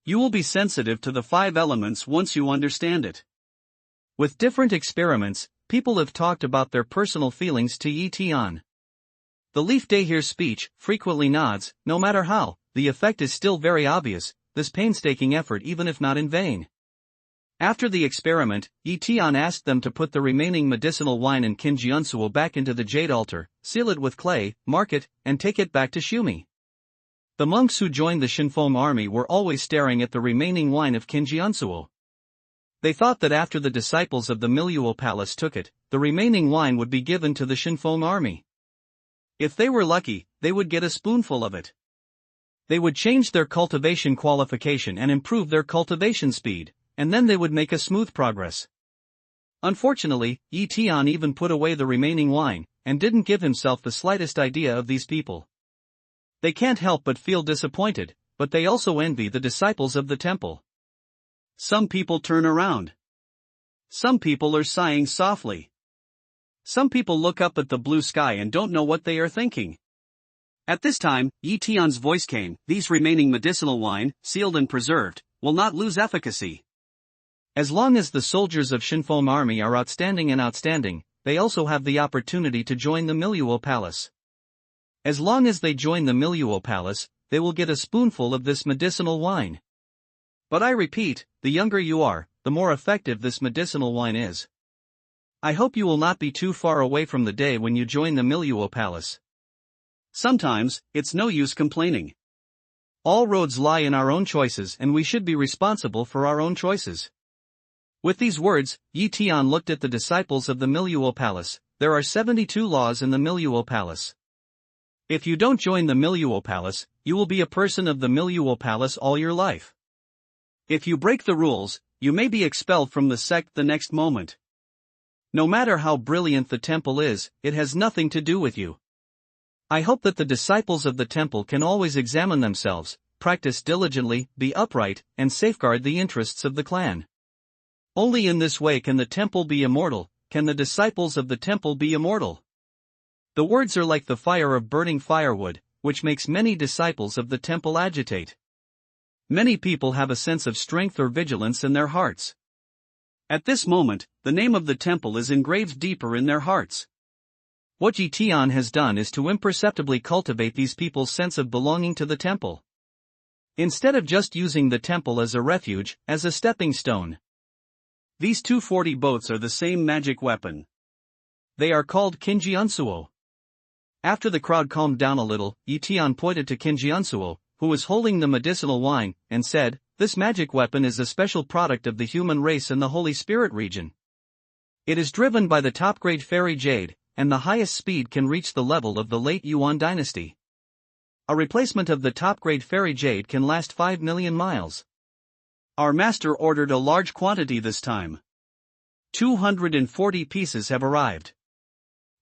S1: You will be sensitive to the 5 elements once you understand it. With different experiments, people have talked about their personal feelings to Yi Tian. The Leaf Day hears speech, frequently nods, no matter how, the effect is still very obvious, this painstaking effort even if not in vain. After the experiment, Yi Tian asked them to put the remaining medicinal wine and Qinjiansuo back into the jade altar, seal it with clay, mark it, and take it back to Shumi. The monks who joined the Shinfeng army were always staring at the remaining wine of Qinjiansuo. They thought that after the disciples of the Miluo palace took it, the remaining wine would be given to the Shinfeng army. If they were lucky, they would get a spoonful of it. They would change their cultivation qualification and improve their cultivation speed, and then they would make a smooth progress. Unfortunately, Yi Tian even put away the remaining wine, and didn't give himself the slightest idea of these people. They can't help but feel disappointed, but they also envy the disciples of the temple. Some people turn around. Some people are sighing softly. Some people look up at the blue sky and don't know what they are thinking. At this time, Yi Tian's voice came, "These remaining medicinal wine, sealed and preserved, will not lose efficacy. As long as the soldiers of Shinfeng army are outstanding, they also have the opportunity to join the Miluo Palace. As long as they join the Miluo Palace, they will get a spoonful of this medicinal wine. But I repeat, the younger you are, the more effective this medicinal wine is. I hope you will not be too far away from the day when you join the Miluo Palace. Sometimes, it's no use complaining. All roads lie in our own choices and we should be responsible for our own choices." With these words, Yi Tian looked at the disciples of the Miluo Palace. There are 72 laws in the Miluo Palace. If you don't join the Miluo Palace, you will be a person of the Miluo Palace all your life. If you break the rules, you may be expelled from the sect the next moment. No matter how brilliant the temple is, it has nothing to do with you. I hope that the disciples of the temple can always examine themselves, practice diligently, be upright, and safeguard the interests of the clan. Only in this way can the temple be immortal, can the disciples of the temple be immortal. The words are like the fire of burning firewood, which makes many disciples of the temple agitate. Many people have a sense of strength or vigilance in their hearts. At this moment, the name of the temple is engraved deeper in their hearts. What Yi Tian has done is to imperceptibly cultivate these people's sense of belonging to the temple. Instead of just using the temple as a refuge, as a stepping stone. These 240 boats are the same magic weapon. They are called Kinjiansuo. After the crowd calmed down a little, Yi Tian pointed to Kinjiansuo, who was holding the medicinal wine, and said, "This magic weapon is a special product of the human race in the Holy Spirit region. It is driven by the top-grade fairy jade, and the highest speed can reach the level of the late Yuan dynasty. A replacement of the top-grade fairy jade can last 5 million miles. Our master ordered a large quantity this time. 240 pieces have arrived.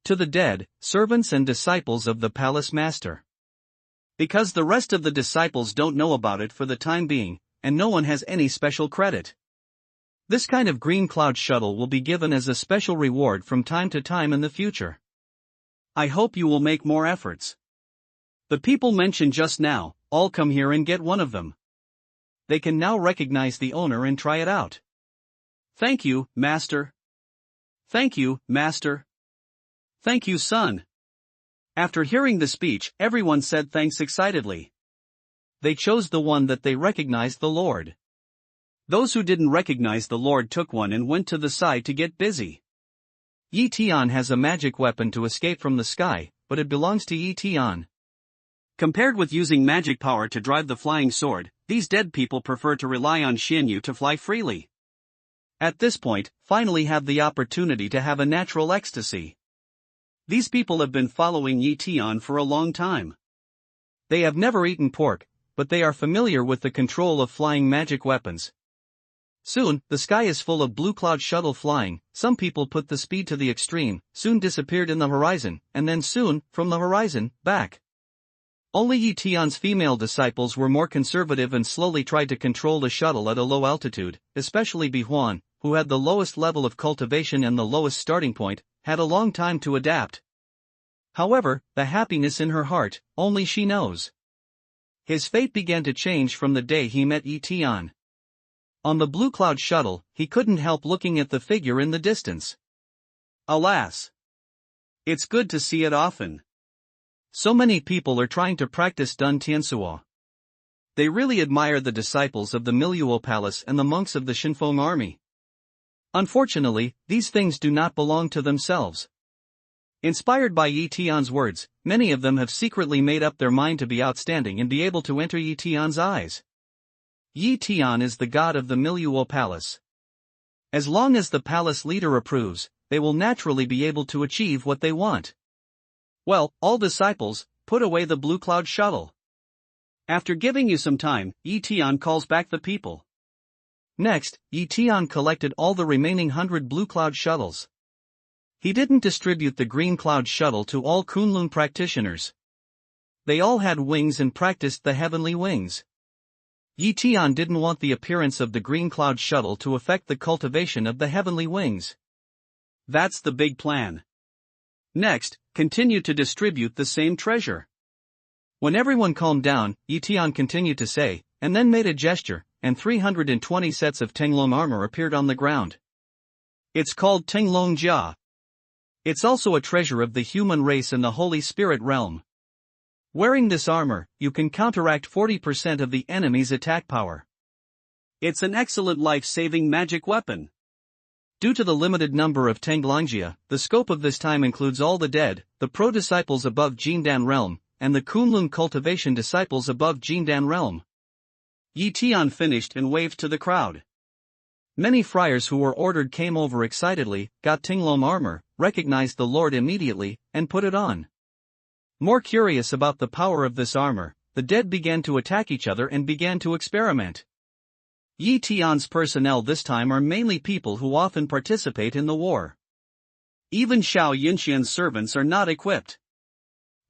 S1: To the dead, servants and disciples of the palace master. Because the rest of the disciples don't know about it for the time being, and no one has any special credit. This kind of green cloud shuttle will be given as a special reward from time to time in the future. I hope you will make more efforts. The people mentioned just now, all come here and get one of them. They can now recognize the owner and try it out. Thank you, master. Thank you, master. Thank you, son." After hearing the speech, everyone said thanks excitedly. They chose the one that they recognized the Lord. Those who didn't recognize the Lord took one and went to the side to get busy. Yi Tian has a magic weapon to escape from the sky, but it belongs to Yi Tian. Compared with using magic power to drive the flying sword, these dead people prefer to rely on Xianyu to fly freely. At this point, finally have the opportunity to have a natural ecstasy. These people have been following Yi Tian for a long time. They have never eaten pork, but they are familiar with the control of flying magic weapons. Soon, the sky is full of blue cloud shuttle flying. Some people put the speed to the extreme, soon disappeared in the horizon, and then soon, from the horizon, back. Only Yi Tian's female disciples were more conservative and slowly tried to control the shuttle at a low altitude, especially Bihuan, who had the lowest level of cultivation and the lowest starting point, had a long time to adapt. However, the happiness in her heart, only she knows. His fate began to change from the day he met Yi Tian. On the blue cloud shuttle, he couldn't help looking at the figure in the distance. Alas! It's good to see it often. So many people are trying to practice Dun Tiansuo. They really admire the disciples of the Miluo Palace and the monks of the Shinfeng army. Unfortunately, these things do not belong to themselves. Inspired by Yi Tian's words, many of them have secretly made up their mind to be outstanding and be able to enter Yi Tian's eyes. Yi Tian is the god of the Miluo Palace. As long as the palace leader approves, they will naturally be able to achieve what they want. Well, all disciples, put away the blue cloud shuttle. After giving you some time, Yi Tian calls back the people. Next, Yi Tian collected all the remaining 100 blue cloud shuttles. He didn't distribute the green cloud shuttle to all Kunlun practitioners. They all had wings and practiced the heavenly wings. Yi Tian didn't want the appearance of the green cloud shuttle to affect the cultivation of the heavenly wings. That's the big plan. Next, continue to distribute the same treasure. When everyone calmed down, Tian continued to say, and then made a gesture, and 320 sets of Tenglong armor appeared on the ground. It's called Tenglong Jia. It's also a treasure of the human race in the Holy Spirit realm. Wearing this armor, you can counteract 40% of the enemy's attack power. It's an excellent life-saving magic weapon. Due to the limited number of Tenglongjia, the scope of this time includes all the dead, the pro-disciples above Jindan realm, and the Kunlun cultivation disciples above Jindan realm. Tian finished and waved to the crowd. Many friars who were ordered came over excitedly, got Tenglong armor, recognized the Lord immediately, and put it on. More curious about the power of this armor, the dead began to attack each other and began to experiment. Tian's personnel this time are mainly people who often participate in the war. Even Xiao Yinxian's servants are not equipped.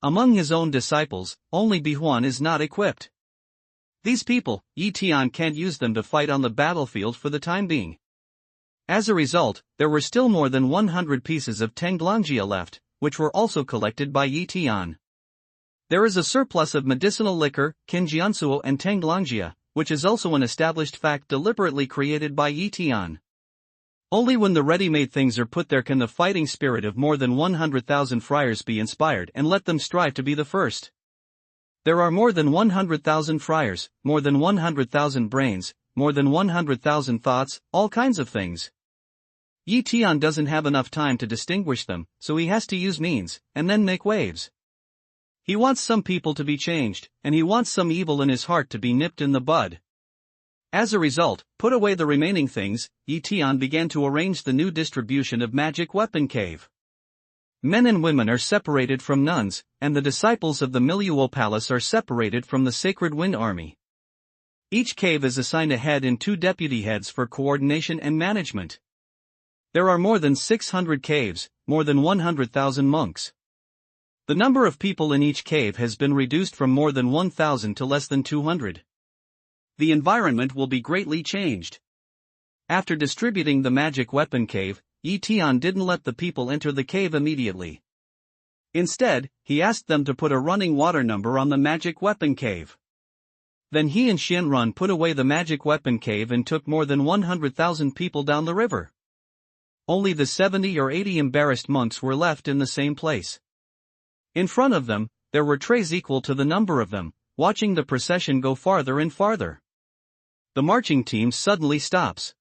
S1: Among his own disciples, only Bihuan is not equipped. These people, Tian can't use them to fight on the battlefield for the time being. As a result, there were still more than 100 pieces of Tenglongjia left, which were also collected by Tian. There is a surplus of medicinal liquor, Kinjiansuo and Tenglongjia, which is also an established fact deliberately created by Tian. Only when the ready-made things are put there can the fighting spirit of more than 100,000 friars be inspired and let them strive to be the first. There are more than 100,000 friars, more than 100,000 brains, more than 100,000 thoughts, all kinds of things. Tian doesn't have enough time to distinguish them, so he has to use means, and then make waves. He wants some people to be changed, and he wants some evil in his heart to be nipped in the bud. As a result, put away the remaining things, Tian began to arrange the new distribution of magic weapon cave. Men and women are separated from nuns, and the disciples of the Miluo Palace are separated from the Sacred Wind Army. Each cave is assigned a head and 2 deputy heads for coordination and management. There are more than 600 caves, more than 100,000 monks. The number of people in each cave has been reduced from more than 1,000 to less than 200. The environment will be greatly changed. After distributing the magic weapon cave, Tian didn't let the people enter the cave immediately. Instead, he asked them to put a running water number on the magic weapon cave. Then he and Xianrun put away the magic weapon cave and took more than 100,000 people down the river. Only the 70 or 80 embarrassed monks were left in the same place. In front of them, there were trays equal to the number of them, watching the procession go farther and farther. The marching team suddenly stops.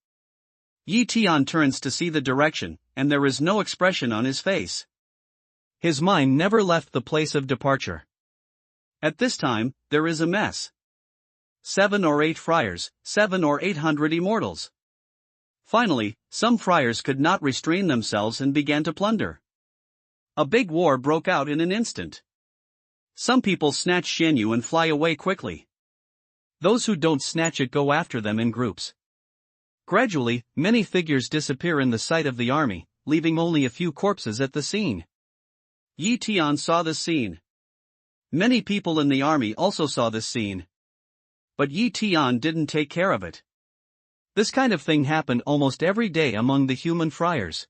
S1: Tian turns to see the direction, and there is no expression on his face. His mind never left the place of departure. At this time, there is a mess. 7 or 8 friars, 7 or 800 immortals. Finally, some friars could not restrain themselves and began to plunder. A big war broke out in an instant. Some people snatch Xianyu and fly away quickly. Those who don't snatch it go after them in groups. Gradually, many figures disappear in the sight of the army, leaving only a few corpses at the scene. Tian saw the scene. Many people in the army also saw this scene. But Tian didn't take care of it. This kind of thing happened almost every day among the human friars.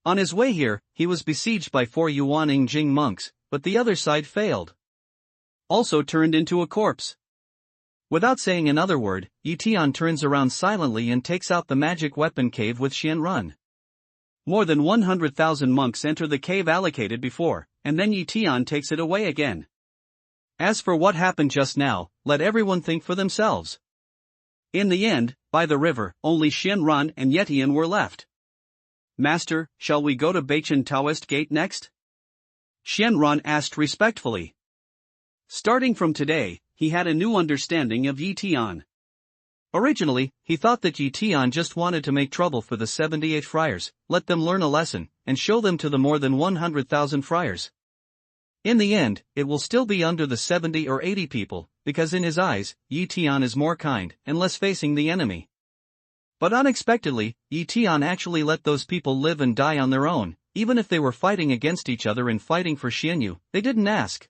S1: On his way here, he was besieged by 4 Yuaning Jing monks, but the other side failed. Also turned into a corpse. Without saying another word, Tian turns around silently and takes out the magic weapon cave with Xianrun. More than 100,000 monks enter the cave allocated before, and then Tian takes it away again. As for what happened just now, let everyone think for themselves. In the end, by the river, only Xianrun and Yetian were left. Master, shall we go to Beichen Taoist Gate next? Xianrun asked respectfully. Starting from today, he had a new understanding of Tian. Originally, he thought that Tian just wanted to make trouble for the 78 friars, let them learn a lesson, and show them to the more than 100,000 friars. In the end, it will still be under the 70 or 80 people, because in his eyes, Tian is more kind and less facing the enemy. But unexpectedly, Tian actually let those people live and die on their own, even if they were fighting against each other and fighting for Xianyu, they didn't ask.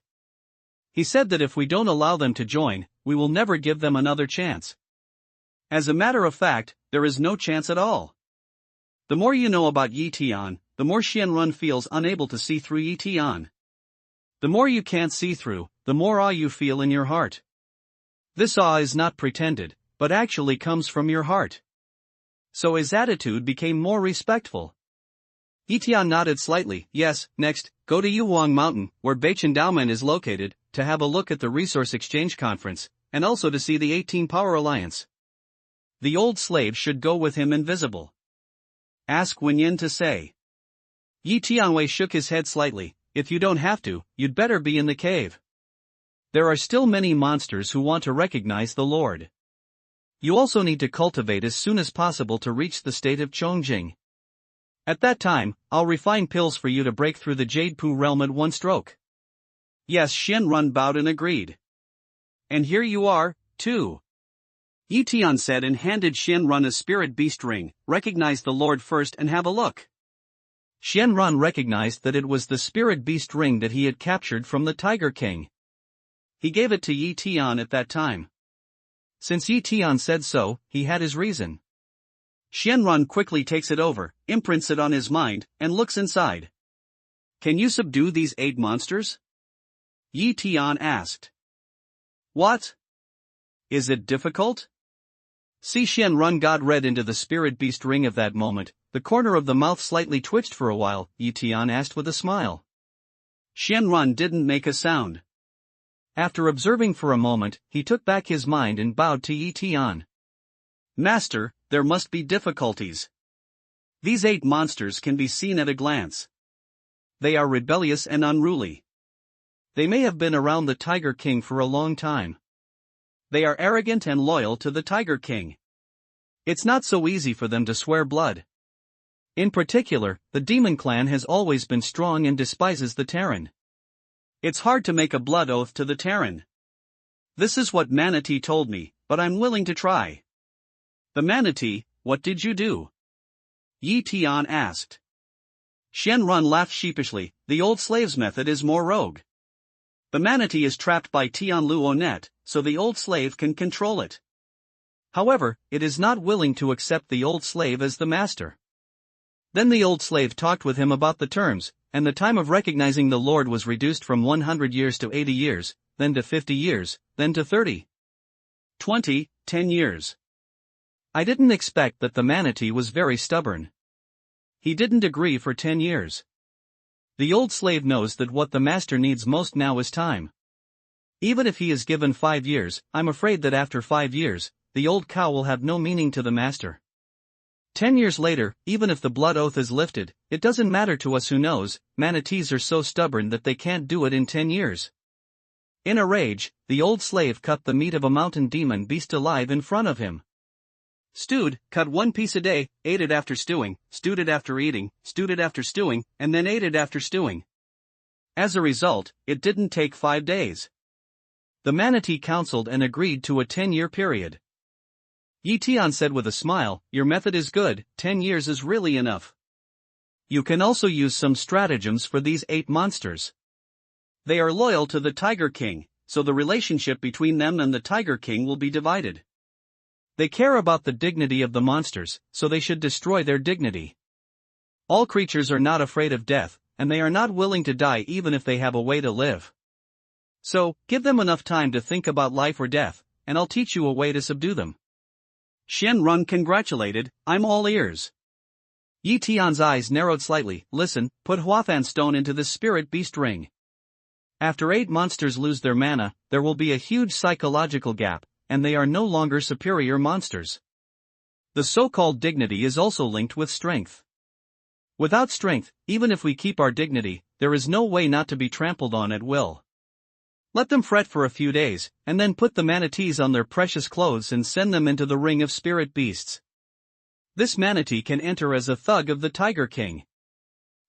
S1: He said that if we don't allow them to join, we will never give them another chance. As a matter of fact, there is no chance at all. The more you know about Tian, the more Xianrun feels unable to see through Tian. The more you can't see through, the more awe you feel in your heart. This awe is not pretended, but actually comes from your heart. So his attitude became more respectful. Tian nodded slightly. Yes, next, go to Yuhuang Mountain, where Bach Endowment is located, to have a look at the Resource Exchange Conference, and also to see the 18 Power Alliance. The old slave should go with him invisible. Ask Wenyin to say. Yi Tianwei shook his head slightly. If you don't have to, you'd better be in the cave. There are still many monsters who want to recognize the Lord. You also need to cultivate as soon as possible to reach the state of Chongjing. At that time, I'll refine pills for you to break through the Jade Poo realm at one stroke. Yes, Xianrun bowed and agreed. And here you are, too. Yi Tian said and handed Xianrun a spirit beast ring. Recognize the Lord first and have a look. Xianrun recognized that it was the spirit beast ring that he had captured from the Tiger King. He gave it to Yi Tian at that time. Since Yi Tian said so, he had his reason. Xianrun quickly takes it over, imprints it on his mind, and looks inside. Can you subdue these 8 monsters? Yi Tian asked. What? Is it difficult? See, Xianrun got read into the spirit beast ring of that moment. The corner of the mouth slightly twitched for a while. Yi Tian asked with a smile. Xianrun didn't make a sound. After observing for a moment, he took back his mind and bowed to Yi Tian. Master, there must be difficulties. These 8 monsters can be seen at a glance. They are rebellious and unruly. They may have been around the Tiger King for a long time. They are arrogant and loyal to the Tiger King. It's not so easy for them to swear blood. In particular, the demon clan has always been strong and despises the Terran. It's hard to make a blood oath to the Terran. This is what Manatee told me, but I'm willing to try. The Manatee, what did you do? Yi Tian asked. Xianrun laughed sheepishly. The old slave's method is more rogue. The Manatee is trapped by Tianluo net, so the old slave can control it. However, it is not willing to accept the old slave as the master. Then the old slave talked with him about the terms, and the time of recognizing the Lord was reduced from 100 years to 80 years, then to 50 years, then to 30. 10 years. I didn't expect that the Manatee was very stubborn. He didn't agree for 10 years. The old slave knows that what the master needs most now is time. Even if he is given 5 years, I'm afraid that after 5 years, the old cow will have no meaning to the master. 10 years later, even if the blood oath is lifted, it doesn't matter to us who knows. Manatees are so stubborn that they can't do it in 10 years. In a rage, the old slave cut the meat of a mountain demon beast alive in front of him. Stewed, cut 1 piece a day, ate it after stewing, stewed it after eating, stewed it after stewing, and then ate it after stewing. As a result, it didn't take 5 days. The Manatee counseled and agreed to a 10-year period. Yi Tian said with a smile, your method is good, 10 years is really enough. You can also use some stratagems for these 8 monsters. They are loyal to the Tiger King, so the relationship between them and the Tiger King will be divided. They care about the dignity of the monsters, so they should destroy their dignity. All creatures are not afraid of death, and they are not willing to die even if they have a way to live. So, give them enough time to think about life or death, and I'll teach you a way to subdue them. Xianrun congratulated, I'm all ears. Yi Tian's eyes narrowed slightly. Listen, put Huafan stone into the spirit beast ring. After 8 monsters lose their mana, there will be a huge psychological gap, and they are no longer superior monsters. The so-called dignity is also linked with strength. Without strength, even if we keep our dignity, there is no way not to be trampled on at will. Let them fret for a few days, and then put the manatees on their precious clothes and send them into the ring of spirit beasts. This manatee can enter as a thug of the Tiger King.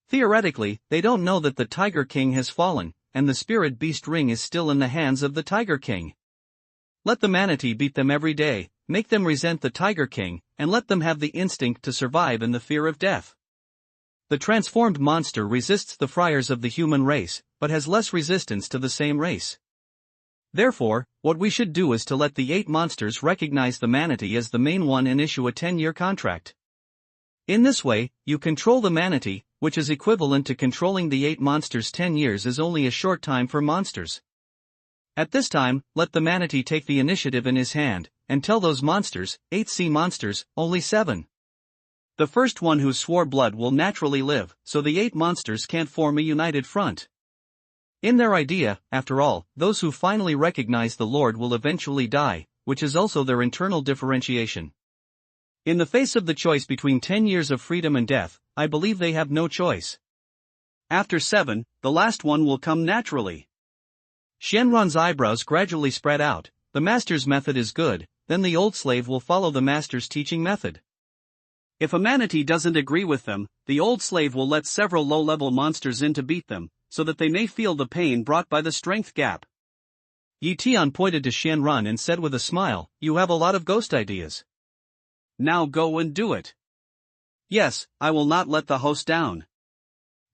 S1: Theoretically, they don't know that the Tiger King has fallen, and the spirit beast ring is still in the hands of the Tiger King. Let the manatee beat them every day, make them resent the Tiger King, and let them have the instinct to survive and the fear of death. The transformed monster resists the friars of the human race, but has less resistance to the same race. Therefore, what we should do is to let the 8 monsters recognize the manatee as the main one and issue a 10-year contract. In this way, you control the manatee, which is equivalent to controlling the 8 monsters. 10 years is only a short time for monsters. At this time, let the manatee take the initiative in his hand, and tell those monsters, 8 sea monsters, only 7. The first one who swore blood will naturally live, so the 8 monsters can't form a united front. In their idea, after all, those who finally recognize the Lord will eventually die, which is also their internal differentiation. In the face of the choice between 10 years of freedom and death, I believe they have no choice. After 7, the last one will come naturally. Shenron's eyebrows gradually spread out. The master's method is good, then the old slave will follow the master's teaching method. If a manatee doesn't agree with them, the old slave will let several low-level monsters in to beat them, so that they may feel the pain brought by the strength gap. Yi Tian pointed to Shenron and said with a smile, "You have a lot of ghost ideas. Now go and do it." "Yes, I will not let the host down,"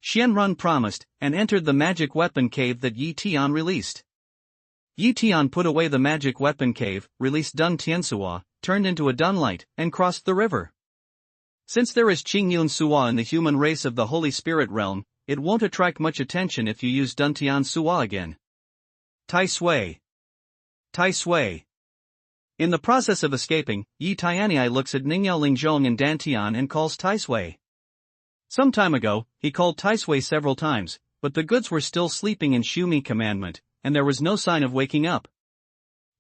S1: Shenron promised, and entered the magic weapon cave that Yi Tian released. Yi Tian put away the magic weapon cave, released Dun Tiansuo, turned into a Dunlight, and crossed the river. Since there is Qingyun Suo in the human race of the Holy Spirit realm, it won't attract much attention if you use Dun Tiansuo again. Tai Sui. Tai Sui. In the process of escaping, Yi Tianyi looks at Ningyao Lingzhong and Dantian and calls Tai Sui. Some time ago, he called Tai Sui several times, but the goods were still sleeping in Shumi commandment, and there was no sign of waking up.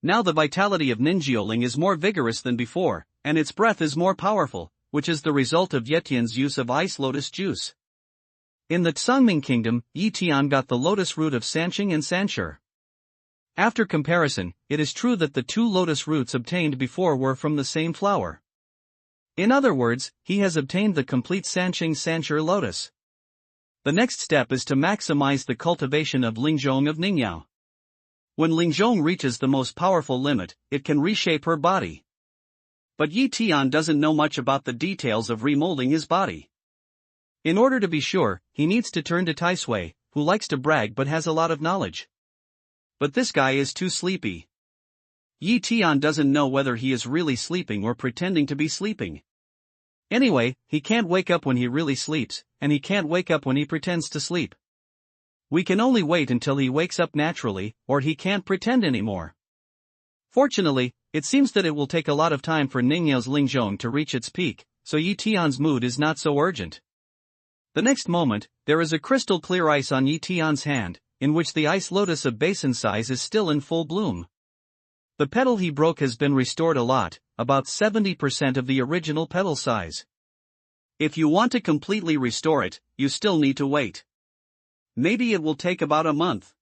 S1: Now the vitality of Ninjiaoling is more vigorous than before, and its breath is more powerful, which is the result of Yetian's use of ice lotus juice. In the Tsangming kingdom, Yi Tian got the lotus root of Sanqing and Sanshi. After comparison, it is true that the 2 lotus roots obtained before were from the same flower. In other words, he has obtained the complete Sanqing Sanshi lotus. The next step is to maximize the cultivation of Lingzhong of Ningyao. When Lingzhong reaches the most powerful limit, it can reshape her body. But Yi Tian doesn't know much about the details of remolding his body. In order to be sure, he needs to turn to Tai Sui, who likes to brag but has a lot of knowledge. But this guy is too sleepy. Yi Tian doesn't know whether he is really sleeping or pretending to be sleeping. Anyway, he can't wake up when he really sleeps, and he can't wake up when he pretends to sleep. We can only wait until he wakes up naturally, or he can't pretend anymore. Fortunately, it seems that it will take a lot of time for Ningyao's Lingzhong to reach its peak, so Yi Tian's mood is not so urgent. The next moment, there is a crystal clear ice on Yi Tian's hand, in which the ice lotus of basin size is still in full bloom. The petal he broke has been restored a lot, about 70% of the original petal size. If you want to completely restore it, you still need to wait. Maybe it will take about a month.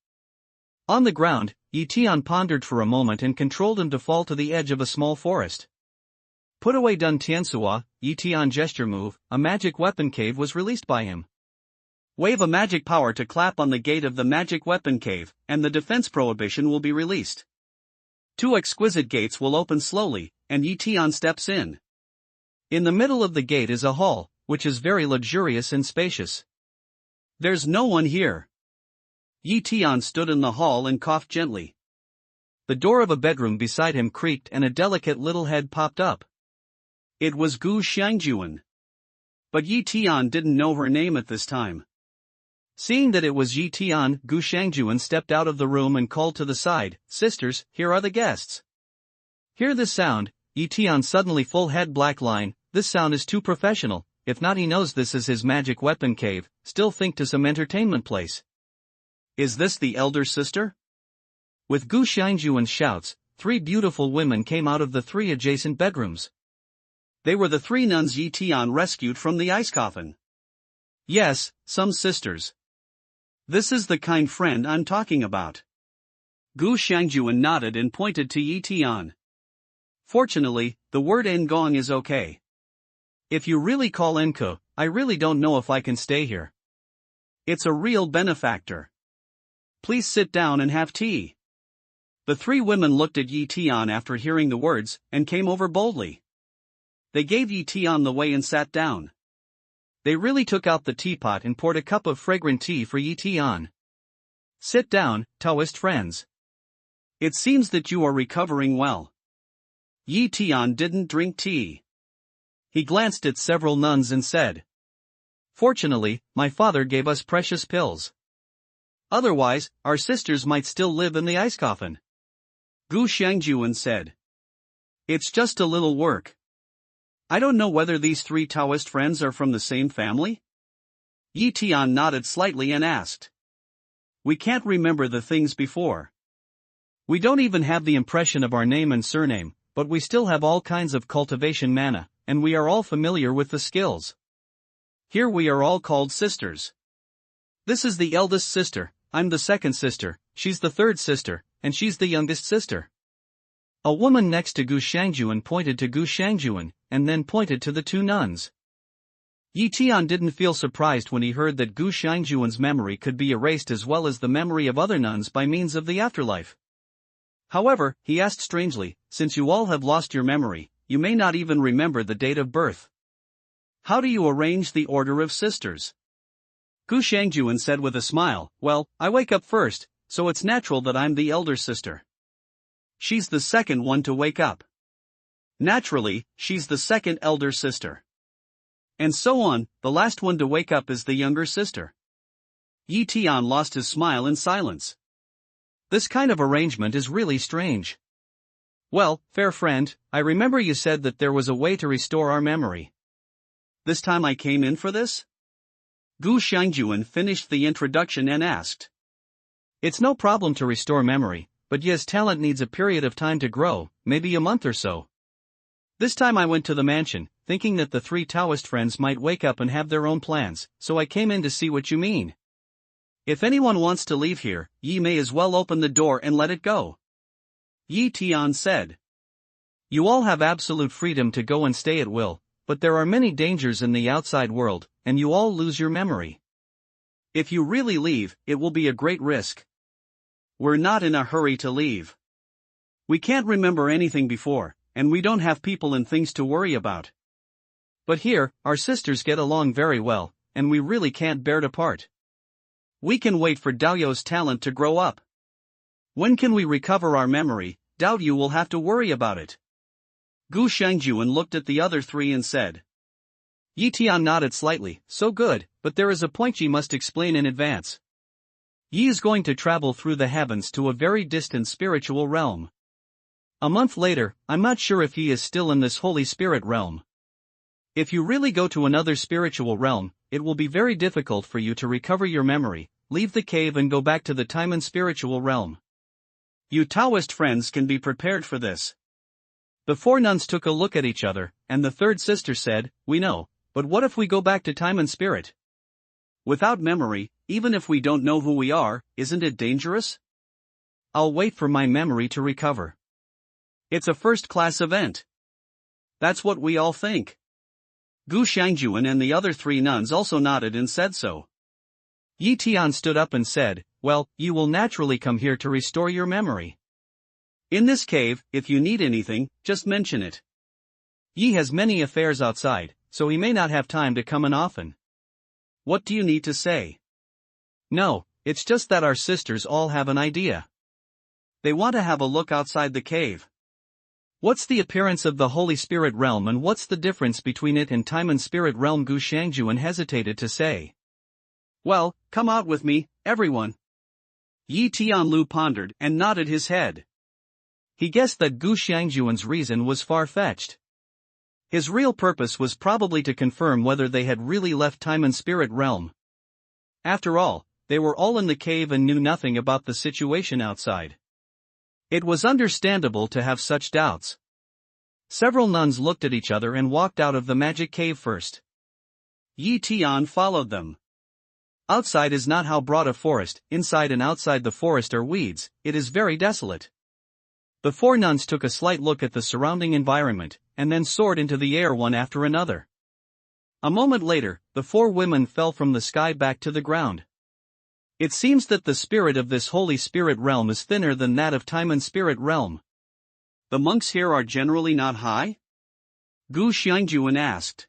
S1: On the ground, Yi Tian pondered for a moment and controlled him to fall to the edge of a small forest. Put away Dun Tiansuo, Yi Tian gesture move, a magic weapon cave was released by him. Wave a magic power to clap on the gate of the magic weapon cave, and the defense prohibition will be released. 2 exquisite gates will open slowly, and Yi Tian steps in. In the middle of the gate is a hall, which is very luxurious and spacious. There's no one here. Yi Tian stood in the hall and coughed gently. The door of a bedroom beside him creaked and a delicate little head popped up. It was Gu Xiangjuan. But Yi Tian didn't know her name at this time. Seeing that it was Yi Tian, Gu Xiangjuan stepped out of the room and called to the side, "Sisters, here are the guests." Hear this sound, Yi Tian suddenly full head black line, this sound is too professional, if not he knows this is his magic weapon cave, still think to some entertainment place. Is this the elder sister? With Gu Xiangjuan's shouts, 3 beautiful women came out of the 3 adjacent bedrooms. They were the 3 nuns Yi Tian rescued from the ice coffin. Yes, some sisters. This is the kind friend I'm talking about. Gu Xiangjuan nodded and pointed to Yi Tian. Fortunately, the word Ngong is okay. If you really call Nku, I really don't know if I can stay here. It's a real benefactor. Please sit down and have tea. The 3 women looked at Yi Tian after hearing the words, and came over boldly. They gave Yi Tian the way and sat down. They really took out the teapot and poured a cup of fragrant tea for Yi Tian. Sit down, Taoist friends. It seems that you are recovering well. Yi Tian didn't drink tea. He glanced at several nuns and said, Fortunately, my father gave us precious pills. Otherwise, our sisters might still live in the ice coffin. Gu Xiangjuan said. It's just a little work. I don't know whether these three Taoist friends are from the same family? Yi Tian nodded slightly and asked. We can't remember the things before. We don't even have the impression of our name and surname, but we still have all kinds of cultivation mana, and we are all familiar with the skills. Here we are all called sisters. This is the eldest sister, I'm the second sister, she's the third sister, and she's the youngest sister. A woman next to Gu Xiangjuan pointed to Gu Xiangjuan, and then pointed to the two nuns. Yi Tian didn't feel surprised when he heard that Gu Xiangjuan's memory could be erased as well as the memory of other nuns by means of the afterlife. However, he asked strangely, since you all have lost your memory, you may not even remember the date of birth. How do you arrange the order of sisters? Gu Xiangjuan said with a smile, well, I wake up first, so it's natural that I'm the elder sister. She's the second one to wake up. Naturally, she's the second elder sister. And so on, the last one to wake up is the younger sister. Yi Tian lost his smile in silence. This kind of arrangement is really strange. Well, fair friend, I remember you said that there was a way to restore our memory. This time I came in for this? Gu Xiangjuan finished the introduction and asked. It's no problem to restore memory, but yes, talent needs a period of time to grow, maybe a month or so. This time I went to the mansion, thinking that the three Taoist friends might wake up and have their own plans, so I came in to see what you mean. If anyone wants to leave here, ye may as well open the door and let it go. Yi Tian said. You all have absolute freedom to go and stay at will, but there are many dangers in the outside world, and you all lose your memory. If you really leave, it will be a great risk. We're not in a hurry to leave. We can't remember anything before, and we don't have people and things to worry about. But here, our sisters get along very well, and we really can't bear to part. We can wait for Daoyu's talent to grow up. When can we recover our memory? Daoyu will have to worry about it. Gu Xiangjuan looked at the other three and said. Yi Tian nodded slightly, so good, but there is a point ye must explain in advance. Yi is going to travel through the heavens to a very distant spiritual realm. A month later, I'm not sure if he is still in this Holy Spirit realm. If you really go to another spiritual realm, it will be very difficult for you to recover your memory, leave the cave and go back to the Tian spiritual realm. You Taoist friends can be prepared for this. The four nuns took a look at each other, and the third sister said, we know, but what if we go back to Tian spirit? Without memory, even if we don't know who we are, isn't it dangerous? I'll wait for my memory to recover. It's a first-class event. That's what we all think. Gu Xiangjuan and the other three nuns also nodded and said so. Yi Tian stood up and said, well, you will naturally come here to restore your memory. In this cave, if you need anything, just mention it. Yi has many affairs outside, so he may not have time to come in often. What do you need to say? No, it's just that our sisters all have an idea. They want to have a look outside the cave. What's the appearance of the Holy Spirit realm and what's the difference between it and Tian spirit realm? Gu Xiangjuan hesitated to say. Well, come out with me, everyone. Yi Tianlu pondered and nodded his head. He guessed that Gu Xiangjuan's reason was far-fetched. His real purpose was probably to confirm whether they had really left Tian spirit realm. After all, they were all in the cave and knew nothing about the situation outside. It was understandable to have such doubts. Several nuns looked at each other and walked out of the magic cave first. Yi Tian followed them. Outside is not how broad a forest, inside and outside the forest are weeds, it is very desolate. The four nuns took a slight look at the surrounding environment, and then soared into the air one after another. A moment later, the four women fell from the sky back to the ground. It seems that the spirit of this Holy Spirit realm is thinner than that of Tian spirit realm. The monks here are generally not high? Gu Xiangjuan asked.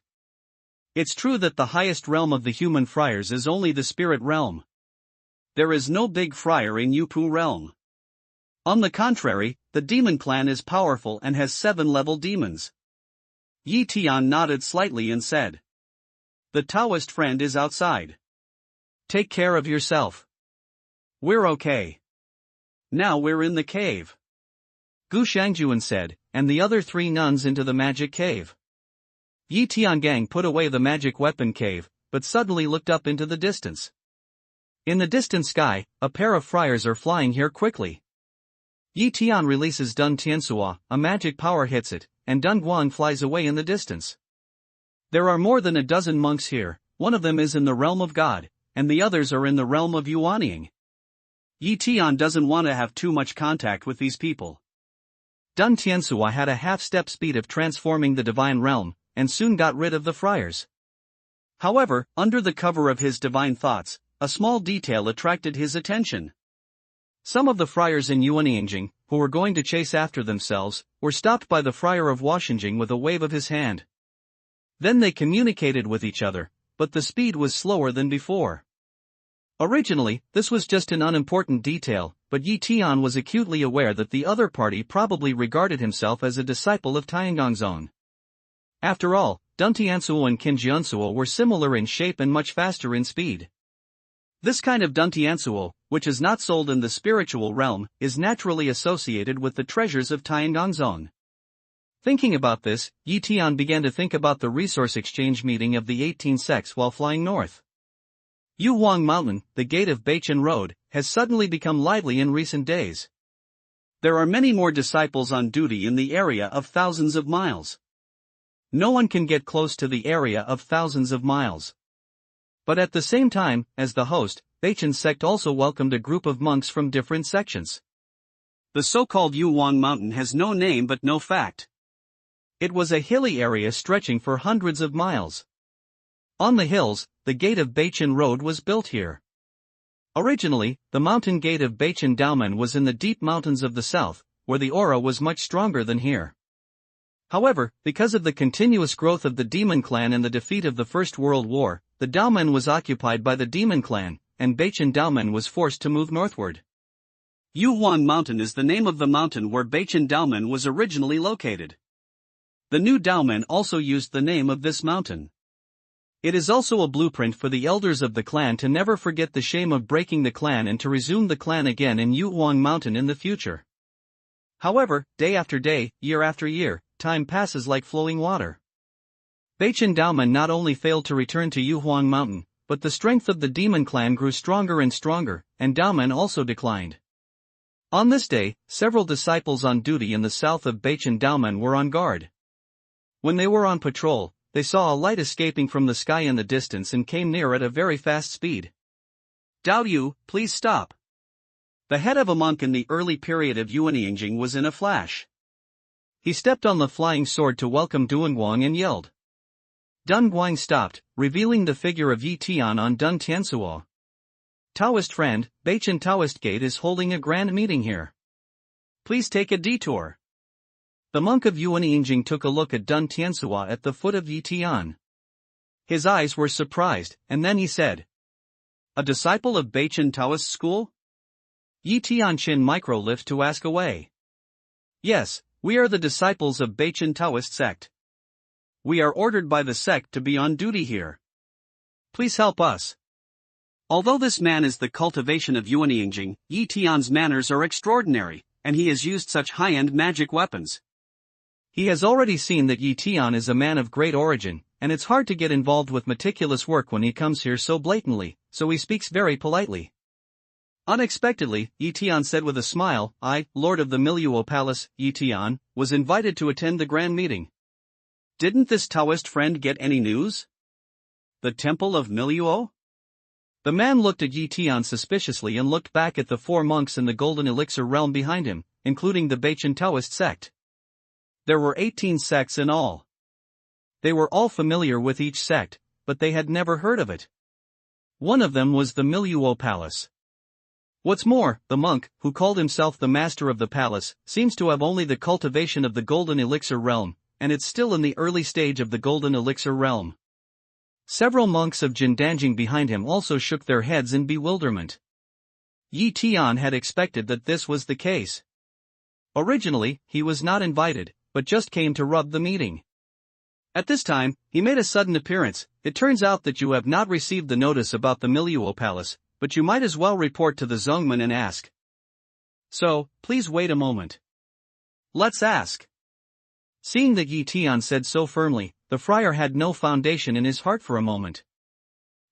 S1: It's true that the highest realm of the human friars is only the spirit realm. There is no big friar in Yupu realm. On the contrary, the demon clan is powerful and has 7-level demons. Yi Tian nodded slightly and said. The Taoist friend is outside. Take care of yourself. We're okay. Now we're in the cave. Gu Shangjuan said, and the other 3 nuns into the magic cave. Yi Tiangang put away the magic weapon cave, but suddenly looked up into the distance. In the distant sky, a pair of friars are flying here quickly. Yi Tian releases Dun Tiansuo, a magic power hits it, and Dun Guang flies away in the distance. There are more than a dozen monks here, one of them is in the realm of God, and the others are in the realm of Yuanying. Yi Tian doesn't want to have too much contact with these people. Dun Tiansuo had a half-step speed of transforming the divine realm, and soon got rid of the friars. However, under the cover of his divine thoughts, a small detail attracted his attention. Some of the friars in Yuanying, who were going to chase after themselves, were stopped by the friar of Washinjing with a wave of his hand. Then they communicated with each other, but the speed was slower than before. Originally, this was just an unimportant detail, but Yi Tian was acutely aware that the other party probably regarded himself as a disciple of Tiangongzong. After all, Dun Tiansuo and Qin Jiansuo were similar in shape and much faster in speed. This kind of Dun Tiansuo, which is not sold in the spiritual realm, is naturally associated with the treasures of Tiangongzong. Thinking about this, Yi Tian began to think about the resource exchange meeting of the 18 sects while flying north. Yuhuang Mountain, the gate of Beichen Road, has suddenly become lively in recent days. There are many more disciples on duty in the area of thousands of miles. No one can get close to the area of thousands of miles. But at the same time, as the host, Beichen sect also welcomed a group of monks from different sections. The so-called Yuhuang Mountain has no name but no fact. It was a hilly area stretching for hundreds of miles. On the hills, the gate of Beichen Road was built here. Originally, the mountain gate of Beichen Daomen was in the deep mountains of the south, where the aura was much stronger than here. However, because of the continuous growth of the Demon Clan and the defeat of the First World War, the Daomen was occupied by the Demon Clan, and Beichen Daomen was forced to move northward. Yuhuang Mountain is the name of the mountain where Beichen Daomen was originally located. The new Daomen also used the name of this mountain. It is also a blueprint for the elders of the clan to never forget the shame of breaking the clan and to resume the clan again in Yuhuang Mountain in the future. However, day after day, year after year, time passes like flowing water. Beichen Daomen not only failed to return to Yuhuang Mountain, but the strength of the demon clan grew stronger and stronger, and Daomen also declined. On this day, several disciples on duty in the south of Beichen Daomen were on guard. When they were on patrol, they saw a light escaping from the sky in the distance and came near at a very fast speed. Dao Yu, please stop. The head of a monk in the early period of Yuanying was in a flash. He stepped on the flying sword to welcome Duanguang and yelled. Dun Guang stopped, revealing the figure of Yi Tian on Dun Tiansuo. Taoist friend, Beichen Taoist Gate is holding a grand meeting here. Please take a detour. The monk of Yuanying took a look at Dun Tiansuo at the foot of Yi Tian. His eyes were surprised, and then he said, a disciple of Beichen Taoist school? Yi Tian chin microlift to ask away. Yes, we are the disciples of Beichen Taoist sect. We are ordered by the sect to be on duty here. Please help us. Although this man is the cultivation of Yuanying, Yi Tian's manners are extraordinary, and he has used such high-end magic weapons. He has already seen that Yi Tian is a man of great origin, and it's hard to get involved with meticulous work when he comes here so blatantly, so he speaks very politely. Unexpectedly, Yi Tian said with a smile, I, Lord of the Miluo Palace, Yi Tian, was invited to attend the grand meeting. Didn't this Taoist friend get any news? The Temple of Miluo? The man looked at Yi Tian suspiciously and looked back at the 4 monks in the Golden Elixir realm behind him, including the Beichen Taoist sect. There were 18 sects in all. They were all familiar with each sect, but they had never heard of it. One of them was the Miluo Palace. What's more, the monk, who called himself the master of the palace, seems to have only the cultivation of the Golden Elixir realm, and it's still in the early stage of the Golden Elixir realm. Several monks of Jindanjing behind him also shook their heads in bewilderment. Yi Tian had expected that this was the case. Originally, he was not invited, but just came to rub the meeting. At this time, he made a sudden appearance. It turns out that you have not received the notice about the Miluo Palace, but you might as well report to the Zongman and ask. So, please wait a moment. Let's ask. Seeing that Yi Tian said so firmly, the friar had no foundation in his heart for a moment.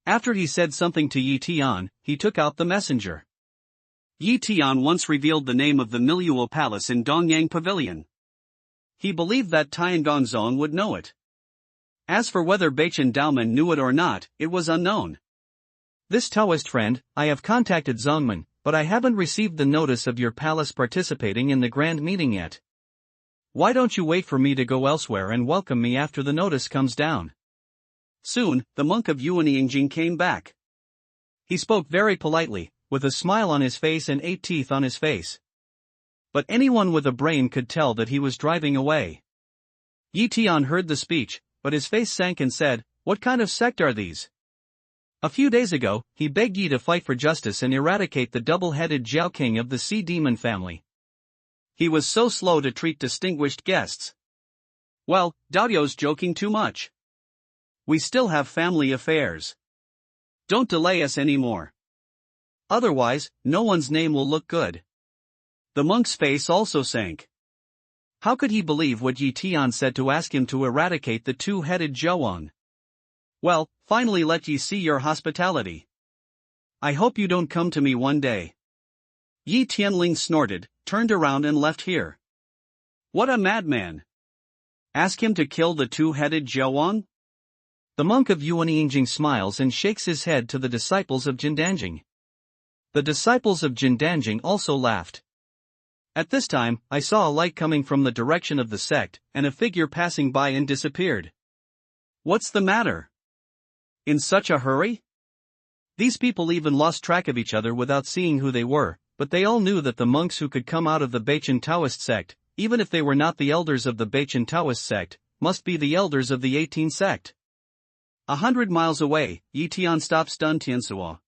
S1: After he said something to Yi Tian, he took out the messenger. Yi Tian once revealed the name of the Miluo Palace in Dongyang Pavilion. He believed that Tian Gongzong would know it. As for whether Beichen Daomen knew it or not, it was unknown. This Taoist friend, I have contacted Zongman, but I haven't received the notice of your palace participating in the grand meeting yet. Why don't you wait for me to go elsewhere and welcome me after the notice comes down? Soon, the monk of Yuanyingjing came back. He spoke very politely, with a smile on his face and 8 teeth on his face. But anyone with a brain could tell that he was driving away. Yi Tian heard the speech, but his face sank and said, "What kind of sect are these?" A few days ago, he begged Yi to fight for justice and eradicate the double-headed Jiao King of the Sea Demon family. He was so slow to treat distinguished guests. Well, Daoyo's joking too much. We still have family affairs. Don't delay us anymore. Otherwise, no one's name will look good. The monk's face also sank. How could he believe what Yi Tian said to ask him to eradicate the two-headed Zhouang? Well, finally let Yi see your hospitality. I hope you don't come to me one day. Yi Tianling snorted, turned around and left here. What a madman! Ask him to kill the two-headed Zhouang? The monk of Yuanyingjing smiles and shakes his head to the disciples of Jindanjing. The disciples of Jindanjing also laughed. At this time, I saw a light coming from the direction of the sect, and a figure passing by and disappeared. What's the matter? In such a hurry? These people even lost track of each other without seeing who they were, but they all knew that the monks who could come out of the Beichen Taoist sect, even if they were not the elders of the Beichen Taoist sect, must be the elders of the 18 sect. 100 miles away, Yi Tian stops Dun Tiansuo.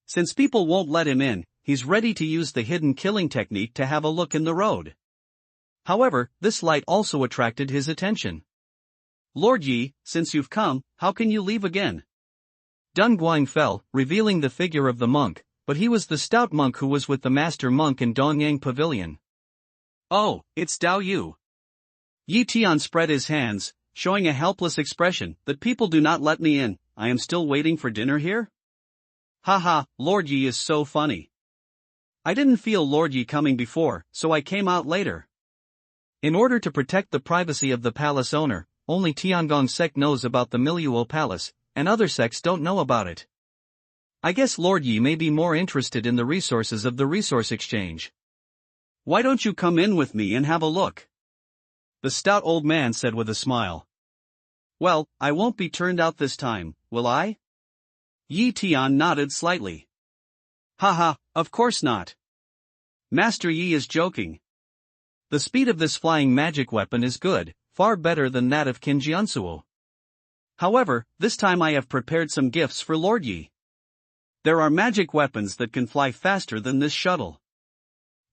S1: Since people won't let him in, he's ready to use the hidden killing technique to have a look in the road. However, this light also attracted his attention. Lord Yi, since you've come, how can you leave again? Dun Guang fell, revealing the figure of the monk, but he was the stout monk who was with the master monk in Dongyang Pavilion. Oh, it's Dao Yu. Yi Tian spread his hands, showing a helpless expression. That people do not let me in, I am still waiting for dinner here? Haha, Lord Yi is so funny. I didn't feel Lord Yi coming before, so I came out later. In order to protect the privacy of the palace owner, only Tiangong sect knows about the Miluo Palace, and other sects don't know about it. I guess Lord Yi may be more interested in the resources of the resource exchange. Why don't you come in with me and have a look? The stout old man said with a smile. Well, I won't be turned out this time, will I? Yi Tian nodded slightly. Haha, of course not. Master Yi is joking. The speed of this flying magic weapon is good, far better than that of Qin Jiansuo. However, this time I have prepared some gifts for Lord Yi. There are magic weapons that can fly faster than this shuttle.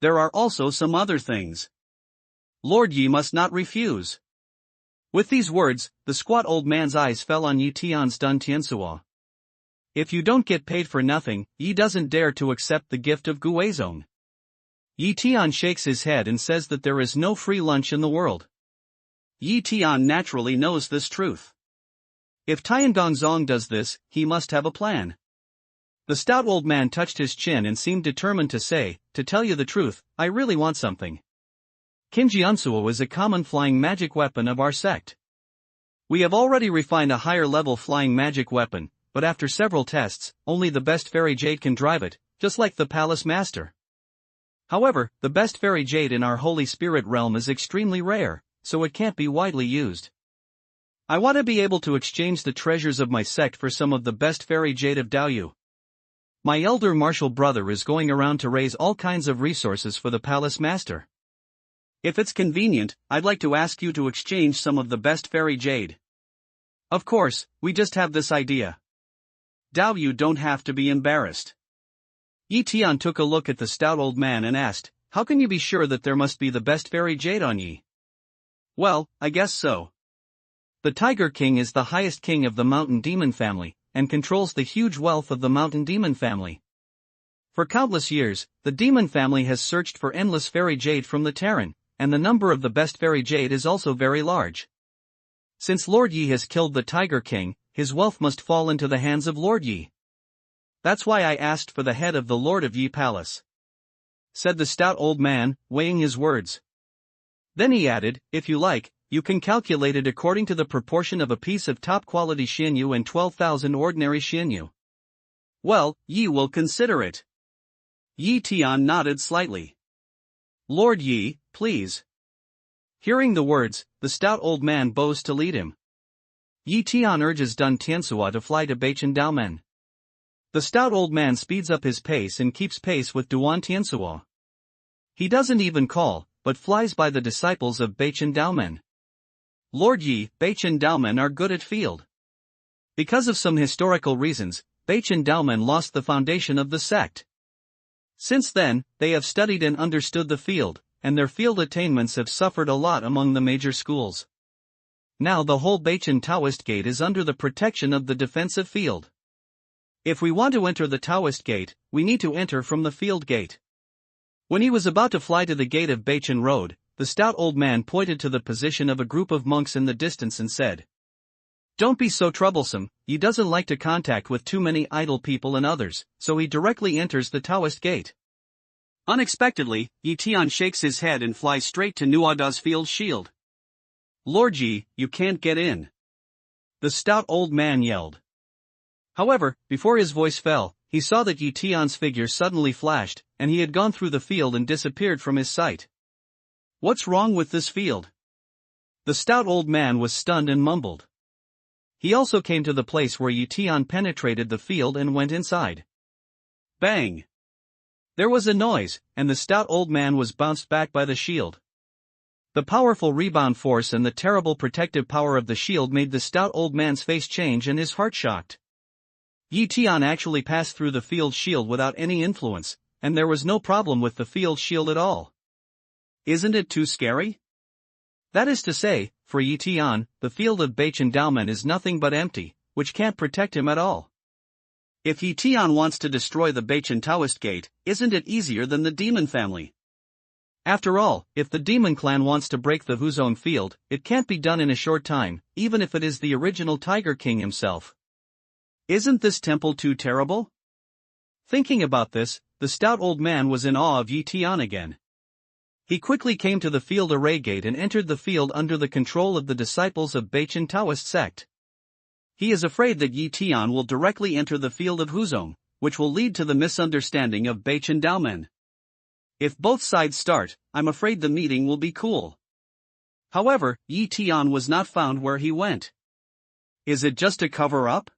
S1: There are also some other things. Lord Yi must not refuse. With these words, the squat old man's eyes fell on Yi Tian's Dun Tiansuo. If you don't get paid for nothing, Yi doesn't dare to accept the gift of Guizong. Yi Tian shakes his head and says that there is no free lunch in the world. Yi Tian naturally knows this truth. If Tian Gongzong does this, he must have a plan. The stout old man touched his chin and seemed determined to say, to tell you the truth, I really want something. Qin Jiansuo is a common flying magic weapon of our sect. We have already refined a higher level flying magic weapon, but after several tests, only the best fairy jade can drive it, just like the palace master. However, the best fairy jade in our holy spirit realm is extremely rare, so it can't be widely used. I want to be able to exchange the treasures of my sect for some of the best fairy jade of Daoyu. My elder martial brother is going around to raise all kinds of resources for the palace master. If it's convenient, I'd like to ask you to exchange some of the best fairy jade. Of course, we just have this idea. Daoyu don't have to be embarrassed. Yi Tian took a look at the stout old man and asked, how can you be sure that there must be the best fairy jade on Yi? Well, I guess so. The Tiger King is the highest king of the mountain demon family, and controls the huge wealth of the mountain demon family. For countless years, the demon family has searched for endless fairy jade from the Terran, and the number of the best fairy jade is also very large. Since Lord Yi has killed the Tiger King, his wealth must fall into the hands of Lord Yi. That's why I asked for the head of the Lord of Yi Palace," said the stout old man, weighing his words. Then he added, "If you like, you can calculate it according to the proportion of a piece of top-quality xianyu and 12,000 ordinary xianyu." "Well, Yi will consider it." Yi Tian nodded slightly. "Lord Yi, please." Hearing the words, the stout old man bows to lead him. Yi Tian urges Dun Tianxua to fly to Beichen Daomen. The stout old man speeds up his pace and keeps pace with Duan Tianxua. He doesn't even call, but flies by the disciples of Beichen Daomen. Lord Yi, Beichen Daomen are good at field. Because of some historical reasons, Beichen Daomen lost the foundation of the sect. Since then, they have studied and understood the field, and their field attainments have suffered a lot among the major schools. Now the whole Beichen Taoist Gate is under the protection of the defensive field. If we want to enter the Taoist Gate, we need to enter from the field gate. When he was about to fly to the gate of Beichen Road, the stout old man pointed to the position of a group of monks in the distance and said, "Don't be so troublesome, he doesn't like to contact with too many idle people and others, so he directly enters the Taoist Gate." Unexpectedly, Yi Tian shakes his head and flies straight to Nuada's field shield. "Lord Yi, you can't get in," the stout old man yelled. However, before his voice fell, he saw that Yi Tian's figure suddenly flashed, and he had gone through the field and disappeared from his sight. "What's wrong with this field?" The stout old man was stunned and mumbled. He also came to the place where Yi Tian penetrated the field and went inside. Bang! There was a noise, and the stout old man was bounced back by the shield. The powerful rebound force and the terrible protective power of the shield made the stout old man's face change and his heart shocked. Yi Tian actually passed through the field shield without any influence, and there was no problem with the field shield at all. Isn't it too scary? That is to say, for Yi Tian, the field of Beichen Daomen is nothing but empty, which can't protect him at all. If Yi Tian wants to destroy the Beichen Taoist Gate, isn't it easier than the demon family? After all, if the demon clan wants to break the Huzong field, it can't be done in a short time, even if it is the original Tiger King himself. Isn't this temple too terrible? Thinking about this, the stout old man was in awe of Yi Tian again. He quickly came to the field array gate and entered the field under the control of the disciples of Beichen Taoist sect. He is afraid that Yi Tian will directly enter the field of Huzong, which will lead to the misunderstanding of Beichen Daomen. If both sides start, I'm afraid the meeting will be cool. However, Yi Tian was not found where he went. Is it just a cover-up?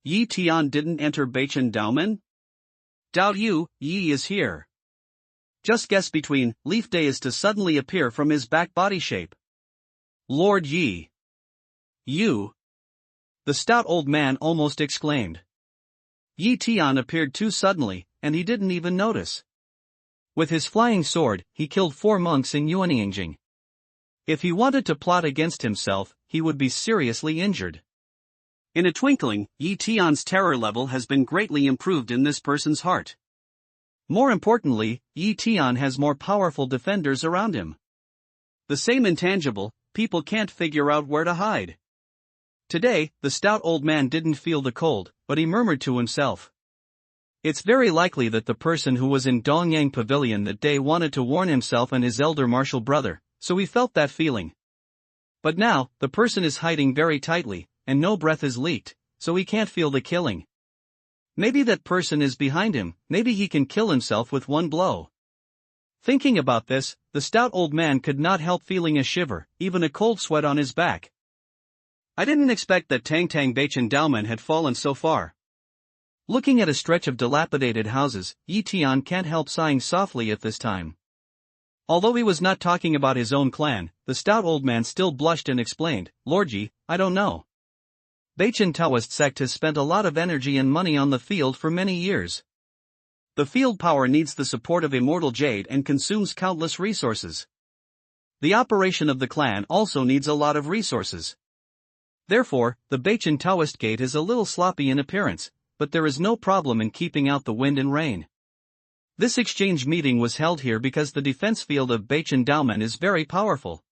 S1: Yi Tian didn't enter Beichen Daomen? Doubt you, Yi is here. Just guess between, Leaf Day is to suddenly appear from his back body shape. Lord Yi. You? The stout old man almost exclaimed. Yi Tian appeared too suddenly, and he didn't even notice. With his flying sword, he killed 4 monks in Yuanyingjing. If he wanted to plot against himself, he would be seriously injured. In a twinkling, Yi Tian's terror level has been greatly improved in this person's heart. More importantly, Yi Tian has more powerful defenders around him. The same intangible, people can't figure out where to hide. Today, the stout old man didn't feel the cold, but he murmured to himself. It's very likely that the person who was in Dongyang Pavilion that day wanted to warn himself and his elder martial brother, so he felt that feeling. But now, the person is hiding very tightly, and no breath is leaked, so he can't feel the killing. Maybe that person is behind him, maybe he can kill himself with one blow. Thinking about this, the stout old man could not help feeling a shiver, even a cold sweat on his back. I didn't expect that Tang Beichen Daomen had fallen so far. Looking at a stretch of dilapidated houses, Yi Tian can't help sighing softly at this time. Although he was not talking about his own clan, the stout old man still blushed and explained, Lord Yi, I don't know. Beichen Taoist sect has spent a lot of energy and money on the field for many years. The field power needs the support of immortal jade and consumes countless resources. The operation of the clan also needs a lot of resources. Therefore, the Bachan Taoist gate is a little sloppy in appearance, but there is no problem in keeping out the wind and rain. This exchange meeting was held here because the defense field of Bachan Daomen is very powerful.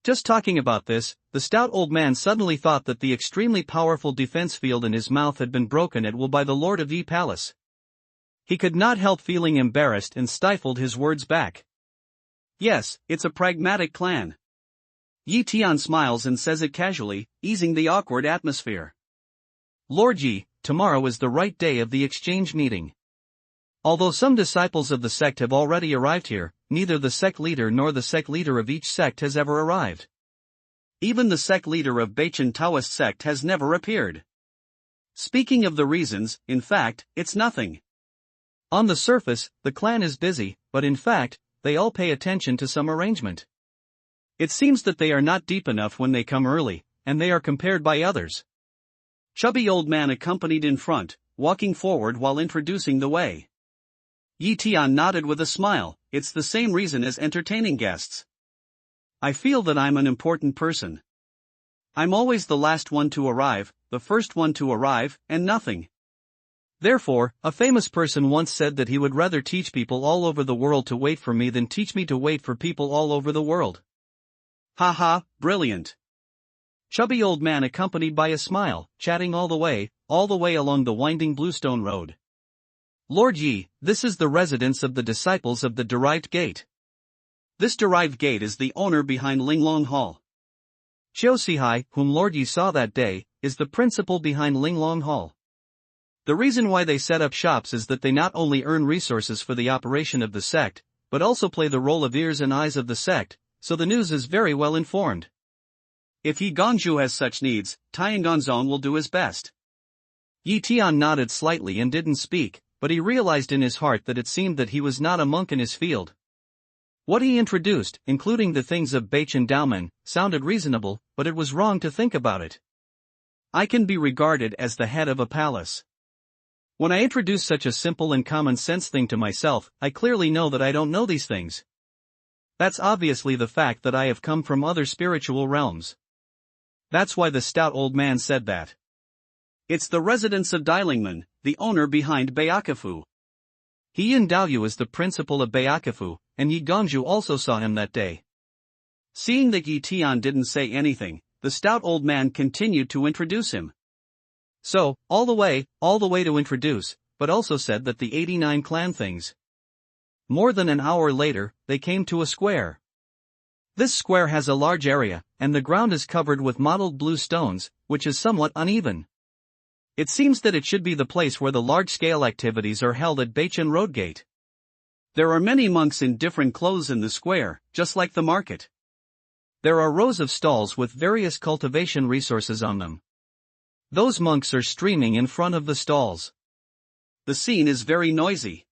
S1: Just talking about this, the stout old man suddenly thought that the extremely powerful defense field in his mouth had been broken at will by the Lord of Yi Palace. He could not help feeling embarrassed and stifled his words back. Yes, it's a pragmatic clan. Yi Tian smiles and says it casually, easing the awkward atmosphere. Lord Yi, tomorrow is the right day of the exchange meeting. Although some disciples of the sect have already arrived here, neither the sect leader nor the sect leader of each sect has ever arrived. Even the sect leader of Bachan Taoist sect has never appeared. Speaking of the reasons, in fact, it's nothing. On the surface, the clan is busy, but in fact, they all pay attention to some arrangement. It seems that they are not deep enough when they come early, and they are compared by others. Chubby old man accompanied in front, walking forward while introducing the way. Yi Tian nodded with a smile. It's the same reason as entertaining guests. I feel that I'm an important person. I'm always the last one to arrive, the first one to arrive, and nothing. Therefore, a famous person once said that he would rather teach people all over the world to wait for me than teach me to wait for people all over the world. Haha, brilliant. Chubby old man accompanied by a smile, chatting all the way along the winding bluestone road. Lord Yi, this is the residence of the disciples of the Derived Gate. This Derived Gate is the owner behind Linglong Hall. Xiao Sihai, whom Lord Yi saw that day, is the principal behind Linglong Hall. The reason why they set up shops is that they not only earn resources for the operation of the sect, but also play the role of ears and eyes of the sect, so the news is very well informed. If Yi Gongzhu has such needs, Tian Gongzong will do his best. Yi Tian nodded slightly and didn't speak, but he realized in his heart that it seemed that he was not a monk in his field. What he introduced, including the things of Bachan Daomen, sounded reasonable, but it was wrong to think about it. I can be regarded as the head of a palace. When I introduce such a simple and common sense thing to myself, I clearly know that I don't know these things. That's obviously the fact that I have come from other spiritual realms. That's why the stout old man said that. It's the residence of Dailingman, the owner behind Byakufu. He Yin Daoyu is the principal of Byakufu, and Yi Gongzhu also saw him that day. Seeing that Yi Tian didn't say anything, the stout old man continued to introduce him. So, all the way to introduce, but also said that the 89 clan things. More than an hour later, they came to a square. This square has a large area, and the ground is covered with mottled blue stones, which is somewhat uneven. It seems that it should be the place where the large-scale activities are held at Bachan Road Gate. There are many monks in different clothes in the square, just like the market. There are rows of stalls with various cultivation resources on them. Those monks are streaming in front of the stalls. The scene is very noisy.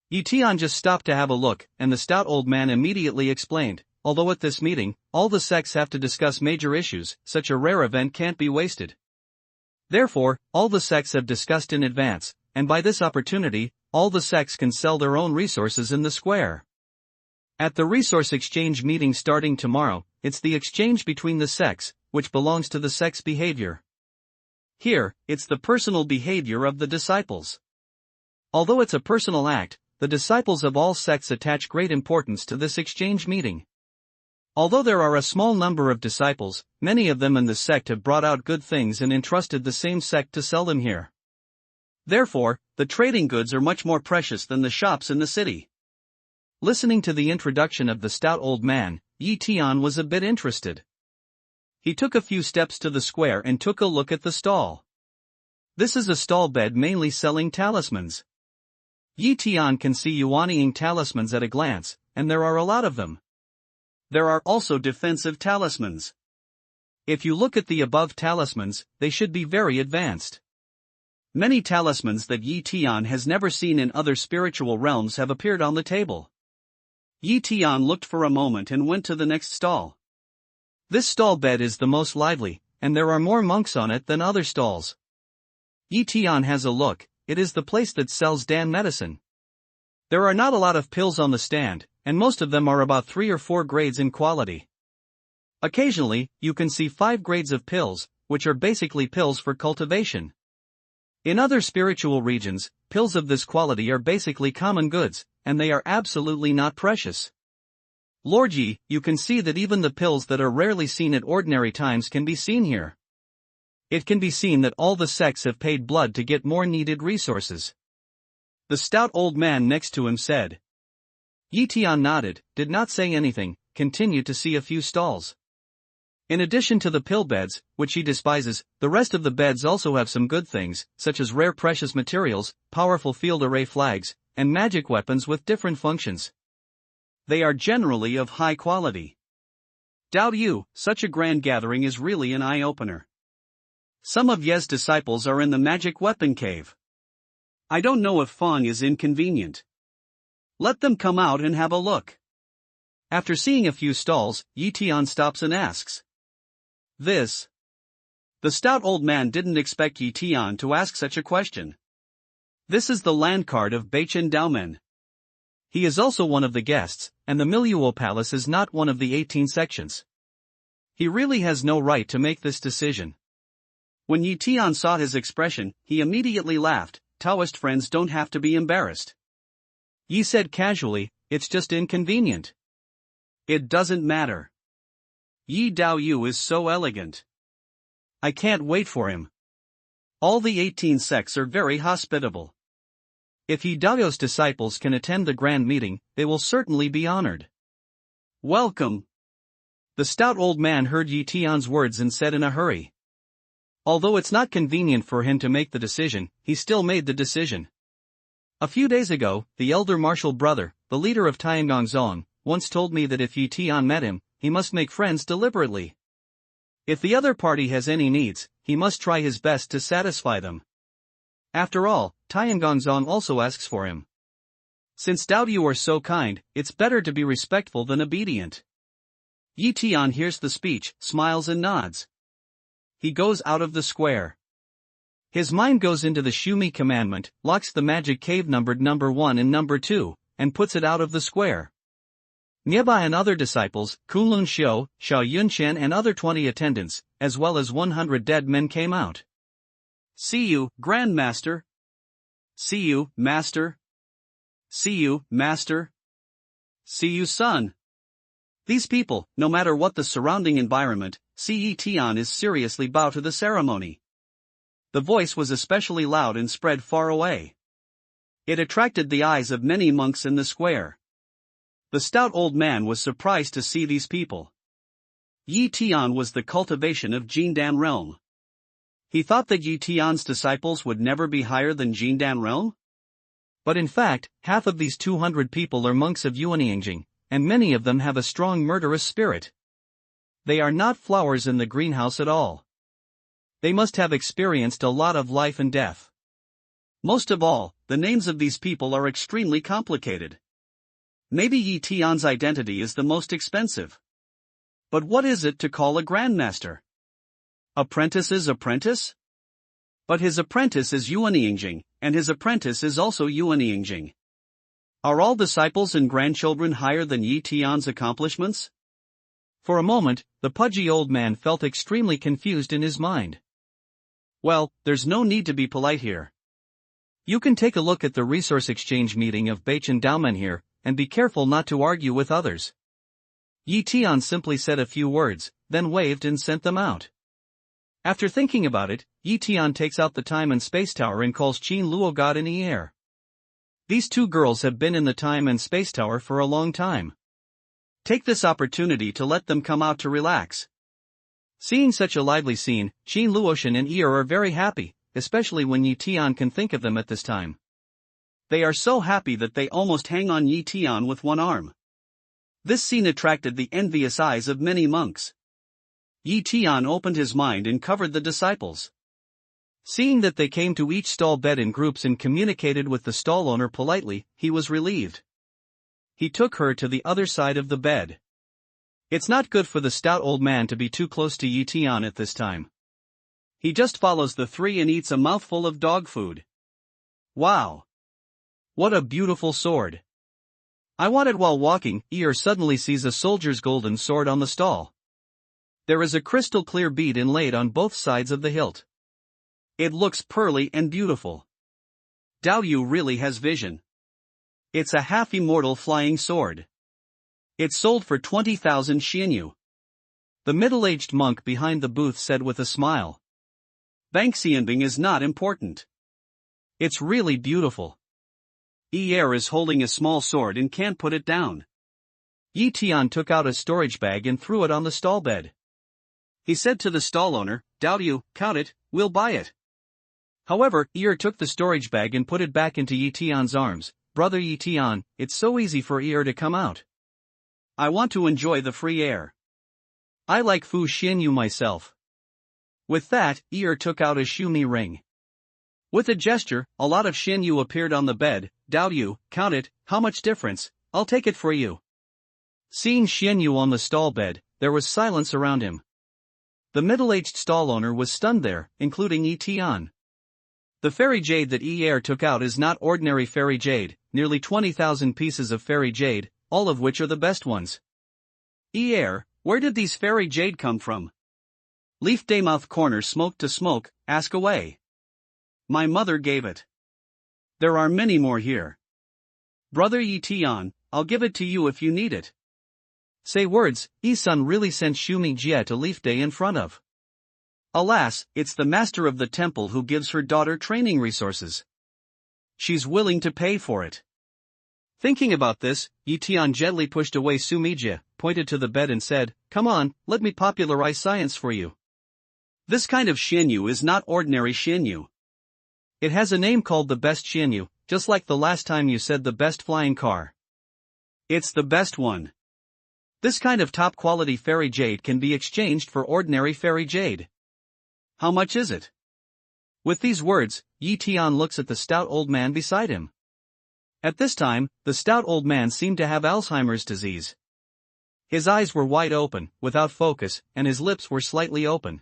S1: Yi Tian just stopped to have a look, and the stout old man immediately explained, although at this meeting, all the sects have to discuss major issues, such a rare event can't be wasted. Therefore, all the sects have discussed in advance, and by this opportunity, all the sects can sell their own resources in the square. At the resource exchange meeting starting tomorrow, it's the exchange between the sects, which belongs to the sect's behavior. Here, it's the personal behavior of the disciples. Although it's a personal act, the disciples of all sects attach great importance to this exchange meeting. Although there are a small number of disciples, many of them in the sect have brought out good things and entrusted the same sect to sell them here. Therefore, the trading goods are much more precious than the shops in the city. Listening to the introduction of the stout old man, Yi Tian was a bit interested. He took a few steps to the square and took a look at the stall. This is a stall bed mainly selling talismans. Yi Tian can see yuanying talismans at a glance, and there are a lot of them. There are also defensive talismans. If you look at the above talismans, they should be very advanced. Many talismans that Yi Tian has never seen in other spiritual realms have appeared on the table. Yi Tian looked for a moment and went to the next stall. This stall bed is the most lively, and there are more monks on it than other stalls. Yi Tian has a look. It is the place that sells Dan medicine. There are not a lot of pills on the stand, and most of them are about 3 or 4 grades in quality. Occasionally, you can see 5 grades of pills, which are basically pills for cultivation. In other spiritual regions, pills of this quality are basically common goods, and they are absolutely not precious. Lord Yi, you can see that even the pills that are rarely seen at ordinary times can be seen here. It can be seen that all the sects have paid blood to get more needed resources. The stout old man next to him said. Yi Tian nodded, did not say anything, continued to see a few stalls. In addition to the pill beds, which he despises, the rest of the beds also have some good things, such as rare precious materials, powerful field array flags, and magic weapons with different functions. They are generally of high quality. Doubt you, such a grand gathering is really an eye-opener. Some of Ye's disciples are in the magic weapon cave. I don't know if Feng is inconvenient. Let them come out and have a look. After seeing a few stalls, Yi Tian stops and asks. This. The stout old man didn't expect Yi Tian to ask such a question. This is the land card of Beichen Daomen. He is also one of the guests, and the Miluo Palace is not one of the 18 sections. He really has no right to make this decision. When Yi Tian saw his expression, he immediately laughed. Taoist friends don't have to be embarrassed. Yi said casually, it's just inconvenient. It doesn't matter. Yi Daoyu is so elegant. I can't wait for him. All the 18 sects are very hospitable. If Yi Daoyu's disciples can attend the grand meeting, they will certainly be honored. Welcome. The stout old man heard Yi Tian's words and said in a hurry. Although it's not convenient for him to make the decision, he still made the decision. A few days ago, the elder martial brother, the leader of Tiangongzong, once told me that if Yi Tian met him, he must make friends deliberately. If the other party has any needs, he must try his best to satisfy them. After all, Tiangongzong also asks for him. Since Daoyu are so kind, it's better to be respectful than obedient. Yi Tian hears the speech, smiles and nods. He goes out of the square. His mind goes into the Shumi commandment, locks the magic cave numbered number 1 and number 2, and puts it out of the square. Nearby and other disciples, Kunlun Xiu, Xiao Yunchen and other 20 attendants, as well as 100 dead men came out. See you, Grand Master. See you, Master. See you, Master. See you, son. These people, no matter what the surrounding environment, Yi Tian is seriously bow to the ceremony. The voice was especially loud and spread far away. It attracted the eyes of many monks in the square. The stout old man was surprised to see these people. Yi Tian was the cultivation of Jindan realm. He thought that Yi Tian's disciples would never be higher than Jindan realm? But in fact, half of these 200 people are monks of Yuanyingjing, and many of them have a strong murderous spirit. They are not flowers in the greenhouse at all. They must have experienced a lot of life and death. Most of all, the names of these people are extremely complicated. Maybe Yi Tian's identity is the most expensive. But what is it to call a grandmaster? Apprentice's apprentice? But his apprentice is Yuanyingjing, and his apprentice is also Yuanyingjing. Are all disciples and grandchildren higher than Yi Tian's accomplishments? For a moment, the pudgy old man felt extremely confused in his mind. Well, there's no need to be polite here. You can take a look at the resource exchange meeting of Beichen Daomen here, and be careful not to argue with others. Yi Tian simply said a few words, then waved and sent them out. After thinking about it, Yi Tian takes out the time and space tower and calls Qin Luo God in the air. These two girls have been in the time and space tower for a long time. Take this opportunity to let them come out to relax. Seeing such a lively scene, Qin Luoshan and Ear are very happy, especially when Yi Tian can think of them at this time. They are so happy that they almost hang on Yi Tian with one arm. This scene attracted the envious eyes of many monks. Yi Tian opened his mind and covered the disciples. Seeing that they came to each stall bed in groups and communicated with the stall owner politely, he was relieved. He took her to the other side of the bed. It's not good for the stout old man to be too close to Yi Tian at this time. He just follows the three and eats a mouthful of dog food. Wow! What a beautiful sword! I want it. While walking, Ear suddenly sees a soldier's golden sword on the stall. There is a crystal clear bead inlaid on both sides of the hilt. It looks pearly and beautiful. Dao Yu really has vision. It's a half-immortal flying sword. It sold for 20,000 xianyu. The middle-aged monk behind the booth said with a smile. Bangxianbing is not important. It's really beautiful. Er is holding a small sword and can't put it down. Yi Tian took out a storage bag and threw it on the stall bed. He said to the stall owner, Dao Yu, count it, we'll buy it. However, Er took the storage bag and put it back into Yi Tian's arms. Brother Yi Tian, it's so easy for Er to come out. I want to enjoy the free air. I like Fu Xianyu myself. With that, Er took out a Shumi ring. With a gesture, a lot of Xianyu appeared on the bed. Dao Yu, count it, how much difference, I'll take it for you. Seeing Xianyu on the stall bed, there was silence around him. The middle-aged stall owner was stunned there, including Yi Tian. The fairy jade that Er took out is not ordinary fairy jade, nearly 20,000 pieces of fairy jade, all of which are the best ones. Er, where did these fairy jade come from? Leaf Daymouth Corner smoked to smoke, ask away. My mother gave it. There are many more here. Brother Yi Tian, I'll give it to you if you need it. Say words, Yi-sun really sent Shumi Jie to Leaf Day in front of. Alas, it's the master of the temple who gives her daughter training resources. She's willing to pay for it. Thinking about this, Yi Tian gently pushed away Sumijie, pointed to the bed and said, Come on, let me popularize science for you. This kind of Xianyu is not ordinary Xianyu. It has a name called the best Xianyu, just like the last time you said the best flying car. It's the best one. This kind of top-quality fairy jade can be exchanged for ordinary fairy jade. How much is it? With these words, Yi Tian looks at the stout old man beside him. At this time, the stout old man seemed to have Alzheimer's disease. His eyes were wide open, without focus, and his lips were slightly open.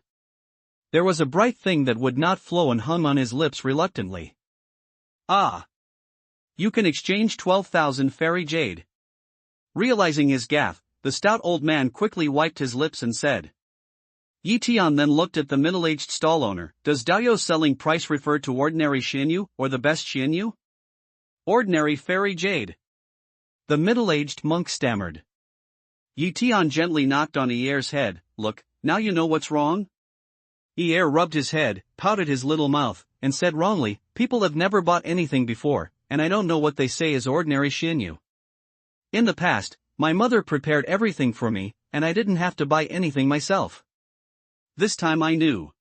S1: There was a bright thing that would not flow and hung on his lips reluctantly. Ah! You can exchange 12,000 fairy jade. Realizing his gaffe, the stout old man quickly wiped his lips and said. Yi Tian then looked at the middle-aged stall owner. Does Daoyu's selling price refer to ordinary Xianyu, or the best Xianyu? Ordinary fairy jade. The middle-aged monk stammered. Yi Tian gently knocked on Er's head. Look, now you know what's wrong? Er rubbed his head, pouted his little mouth, and said wrongly, people have never bought anything before, and I don't know what they say is ordinary Xianyu. In the past, my mother prepared everything for me, and I didn't have to buy anything myself. This time I knew.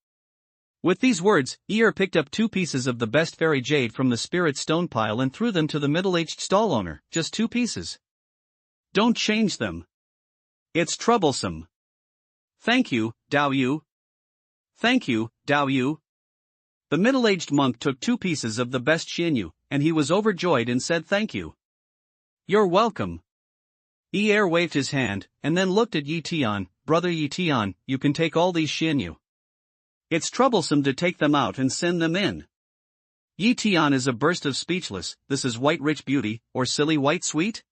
S1: With these words, Er picked up 2 pieces of the best fairy jade from the spirit stone pile and threw them to the middle-aged stall owner. Just 2 pieces. Don't change them. It's troublesome. Thank you, Dao Yu. Thank you, Dao Yu. The middle-aged monk took 2 pieces of the best Xianyu, and he was overjoyed and said thank you. You're welcome. Er waved his hand, and then looked at Yi Tian. Brother Yi Tian, you can take all these Xianyu. It's troublesome to take them out and send them in. Yi Tian is a burst of speechless. This is white rich beauty, or silly white sweet?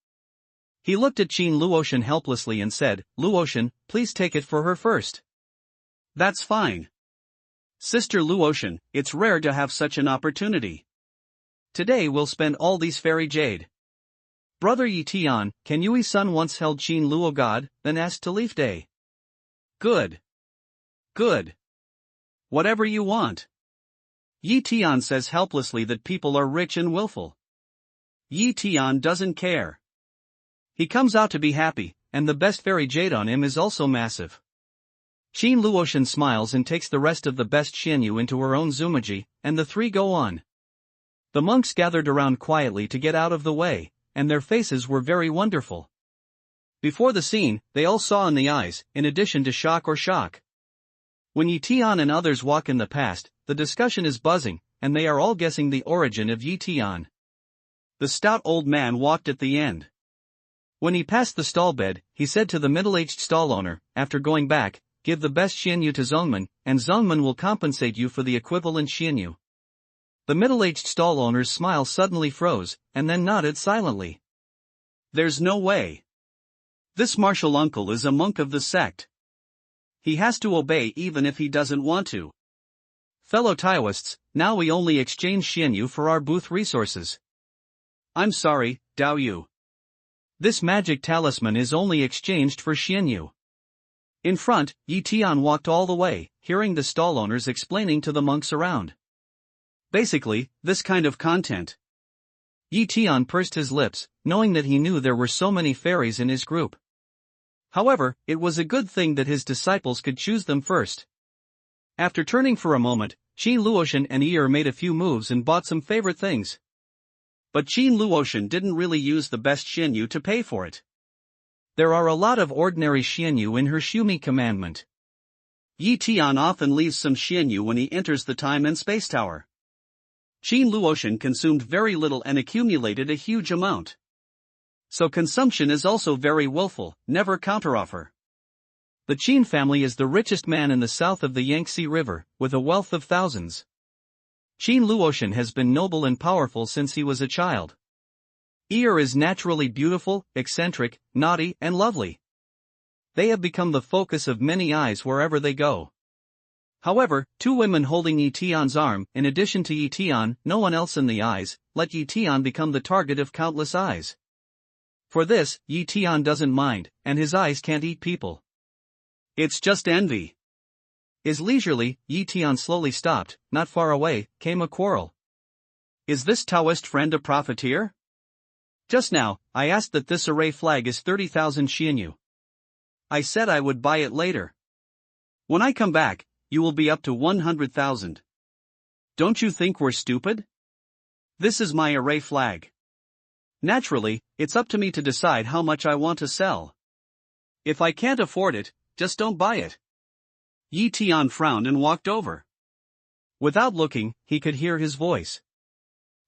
S1: He looked at Qin Luotian helplessly and said, Luotian, please take it for her first. That's fine. Sister Luotian, it's rare to have such an opportunity. Today we'll spend all these fairy jade. Brother Yi Tian, can Yui-sun once held Qin Luo God, then asked to Leaf Day? Good. Good. Whatever you want. Yi Tian says helplessly that people are rich and willful. Yi Tian doesn't care. He comes out to be happy, and the best fairy jade on him is also massive. Qin Luotian smiles and takes the rest of the best Xianyu into her own Zumaji, and the 3 go on. The monks gathered around quietly to get out of the way, and their faces were very wonderful. Before the scene, they all saw in the eyes, in addition to shock or shock. When Yi Tian and others walk in the past, the discussion is buzzing, and they are all guessing the origin of Yi Tian. The stout old man walked at the end. When he passed the stall bed, he said to the middle-aged stall owner, after going back, give the best Xianyu to Zongman, and Zongman will compensate you for the equivalent Xianyu. The middle-aged stall owner's smile suddenly froze, and then nodded silently. There's no way. This martial uncle is a monk of the sect. He has to obey even if he doesn't want to. Fellow Taoists, now we only exchange Xianyu for our booth resources. I'm sorry, Dao Yu. This magic talisman is only exchanged for Xianyu. In front, Yi Tian walked all the way, hearing the stall owners explaining to the monks around. Basically, this kind of content. Yi Tian pursed his lips, knowing that he knew there were so many fairies in his group. However, it was a good thing that his disciples could choose them first. After turning for a moment, Qin Luoshan and Yi made a few moves and bought some favorite things. But Qin Luoshan didn't really use the best Xianyu to pay for it. There are a lot of ordinary Xianyu in her Xumi commandment. Yi Tian often leaves some Xianyu when he enters the time and space tower. Qin Luoshan consumed very little and accumulated a huge amount. So consumption is also very willful, never counteroffer. The Qin family is the richest man in the south of the Yangtze River, with a wealth of thousands. Qin Luoshan has been noble and powerful since he was a child. Yi is naturally beautiful, eccentric, naughty, and lovely. They have become the focus of many eyes wherever they go. However, two women holding Yi Tian's arm, in addition to Yi Tian, no one else in the eyes, let Yi Tian become the target of countless eyes. For this, Yi Tian doesn't mind, and his eyes can't eat people. It's just envy. Is leisurely, Yi Tian slowly stopped. Not far away came a quarrel. Is this Taoist friend a profiteer? Just now, I asked that this array flag is 30,000 Xianyu. I said I would buy it later. When I come back, you will be up to 100,000. Don't you think we're stupid? This is my array flag. Naturally, it's up to me to decide how much I want to sell. If I can't afford it, just don't buy it. Yi Tian frowned and walked over. Without looking, he could hear his voice.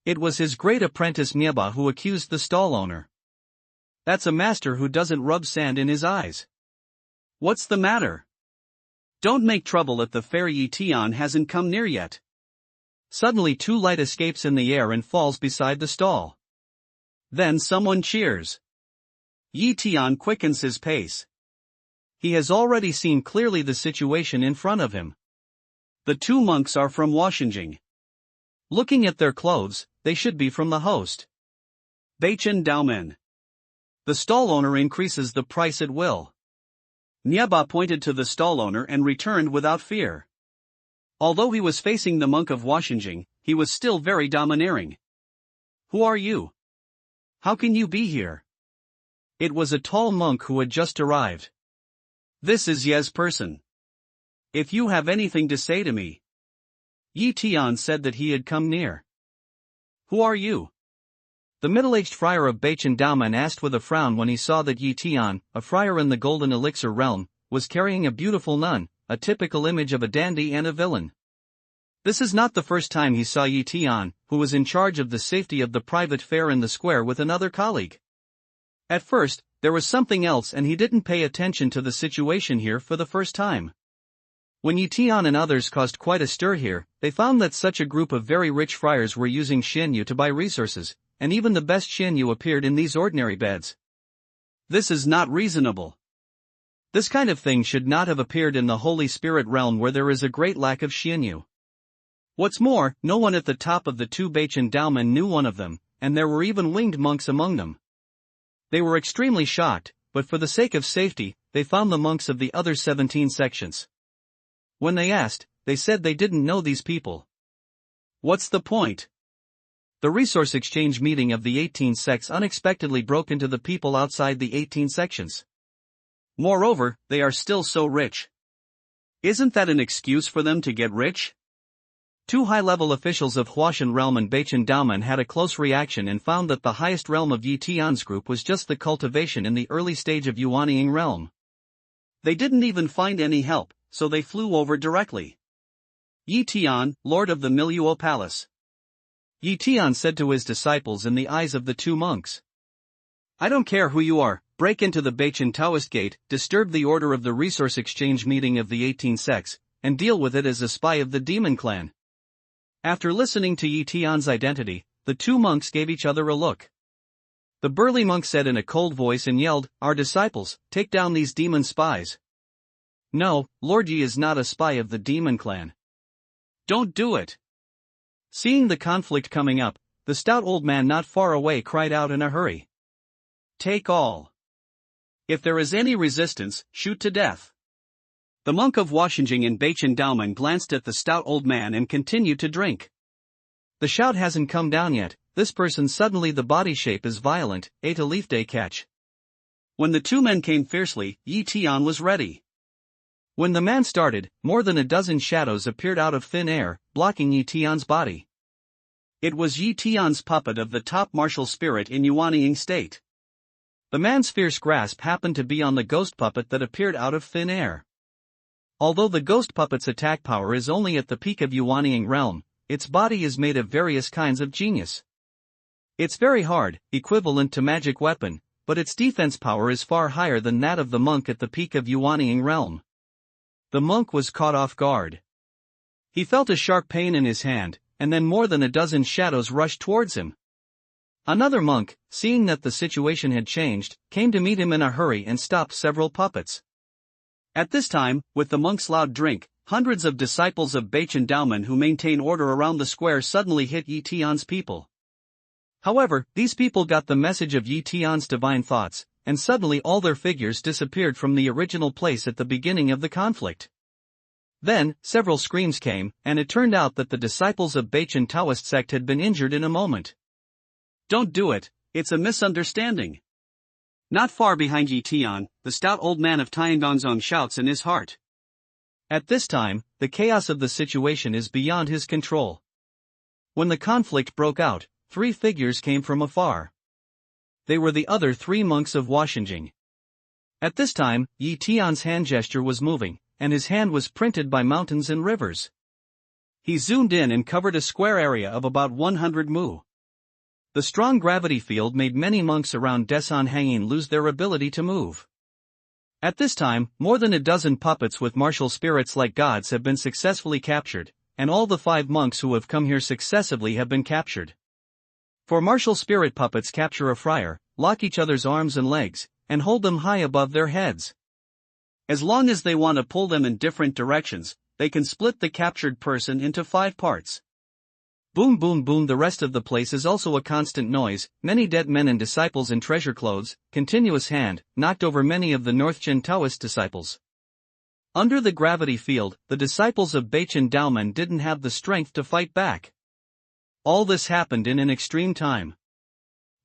S1: It was his great apprentice Nieba who accused the stall owner. That's a master who doesn't rub sand in his eyes. What's the matter? Don't make trouble if the fair Yi Tian hasn't come near yet. Suddenly two light escapes in the air and falls beside the stall. Then someone cheers. Yi Tian quickens his pace. He has already seen clearly the situation in front of him. The two monks are from Washinjing. Looking at their clothes, they should be from the host. Beichen Daomen. The stall owner increases the price at will. Nieba pointed to the stall owner and returned without fear. Although he was facing the monk of Washinjing, he was still very domineering. Who are you? How can you be here? It was a tall monk who had just arrived. This is Ye's person. If you have anything to say to me. Yi Tian said that he had come near. Who are you? The middle-aged friar of Beichen Daomen asked with a frown when he saw that Yi Tian, a friar in the Golden Elixir realm, was carrying a beautiful nun, a typical image of a dandy and a villain. This is not the first time he saw Yi Tian, who was in charge of the safety of the private fair in the square with another colleague. At first, there was something else and he didn't pay attention to the situation here for the first time. When Yi Tian and others caused quite a stir here, they found that such a group of very rich friars were using Xianyu to buy resources, and even the best Xianyu appeared in these ordinary beds. This is not reasonable. This kind of thing should not have appeared in the Holy Spirit realm where there is a great lack of Xianyu. What's more, no one at the top of the two Beichen Daomen knew one of them, and there were even winged monks among them. They were extremely shocked, but for the sake of safety, they found the monks of the other 17 sections. When they asked, they said they didn't know these people. What's the point? The resource exchange meeting of the 18 sects unexpectedly broke into the people outside the 18 sections. Moreover, they are still so rich. Isn't that an excuse for them to get rich? Two high-level officials of Huashan realm and Beichen Daomen had a close reaction and found that the highest realm of Yi Tian's group was just the cultivation in the early stage of Yuanying realm. They didn't even find any help, so they flew over directly. Yi Tian, Lord of the Miluo Palace. Yi Tian said to his disciples in the eyes of the two monks. I don't care who you are, break into the Beichen Taoist gate, disturb the order of the resource exchange meeting of the 18 sects, and deal with it as a spy of the demon clan. After listening to Yi Tian's identity, the two monks gave each other a look. The burly monk said in a cold voice and yelled, Our disciples, take down these demon spies. No, Lord Yi is not a spy of the demon clan. Don't do it. Seeing the conflict coming up, the stout old man not far away cried out in a hurry. Take all. If there is any resistance, shoot to death. The monk of Washington in Baichen Daomen glanced at the stout old man and continued to drink. The shout hasn't come down yet. This person suddenly the body shape is violent, ate a leaf day catch. When the two men came fiercely, Yi Tian was ready. When the man started, more than a dozen shadows appeared out of thin air, blocking Yi Tian's body. It was Yi Tian's puppet of the top martial spirit in Yuanying state. The man's fierce grasp happened to be on the ghost puppet that appeared out of thin air. Although the ghost puppet's attack power is only at the peak of Yuanying realm, its body is made of various kinds of genius. It's very hard, equivalent to magic weapon, but its defense power is far higher than that of the monk at the peak of Yuanying realm. The monk was caught off guard. He felt a sharp pain in his hand, and then more than a dozen shadows rushed towards him. Another monk, seeing that the situation had changed, came to meet him in a hurry and stopped several puppets. At this time, with the monk's loud drink, hundreds of disciples of Baichen Daomen who maintain order around the square suddenly hit Yi Tian's people. However, these people got the message of Yi Tian's divine thoughts, and suddenly all their figures disappeared from the original place at the beginning of the conflict. Then, several screams came, and it turned out that the disciples of Baichen Taoist sect had been injured in a moment. Don't do it, it's a misunderstanding. Not far behind Yi Tian, the stout old man of Tiangongzong shouts in his heart. At this time, the chaos of the situation is beyond his control. When the conflict broke out, 3 figures came from afar. They were the other 3 monks of Washington. At this time, Yi Tian's hand gesture was moving, and his hand was printed by mountains and rivers. He zoomed in and covered a square area of about 100 mu. The strong gravity field made many monks around Desan Hanging lose their ability to move. At this time, more than a dozen puppets with martial spirits like gods have been successfully captured, and all the 5 monks who have come here successively have been captured. For martial spirit puppets capture a friar, lock each other's arms and legs, and hold them high above their heads. As long as they want to pull them in different directions, they can split the captured person into 5 parts. Boom boom boom. The rest of the place is also a constant noise, many dead men and disciples in treasure clothes, continuous hand, knocked over many of the Northchen Taoist disciples. Under the gravity field, the disciples of Baichen Daomen didn't have the strength to fight back. All this happened in an extreme time.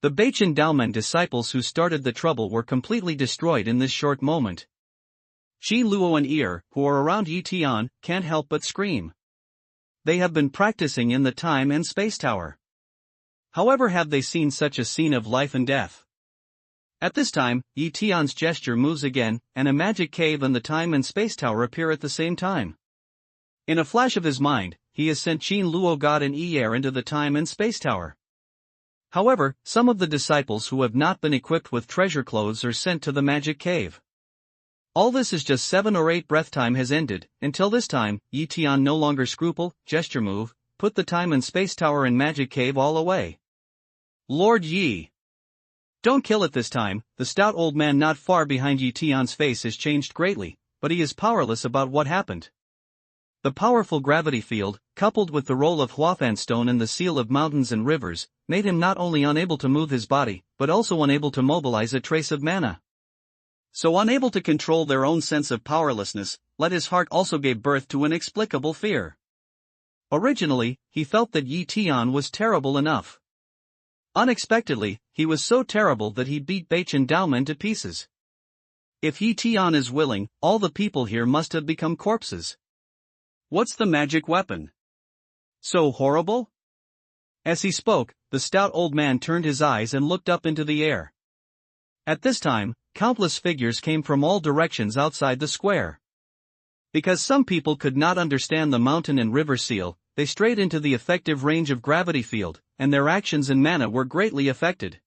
S1: The Baichen Daomen disciples who started the trouble were completely destroyed in this short moment. Qi Luo and Er, who are around Yi Tian, can't help but scream. They have been practicing in the time and space tower. However, have they seen such a scene of life and death? At this time, Yi Tian's gesture moves again, and a magic cave and the time and space tower appear at the same time. In a flash of his mind, he has sent Qin Luo God and Er into the time and space tower. However, some of the disciples who have not been equipped with treasure clothes are sent to the magic cave. All this is just 7 or 8 breath time has ended. Until this time, Yi Tian no longer scruple, gesture move, put the time and space tower and magic cave all away. Lord Yi! Don't kill it this time. The stout old man not far behind Yi Tian's face has changed greatly, but he is powerless about what happened. The powerful gravity field, coupled with the roll of Huafan stone and the seal of mountains and rivers, made him not only unable to move his body, but also unable to mobilize a trace of mana. So unable to control their own sense of powerlessness, his heart also gave birth to inexplicable fear. Originally, he felt that Yi Tian was terrible enough. Unexpectedly, he was so terrible that he beat Baichen Daomen to pieces. If Yi Tian is willing, all the people here must have become corpses. What's the magic weapon? So horrible? As he spoke, the stout old man turned his eyes and looked up into the air. At this time, countless figures came from all directions outside the square. Because some people could not understand the mountain and river seal, they strayed into the effective range of gravity field, and their actions and mana were greatly affected.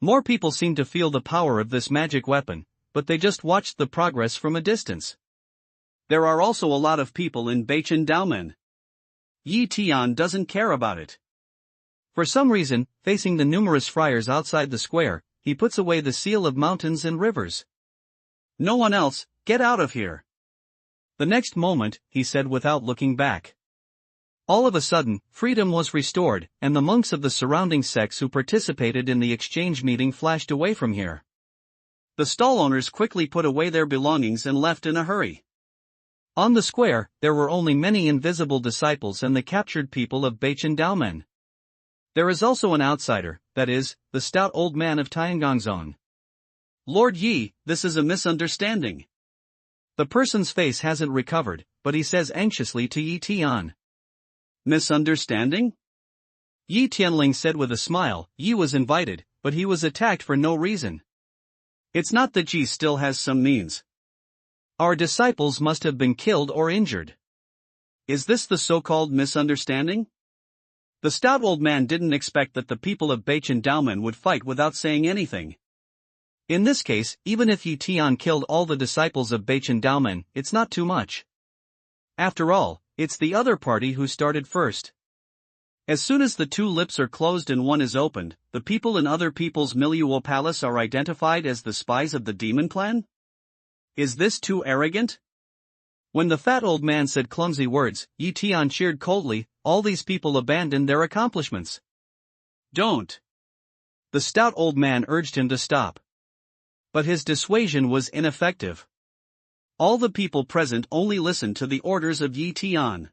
S1: More people seemed to feel the power of this magic weapon, but they just watched the progress from a distance. There are also a lot of people in Baichen Daomen. Yi Tian doesn't care about it. For some reason, facing the numerous friars outside the square, he puts away the seal of mountains and rivers. No one else, get out of here. The next moment, he said without looking back. All of a sudden, freedom was restored, and the monks of the surrounding sects who participated in the exchange meeting flashed away from here. The stall owners quickly put away their belongings and left in a hurry. On the square, there were only many invisible disciples and the captured people of Beichen Daomen. There is also an outsider, that is, the stout old man of Tiangongzong. Lord Yi, this is a misunderstanding. The person's face hasn't recovered, but he says anxiously to Yi Tian. Misunderstanding? Yi Tianling said with a smile. Yi was invited, but he was attacked for no reason. It's not that Yi still has some means. Our disciples must have been killed or injured. Is this the so-called misunderstanding? The stout old man didn't expect that the people of Beichen Daomen would fight without saying anything. In this case, even if Yi Tian killed all the disciples of Beichen Daomen, it's not too much. After all, it's the other party who started first. As soon as the two lips are closed and one is opened, the people in other people's milieu palace are identified as the spies of the demon clan? Is this too arrogant? When the fat old man said clumsy words, Yi Tian cheered coldly. All these people abandoned their accomplishments. Don't. The stout old man urged him to stop. But his dissuasion was ineffective. All the people present only listened to the orders of Yi Tian.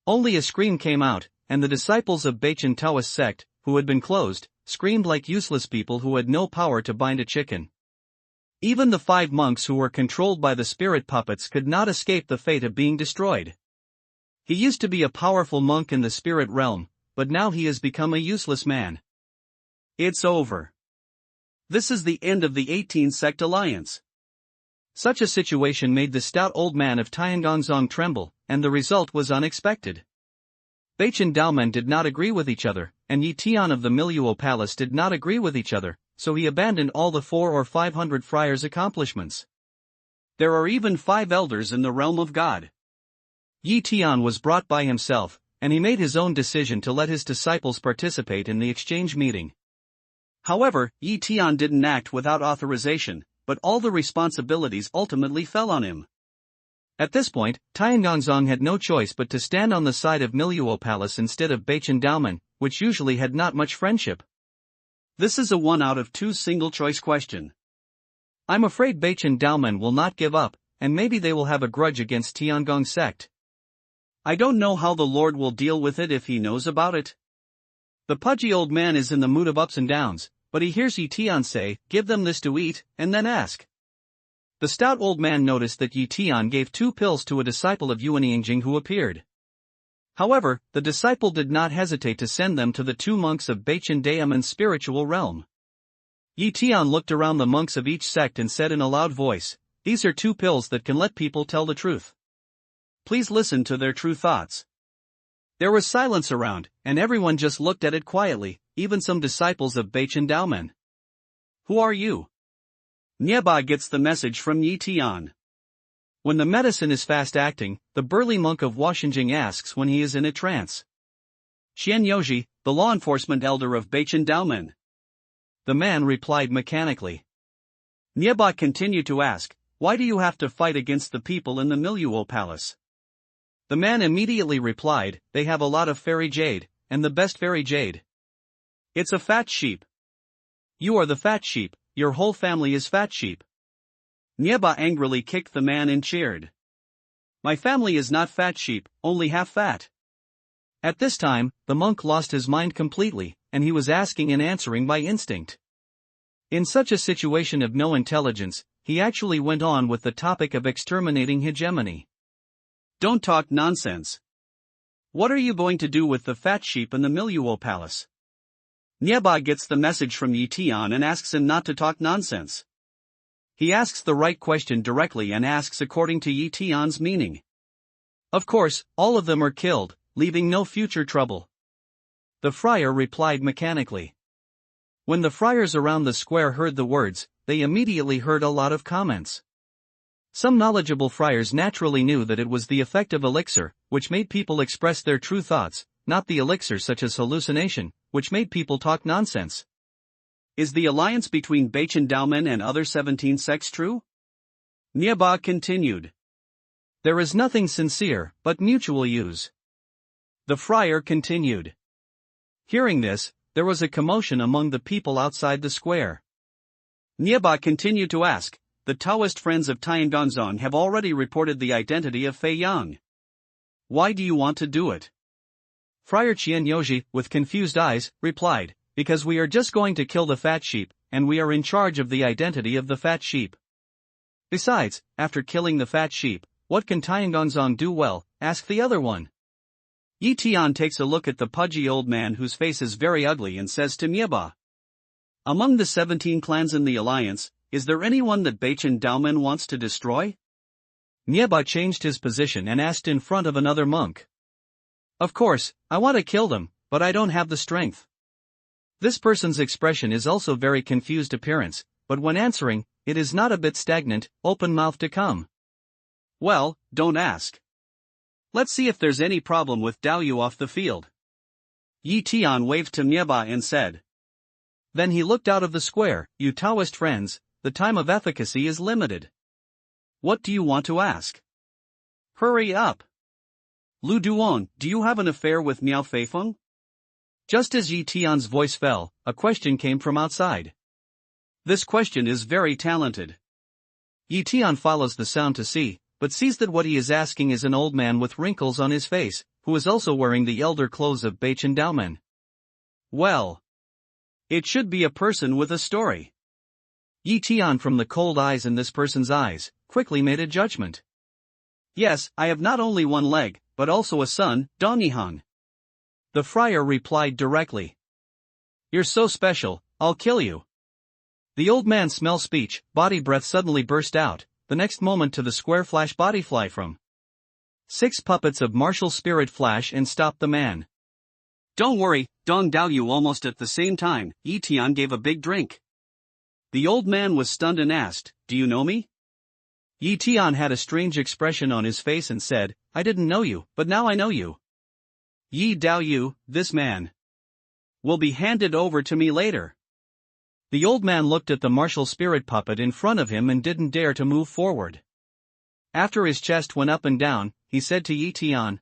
S1: Only a scream came out, and the disciples of Beichen Taoist sect, who had been closed, screamed like useless people who had no power to bind a chicken. Even the 5 monks who were controlled by the spirit puppets could not escape the fate of being destroyed. He used to be a powerful monk in the spirit realm, but now he has become a useless man. It's over. This is the end of the 18-sect alliance. Such a situation made the stout old man of Tiangongzong tremble, and the result was unexpected. Beichen Daomen did not agree with each other, and Yi Tian of the milieu palace did not agree with each other, so he abandoned all the 400 or 500 friars' accomplishments. There are even 5 elders in the realm of God. Yi Tian was brought by himself, and he made his own decision to let his disciples participate in the exchange meeting. However, Yi Tian didn't act without authorization, but all the responsibilities ultimately fell on him. At this point, Tiangongzong had no choice but to stand on the side of milieu palace instead of Beichen Daomen, which usually had not much friendship. This is a 1 out of 2 single-choice question. I'm afraid Beichen Daomen will not give up, and maybe they will have a grudge against Tiangong sect. I don't know how the Lord will deal with it if he knows about it. The pudgy old man is in the mood of ups and downs, but he hears Yi Tian say, "Give them this to eat, and then ask." The stout old man noticed that Yi Tian gave 2 pills to a disciple of Yuanyingjing who appeared. However, the disciple did not hesitate to send them to the 2 monks of Beichen Daomen's spiritual realm. Yi Tian looked around the monks of each sect and said in a loud voice, "These are 2 pills that can let people tell the truth. Please listen to their true thoughts." There was silence around, and everyone just looked at it quietly, even some disciples of Beichen Daomen. "Who are you?" Nieba gets the message from Yi Tian. When the medicine is fast-acting, the burly monk of Washinjing asks when he is in a trance. "Xian Yoji, the law enforcement elder of Beichen Daomen." The man replied mechanically. Nieba continued to ask, "Why do you have to fight against the people in the milieu palace?" The man immediately replied, "They have a lot of fairy jade, and the best fairy jade. It's a fat sheep. You are the fat sheep, your whole family is fat sheep." Nieba angrily kicked the man and cheered. "My family is not fat sheep, only half fat." At this time, the monk lost his mind completely, and he was asking and answering by instinct. In such a situation of no intelligence, he actually went on with the topic of exterminating hegemony. "Don't talk nonsense. What are you going to do with the fat sheep in the milieu palace?" Nieba gets the message from Yi Tian and asks him not to talk nonsense. He asks the right question directly and asks according to Yi Tian's meaning. Of course, all of them are killed, leaving no future trouble. The friar replied mechanically. When the friars around the square heard the words, they immediately heard a lot of comments. Some knowledgeable friars naturally knew that it was the effect of elixir, which made people express their true thoughts, not the elixir such as hallucination, which made people talk nonsense. Is the alliance between Beichen Daomen and other 17 sects true? Nieba continued. There is nothing sincere, but mutual use. The friar continued. Hearing this, there was a commotion among the people outside the square. Nieba continued to ask, the Taoist friends of Tian Gonzong have already reported the identity of Fei Yang. Why do you want to do it? Friar Qianyoji, with confused eyes, replied, because we are just going to kill the fat sheep, and we are in charge of the identity of the fat sheep. Besides, after killing the fat sheep, what can Tian Gonzong do well? Asked the other one. Yi Tian takes a look at the pudgy old man whose face is very ugly and says to Nieba, among the 17 clans in the alliance, is there anyone that Beichen Daomen wants to destroy? Nieba changed his position and asked in front of another monk. Of course, I want to kill them, but I don't have the strength. This person's expression is also very confused appearance, but when answering, it is not a bit stagnant, open-mouthed to come. Well, don't ask. Let's see if there's any problem with Dao Yu off the field. Yi Tian waved to Nieba and said. Then he looked out of the square, you Taoist friends, the time of efficacy is limited. What do you want to ask? Hurry up. Lu Duan, do you have an affair with Miao Feifeng? Just as Yi Tian's voice fell, a question came from outside. This question is very talented. Yi Tian follows the sound to see, but sees that what he is asking is an old man with wrinkles on his face, who is also wearing the elder clothes of Beichen Daomen. Well, it should be a person with a story. Yi Tian, from the cold eyes in this person's eyes, quickly made a judgment. Yes, I have not only one leg, but also a son, Dong Yihang. The friar replied directly. You're so special, I'll kill you. The old man's smell speech, body breath suddenly burst out, the next moment to the square flash body fly from. 6 puppets of martial spirit flash and stop the man. Don't worry, Dong Dao Yu. Almost at the same time, Yi Tian gave a big drink. The old man was stunned and asked, do you know me? Yi Tian had a strange expression on his face and said, I didn't know you, but now I know you. Yi Dao Yu, this man will be handed over to me later. The old man looked at the martial spirit puppet in front of him and didn't dare to move forward. After his chest went up and down, he said to Yi Tian,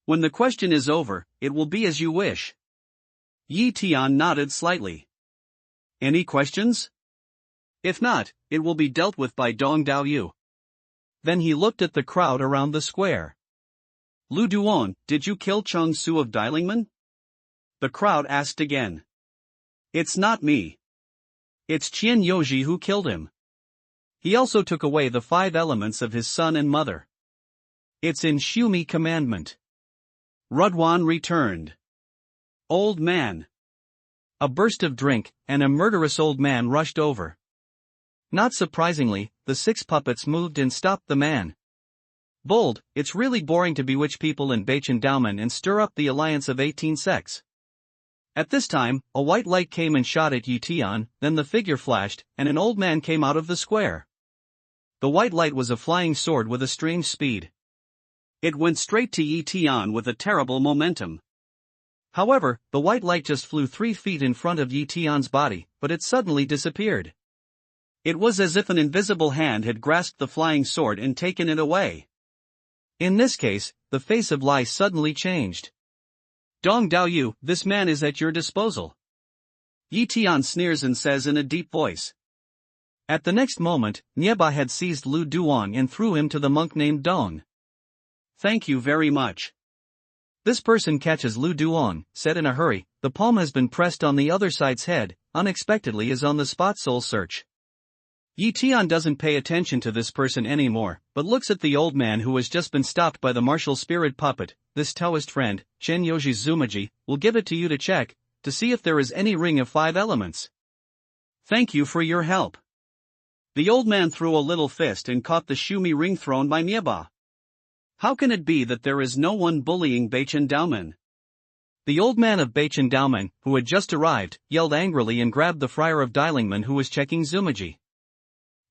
S1: when the question is over, it will be as you wish. Yi Tian nodded slightly. Any questions? If not, it will be dealt with by Dong Dao Yu. Then he looked at the crowd around the square. Lu Duan, did you kill Cheng Su of Dailingmen? The crowd asked again. It's not me. It's Qian Yoji who killed him. He also took away the 5 elements of his son and mother. It's in Shumi commandment. Rudwan returned. Old man. A burst of drink, and a murderous old man rushed over. Not surprisingly, the 6 puppets moved and stopped the man. Bold, it's really boring to bewitch people in Beichen Daomen and stir up the alliance of 18 sects. At this time, a white light came and shot at Yi Tian, then the figure flashed, and an old man came out of the square. The white light was a flying sword with a strange speed. It went straight to Yi Tian with a terrible momentum. However, the white light just flew 3 feet in front of Yi Tian's body, but it suddenly disappeared. It was as if an invisible hand had grasped the flying sword and taken it away. In this case, the face of Lai suddenly changed. Dong Dao Yu, this man is at your disposal. Yi Tian sneers and says in a deep voice. At the next moment, Nieba had seized Lu Duan and threw him to the monk named Dong. Thank you very much. This person catches Lu Duan, said in a hurry, the palm has been pressed on the other side's head, unexpectedly is on the spot soul search. Yi Tian doesn't pay attention to this person anymore, but looks at the old man who has just been stopped by the martial spirit puppet. This Taoist friend, Chen Yoji's Zumaji, will give it to you to check, to see if there is any ring of 5 elements. Thank you for your help. The old man threw a little fist and caught the Shumi ring thrown by Nieba. How can it be that there is no one bullying Beichen Daomen? The old man of Beichen Daomen, who had just arrived, yelled angrily and grabbed the friar of Dailingmen who was checking Zumaji.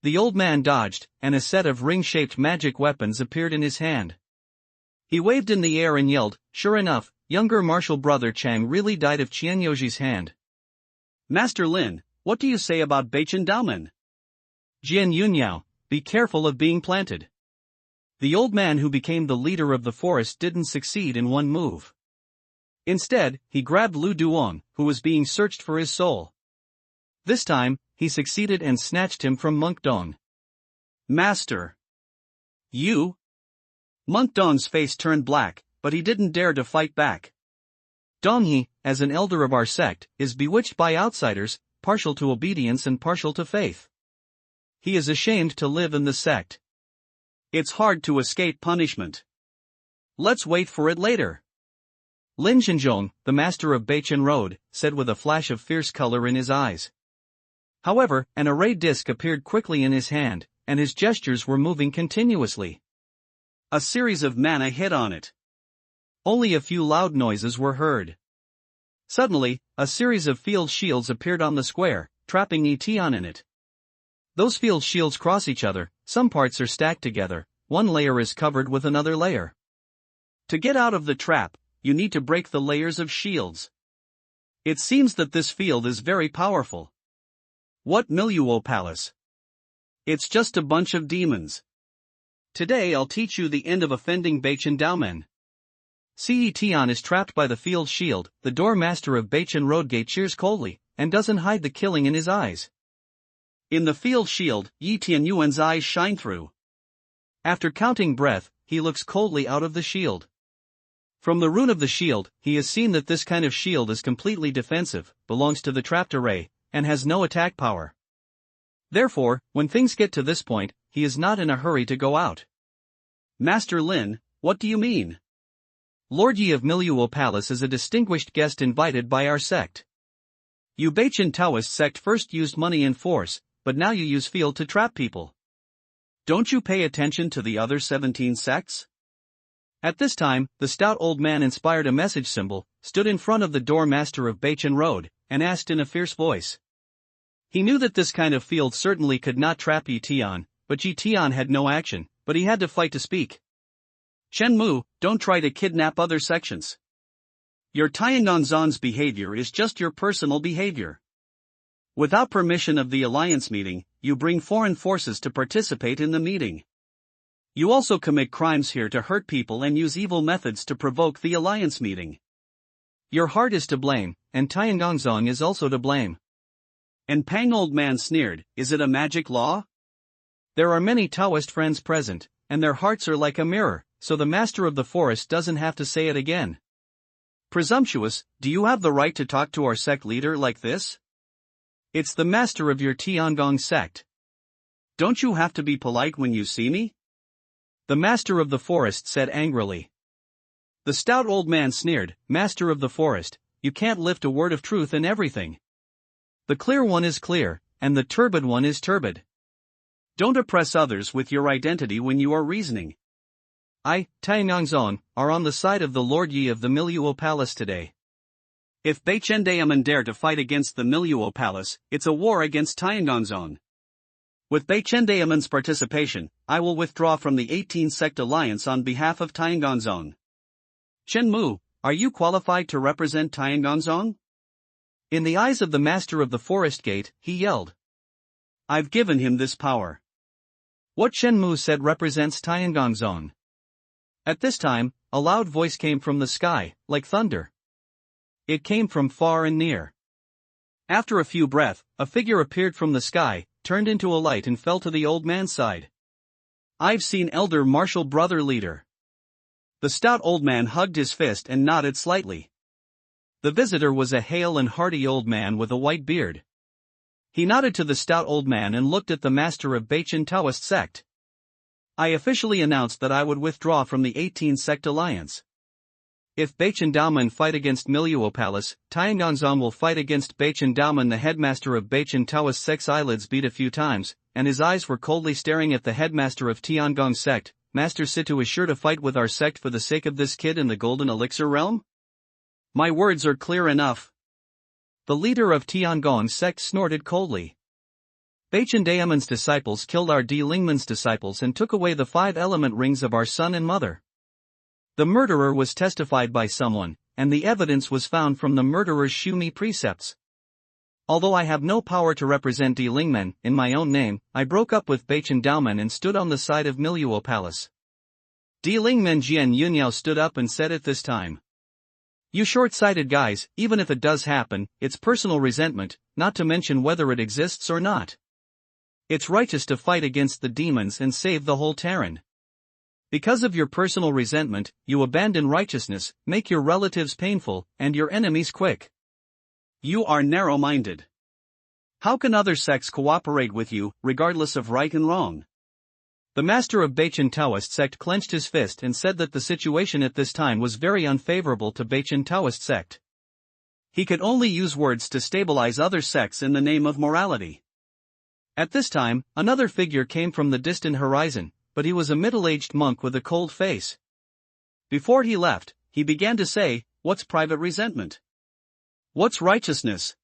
S1: The old man dodged, and a set of ring-shaped magic weapons appeared in his hand. He waved in the air and yelled, sure enough, younger martial brother Chang really died of Qianyoji's hand. Master Lin, what do you say about Beichen Daomen? Jian Yunyao, be careful of being planted. The old man who became the leader of the forest didn't succeed in one move. Instead, he grabbed Lu Duong, who was being searched for his soul. This time, he succeeded and snatched him from Monk Dong. Master! You? Monk Dong's face turned black, but he didn't dare to fight back. Dongyi, as an elder of our sect, is bewitched by outsiders, partial to obedience and partial to faith. He is ashamed to live in the sect. It's hard to escape punishment. Let's wait for it later. Lin Zhenzhong, the master of Beichen Road, said with a flash of fierce color in his eyes. However, an array disc appeared quickly in his hand, and his gestures were moving continuously. A series of mana hit on it. Only a few loud noises were heard. Suddenly, a series of field shields appeared on the square, trapping Tian in it. Those field shields cross each other, some parts are stacked together, one layer is covered with another layer. To get out of the trap, you need to break the layers of shields. It seems that this field is very powerful. What Miluo Palace? It's just a bunch of demons. Today I'll teach you the end of offending Beichen Daomen. Tian is trapped by the field shield, the door master of Beichen Road Gate cheers coldly, and doesn't hide the killing in his eyes. In the field shield, Yi Tianyuan's eyes shine through. After counting breath, he looks coldly out of the shield. From the rune of the shield, he has seen that this kind of shield is completely defensive, belongs to the trapped array, and has no attack power. Therefore, when things get to this point, he is not in a hurry to go out. Master Lin, what do you mean? Lord Yi of Miluo Palace is a distinguished guest invited by our sect. You Beichen Taoist sect first used money and force, but now you use field to trap people. Don't you pay attention to the other 17 sects? At this time, the stout old man inspired a message symbol, stood in front of the door master of Beichen Road, and asked in a fierce voice. He knew that this kind of field certainly could not trap Yi Tian, but Yi Tian had no action, but he had to fight to speak. Chen Mu, don't try to kidnap other sections. Your Tiangongzon's behavior is just your personal behavior. Without permission of the alliance meeting, you bring foreign forces to participate in the meeting. You also commit crimes here to hurt people and use evil methods to provoke the alliance meeting. Your heart is to blame, and Tiangongzong is also to blame. And Pang old man sneered, is it a magic law? There are many Taoist friends present, and their hearts are like a mirror, so the master of the forest doesn't have to say it again. Presumptuous, do you have the right to talk to our sect leader like this? It's the master of your Tiangong sect. Don't you have to be polite when you see me? The master of the forest said angrily. The stout old man sneered, Master of the forest, you can't lift a word of truth in everything. The clear one is clear, and the turbid one is turbid. Don't oppress others with your identity when you are reasoning. I, Tiangongzong, are on the side of the Lord Yi of the Miluo Palace today. If Beichen Daomen dare to fight against the Miluo Palace, it's a war against Tiangongzong. With Beichen Daomen's participation, I will withdraw from the 18 sect alliance on behalf of Tiangongzong. Chen Mu, are you qualified to represent Tiangongzong? In the eyes of the master of the forest gate, he yelled. I've given him this power. What Chen Mu said represents Tiangongzong. At this time, a loud voice came from the sky, like thunder. It came from far and near. After a few breaths, a figure appeared from the sky, turned into a light and fell to the old man's side. I've seen Elder Martial Brother Leader. The stout old man hugged his fist and nodded slightly. The visitor was a hale and hearty old man with a white beard. He nodded to the stout old man and looked at the master of Beichen Taoist sect. I officially announced that I would withdraw from the 18 sect alliance. If Beichen Daomen fight against Miluo Palace, Tiangongzong will fight against Beichen Daomen. The headmaster of Beichen Taoist sect's eyelids beat a few times, and his eyes were coldly staring at the headmaster of Tiangong sect. Master Situ is sure to fight with our sect for the sake of this kid in the Golden Elixir realm? My words are clear enough. The leader of Tiangong sect snorted coldly. Beichen Daomen's disciples killed our Di Lingman's disciples and took away the 5 element rings of our son and mother. The murderer was testified by someone, and the evidence was found from the murderer's Shumi precepts. Although I have no power to represent Di Lingmen in my own name, I broke up with Beichen Daomen and stood on the side of Miluo Palace. Lingmen Jian Yunyao stood up and said at this time. You short-sighted guys, even if it does happen, it's personal resentment, not to mention whether it exists or not. It's righteous to fight against the demons and save the whole Terran. Because of your personal resentment, you abandon righteousness, make your relatives painful, and your enemies quick. You are narrow-minded. How can other sects cooperate with you, regardless of right and wrong? The master of Bachan Taoist sect clenched his fist and said that the situation at this time was very unfavorable to Bachan Taoist sect. He could only use words to stabilize other sects in the name of morality. At this time, another figure came from the distant horizon, but he was a middle-aged monk with a cold face. Before he left, he began to say, "What's private resentment? What's righteousness?"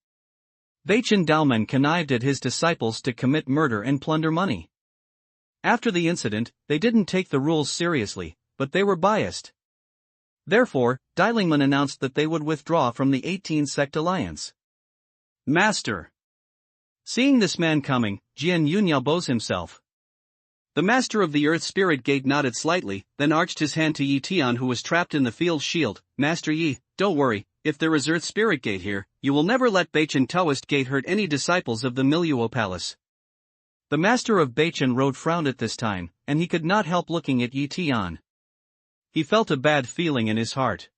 S1: Bachan Daomen connived at his disciples to commit murder and plunder money. After the incident, they didn't take the rules seriously, but they were biased. Therefore, Lingmen announced that they would withdraw from the 18-sect alliance. Master. Seeing this man coming, Jian Yunyao bows himself. The master of the Earth Spirit Gate nodded slightly, then arched his hand to Yi Tian, who was trapped in the field shield. Master Yi, don't worry, if there is Earth Spirit Gate here, you will never let Bachan Taoist Gate hurt any disciples of the Miluo Palace. The master of Bachan Road frowned at this time, and he could not help looking at Yi Tian. He felt a bad feeling in his heart.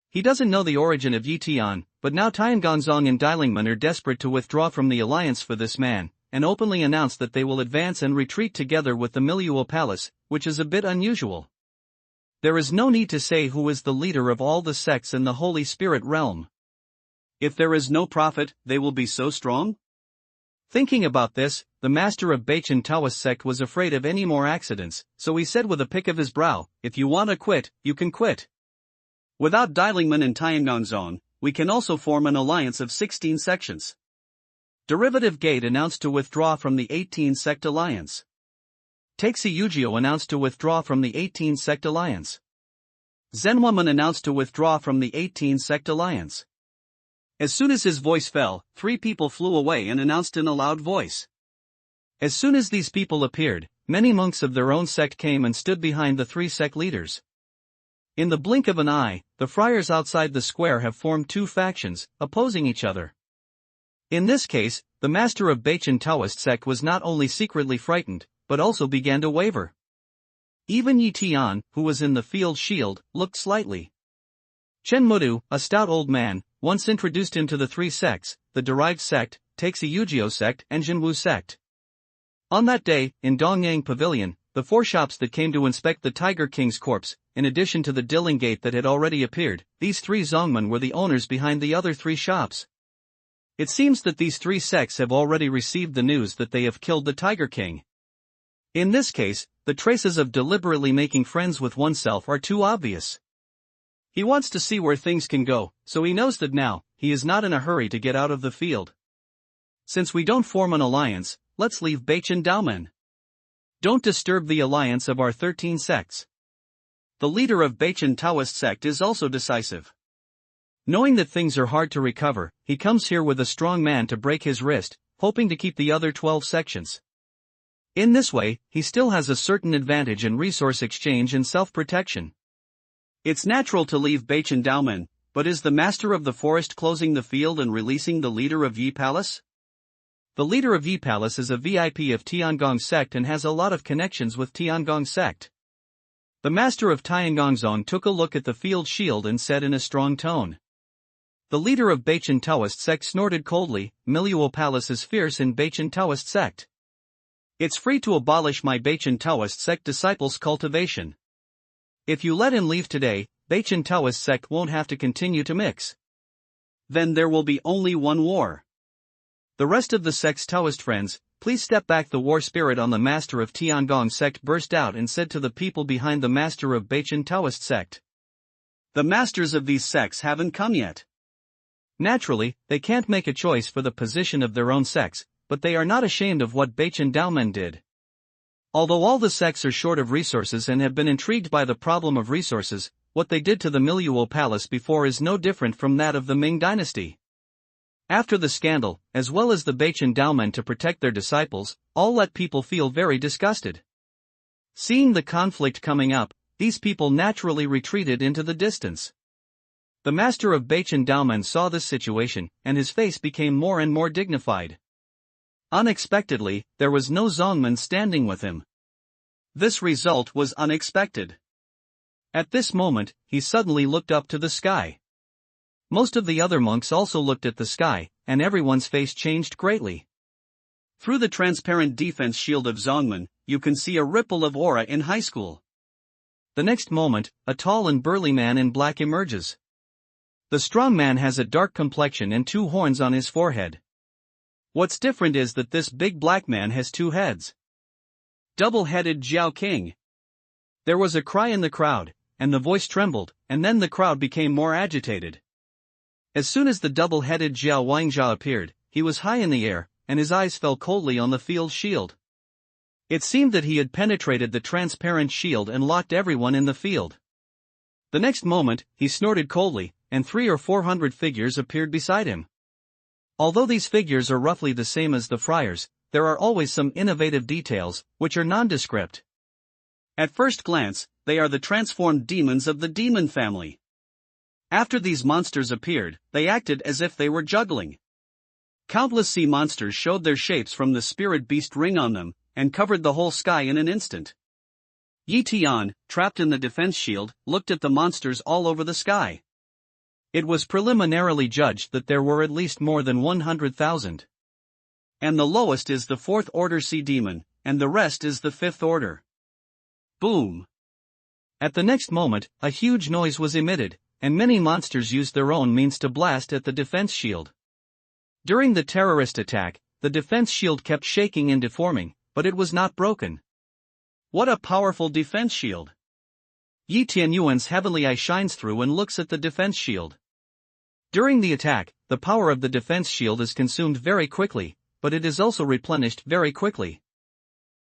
S1: He doesn't know the origin of Yi Tian, but now Tian Gongzong and Lingmen are desperate to withdraw from the alliance for this man, and openly announce that they will advance and retreat together with the Miluo Palace, which is a bit unusual. There is no need to say who is the leader of all the sects in the Holy Spirit realm. If there is no prophet, they will be so strong? Thinking about this, the master of Bachan Taoist sect was afraid of any more accidents, so he said with a pick of his brow, "If you want to quit, you can quit. Without Lingmen and Tian Gongzong, we can also form an alliance of 16 sections." Derivative Gate announced to withdraw from the 18-sect alliance. Taixi Yujio announced to withdraw from the 18-sect alliance. Zenwaman announced to withdraw from the 18-sect alliance. As soon as his voice fell, 3 people flew away and announced in a loud voice. As soon as these people appeared, many monks of their own sect came and stood behind the 3 sect leaders. In the blink of an eye, the friars outside the square have formed 2 factions, opposing each other. In this case, the master of Bachan Taoist sect was not only secretly frightened, but also began to waver. Even Yi Tian, who was in the field shield, looked slightly. Chen Mudu, a stout old man, once introduced him to the 3 sects, the Derived Sect, Taixi Yujio Sect and Jinwu Sect. On that day, in Dongyang Pavilion, the 4 shops that came to inspect the Tiger King's corpse, in addition to the Dilling Gate that had already appeared, these 3 Zongmen were the owners behind the other 3 shops. It seems that these 3 sects have already received the news that they have killed the Tiger King. In this case, the traces of deliberately making friends with oneself are too obvious. He wants to see where things can go, so he knows that now, he is not in a hurry to get out of the field. Since we don't form an alliance, let's leave Bachan Daomen. Don't disturb the alliance of our 13 sects. The leader of Bachan Taoist sect is also decisive. Knowing that things are hard to recover, he comes here with a strong man to break his wrist, hoping to keep the other 12 sections. In this way, he still has a certain advantage in resource exchange and self-protection. It's natural to leave Bachan Daomen, but is the master of the forest closing the field and releasing the leader of Yi Palace? The leader of Yi Palace is a VIP of Tiangong sect and has a lot of connections with Tiangong sect. The master of Tiangongzong took a look at the field shield and said in a strong tone. The leader of Bachan Taoist sect snorted coldly, Miluo Palace is fierce in Bachan Taoist sect. It's free to abolish my Bachan Taoist sect disciples' cultivation. If you let him leave today, Bachan Taoist sect won't have to continue to mix. Then there will be only one war. The rest of the sect's Taoist friends, please step back. The war spirit on the master of Tiangong sect burst out and said to the people behind the master of Bachan Taoist sect. The masters of these sects haven't come yet. Naturally, they can't make a choice for the position of their own sects, but they are not ashamed of what Bachan Daomen did. Although all the sects are short of resources and have been intrigued by the problem of resources, what they did to the Miluo Palace before is no different from that of the Ming dynasty. After the scandal, as well as the Bachan Daomen to protect their disciples, all let people feel very disgusted. Seeing the conflict coming up, these people naturally retreated into the distance. The master of Beichen Daomen saw this situation, and his face became more and more dignified. Unexpectedly, there was no Zongman standing with him. This result was unexpected. At this moment, he suddenly looked up to the sky. Most of the other monks also looked at the sky, and everyone's face changed greatly. Through the transparent defense shield of Zongman, you can see a ripple of aura in high school. The next moment, a tall and burly man in black emerges. The strong man has a dark complexion and 2 horns on his forehead. What's different is that this big black man has 2 heads. Double-headed Jiao King. There was a cry in the crowd, and the voice trembled, and then the crowd became more agitated. As soon as the double-headed Jiao Wangjia appeared, he was high in the air, and his eyes fell coldly on the field shield. It seemed that he had penetrated the transparent shield and locked everyone in the field. The next moment, he snorted coldly, and 300 or 400 figures appeared beside him. Although these figures are roughly the same as the friars, there are always some innovative details, which are nondescript. At first glance, they are the transformed demons of the demon family. After these monsters appeared, they acted as if they were juggling. Countless sea monsters showed their shapes from the spirit beast ring on them, and covered the whole sky in an instant. Tian, trapped in the defense shield, looked at the monsters all over the sky. It was preliminarily judged that there were at least more than 100,000. And the lowest is the 4th order sea demon, and the rest is the 5th order. Boom! At the next moment, a huge noise was emitted, and many monsters used their own means to blast at the defense shield. During the terrorist attack, the defense shield kept shaking and deforming, but it was not broken. What a powerful defense shield! Yi Tianyuan's heavenly eye shines through and looks at the defense shield. During the attack, the power of the defense shield is consumed very quickly, but it is also replenished very quickly.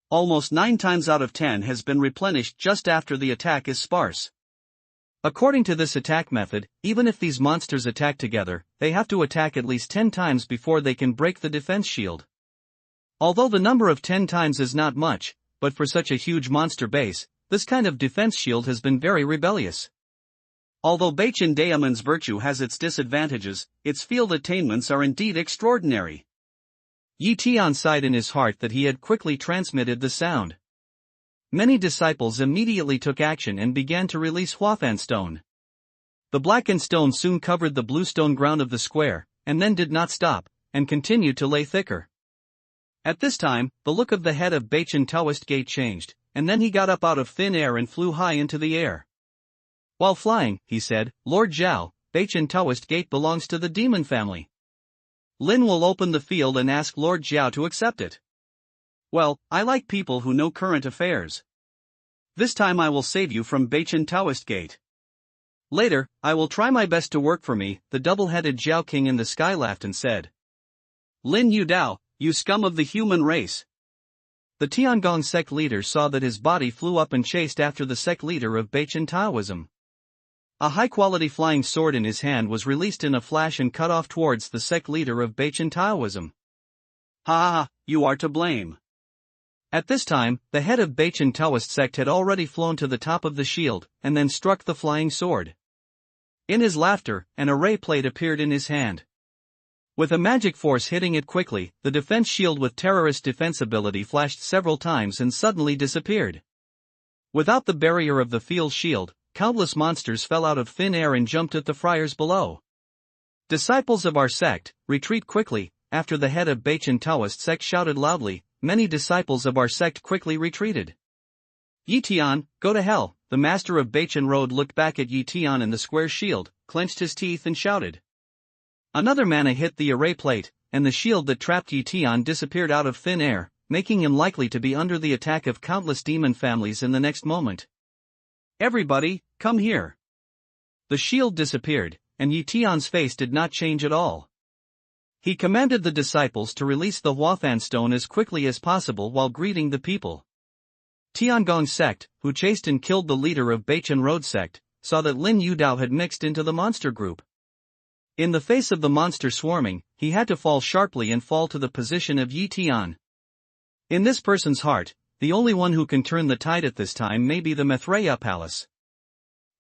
S1: Almost 9 times out of 10 has been replenished just after the attack is sparse. According to this attack method, even if these monsters attack together, they have to attack at least 10 times before they can break the defense shield. Although the number of 10 times is not much, but for such a huge monster base, this kind of defense shield has been very rebellious. Although Beichen Daomen's virtue has its disadvantages, its field attainments are indeed extraordinary. Yi Tian sighed in his heart that he had quickly transmitted the sound. Many disciples immediately took action and began to release Huafan stone. The blackened stone soon covered the blue stone ground of the square, and then did not stop, and continued to lay thicker. At this time, the look of the head of Beichen Taoist Gate changed, and then he got up out of thin air and flew high into the air. While flying, he said, "Lord Zhao, Beichen Taoist Gate belongs to the demon family. Lin will open the field and ask Lord Zhao to accept it. Well, I like people who know current affairs. This time I will save you from Beichen Taoist Gate. Later, I will try my best to work for me." The double-headed Zhao King in the sky laughed and said, "Lin Yudao, you scum of the human race." The Tiangong sect leader saw that his body flew up and chased after the sect leader of Beichen Taoism. A high-quality flying sword in his hand was released in a flash and cut off towards the sect leader of Beichen Taoism. "Ha ha ha, you are to blame." At this time, the head of Beichen Taoist sect had already flown to the top of the shield, and then struck the flying sword. In his laughter, an array plate appeared in his hand. With a magic force hitting it quickly, the defense shield with terrorist defense ability flashed several times and suddenly disappeared. Without the barrier of the field shield, countless monsters fell out of thin air and jumped at the friars below. "Disciples of our sect, retreat quickly." After the head of Beichen Taoist sect shouted loudly, many disciples of our sect quickly retreated. "Yi Tian, go to hell." The master of Beichen Road looked back at Yi Tian in the square shield, clenched his teeth and shouted. Another mana hit the array plate, and the shield that trapped Yi Tian disappeared out of thin air, making him likely to be under the attack of countless demon families in the next moment. "Everybody, come here." The shield disappeared, and Yi Tian's face did not change at all. He commanded the disciples to release the Huafan stone as quickly as possible while greeting the people. Tiangong sect, who chased and killed the leader of Beichen Road sect, saw that Lin Yudao had mixed into the monster group. In the face of the monster swarming, he had to fall sharply and fall to the position of Yi Tian. In this person's heart, the only one who can turn the tide at this time may be the Mithraea Palace.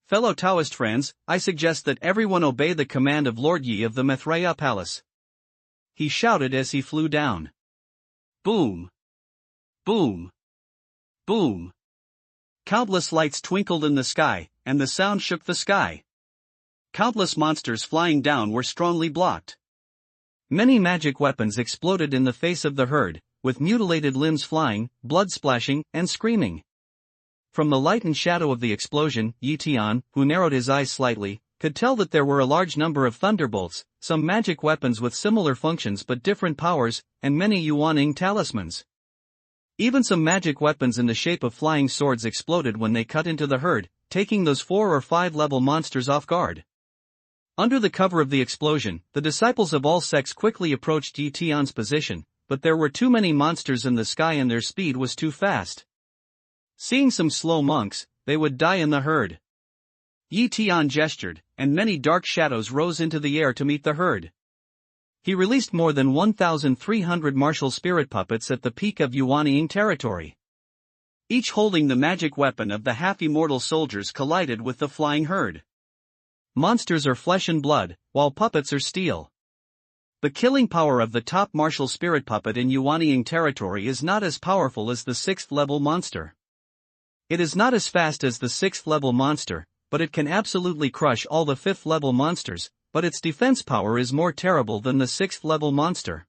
S1: Fellow Taoist friends, I suggest that everyone obey the command of Lord Yi of the Mithraea Palace. He shouted as he flew down. Boom! Boom! Boom! Countless lights twinkled in the sky, and the sound shook the sky. Countless monsters flying down were strongly blocked. Many magic weapons exploded in the face of the herd, with mutilated limbs flying, blood splashing, and screaming. From the light and shadow of the explosion, Tian, who narrowed his eyes slightly, could tell that there were a large number of thunderbolts, some magic weapons with similar functions but different powers, and many Yuaning talismans. Even some magic weapons in the shape of flying swords exploded when they cut into the herd, taking those 4 or 5 level monsters off guard. Under the cover of the explosion, the disciples of all sects quickly approached Tian's position, but there were too many monsters in the sky and their speed was too fast. Seeing some slow monks, they would die in the herd. Tian gestured, and many dark shadows rose into the air to meet the herd. He released more than 1,300 martial spirit puppets at the peak of Yuanying territory. Each holding the magic weapon of the half-immortal soldiers collided with the flying herd. Monsters are flesh and blood, while puppets are steel. The killing power of the top martial spirit puppet in Yuanying territory is not as powerful as the 6th level monster. It is not as fast as the 6th level monster, but it can absolutely crush all the 5th level monsters, but its defense power is more terrible than the 6th level monster.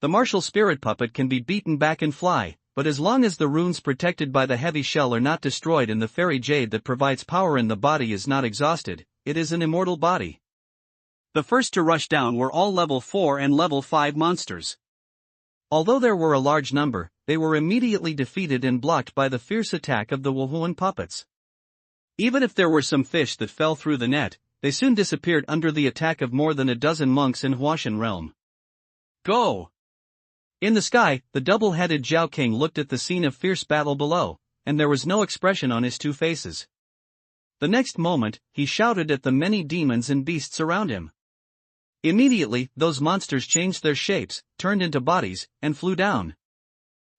S1: The martial spirit puppet can be beaten back and fly, but as long as the runes protected by the heavy shell are not destroyed and the fairy jade that provides power in the body is not exhausted, it is an immortal body. The first to rush down were all level 4 and level 5 monsters. Although there were a large number, they were immediately defeated and blocked by the fierce attack of the Wuhuan puppets. Even if there were some fish that fell through the net, they soon disappeared under the attack of more than a dozen monks in Huashan realm. Go! In the sky, the double-headed Zhao King looked at the scene of fierce battle below, and there was no expression on his 2 faces. The next moment, he shouted at the many demons and beasts around him. Immediately, those monsters changed their shapes, turned into bodies, and flew down.